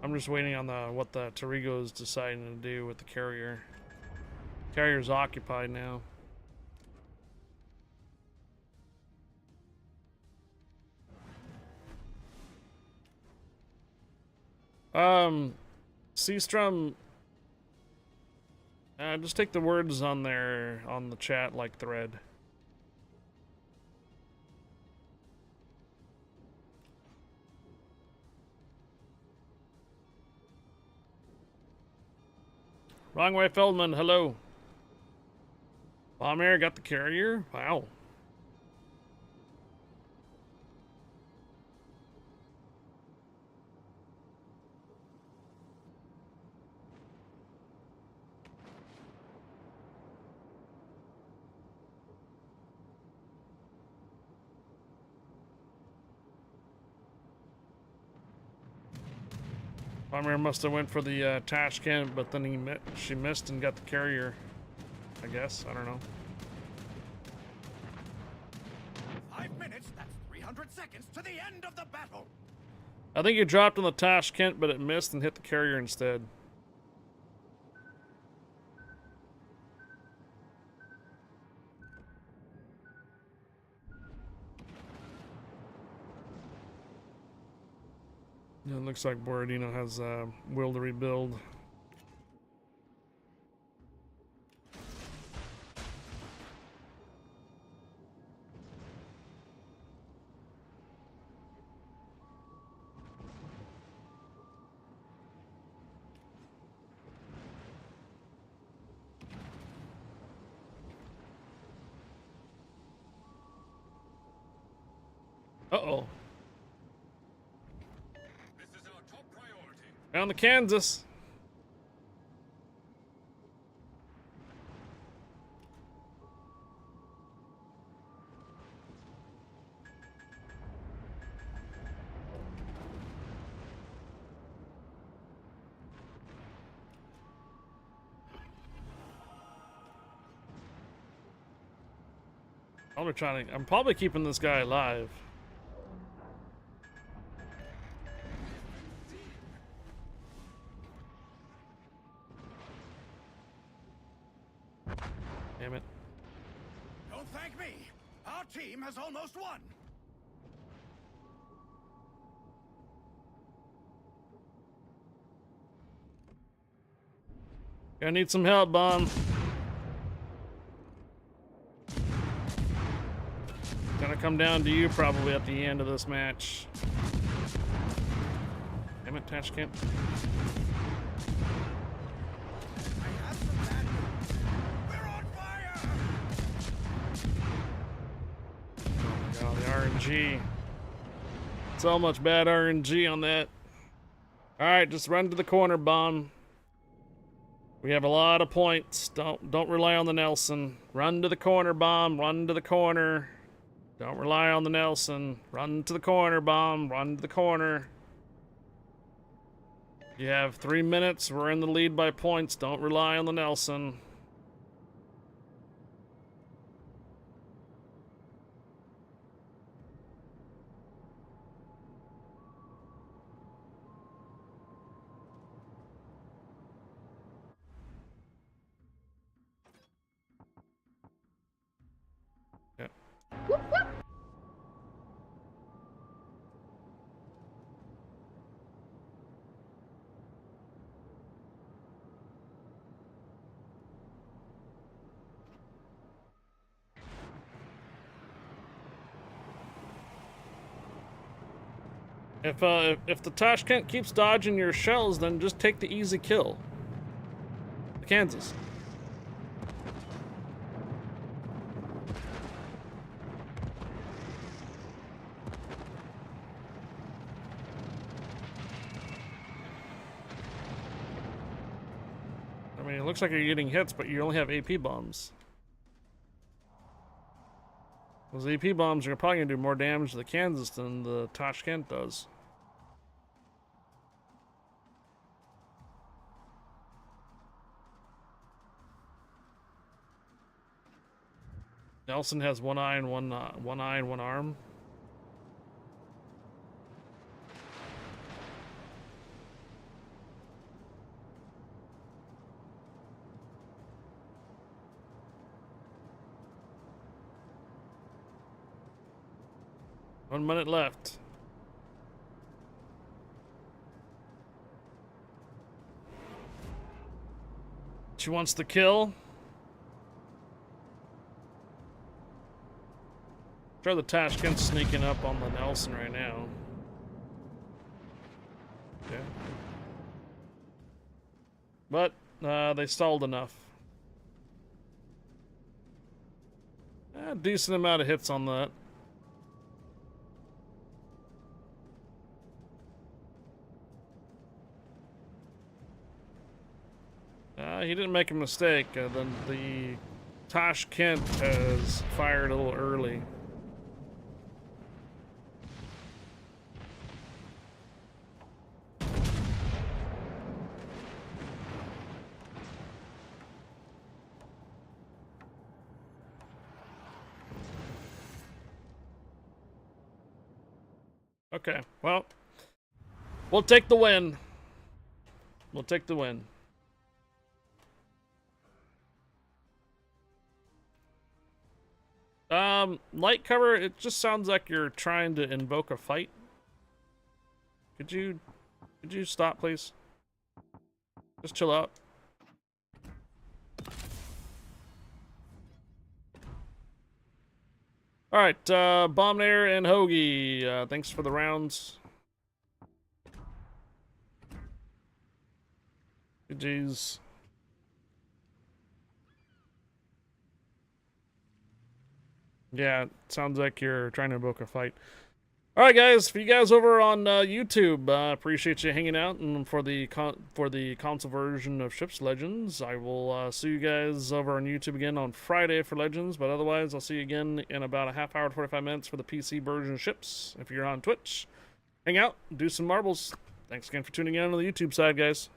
I'm just waiting on what the Tarigo's deciding to do with the carrier. Carrier's occupied now. Seastrom, just take the words on there on the chat like thread. Wrong way, Feldman. Hello. Bomber got the carrier. Wow. Bomber must have went for the Tashkent, but then she missed and got the carrier. I guess. I don't know. 5 minutes, that's 300 seconds to the end of the battle. I think you dropped on the Tashkent, but it missed and hit the carrier instead. Yeah, it looks like Borodino has will to rebuild. Uh-oh. This is our top priority. Down the Kansas. I'm probably keeping this guy alive. Damn it. Don't thank me. Our team has almost won. Gonna need some help, Bomb. Gonna come down to you probably at the end of this match. Damn it, Tashkent. I have some bad news. We're on fire! Oh my god, the RNG. So much bad RNG on that. Alright, just run to the corner, Bomb. We have a lot of points. Don't rely on the Nelson. Run to the corner, Bomb. Run to the corner. Don't rely on the Nelson. Run to the corner, Bomb. Run to the corner. You have 3 minutes. We're in the lead by points. Don't rely on the Nelson. Yeah. If the Tashkent keeps dodging your shells, then just take the easy kill. The Kansas. I mean, it looks like you're getting hits, but you only have AP bombs. Those AP bombs are probably gonna do more damage to the Kansas than the Tashkent does. Nelson has one eye and one arm. One minute left. She wants the kill. Sure, the Tashkent's sneaking up on the Nelson right now. Okay. But they stalled enough. A decent amount of hits on that. He didn't make a mistake. The Tashkent has fired a little early. Okay, well, we'll take the win. We'll take the win. Light cover, it just sounds like you're trying to invoke a fight. Could you stop, please? Just chill out. Alright, Bombnair and Hoagie, thanks for the rounds. Jeez. Yeah, it sounds like you're trying to invoke a fight. Alright guys, for you guys over on YouTube, appreciate you hanging out, and for the console version of Ships Legends, I will see you guys over on YouTube again on Friday for Legends, but otherwise I'll see you again in about a half hour to 45 minutes for the PC version of Ships. If you're on Twitch, hang out, do some marbles. Thanks again for tuning in on the YouTube side, guys.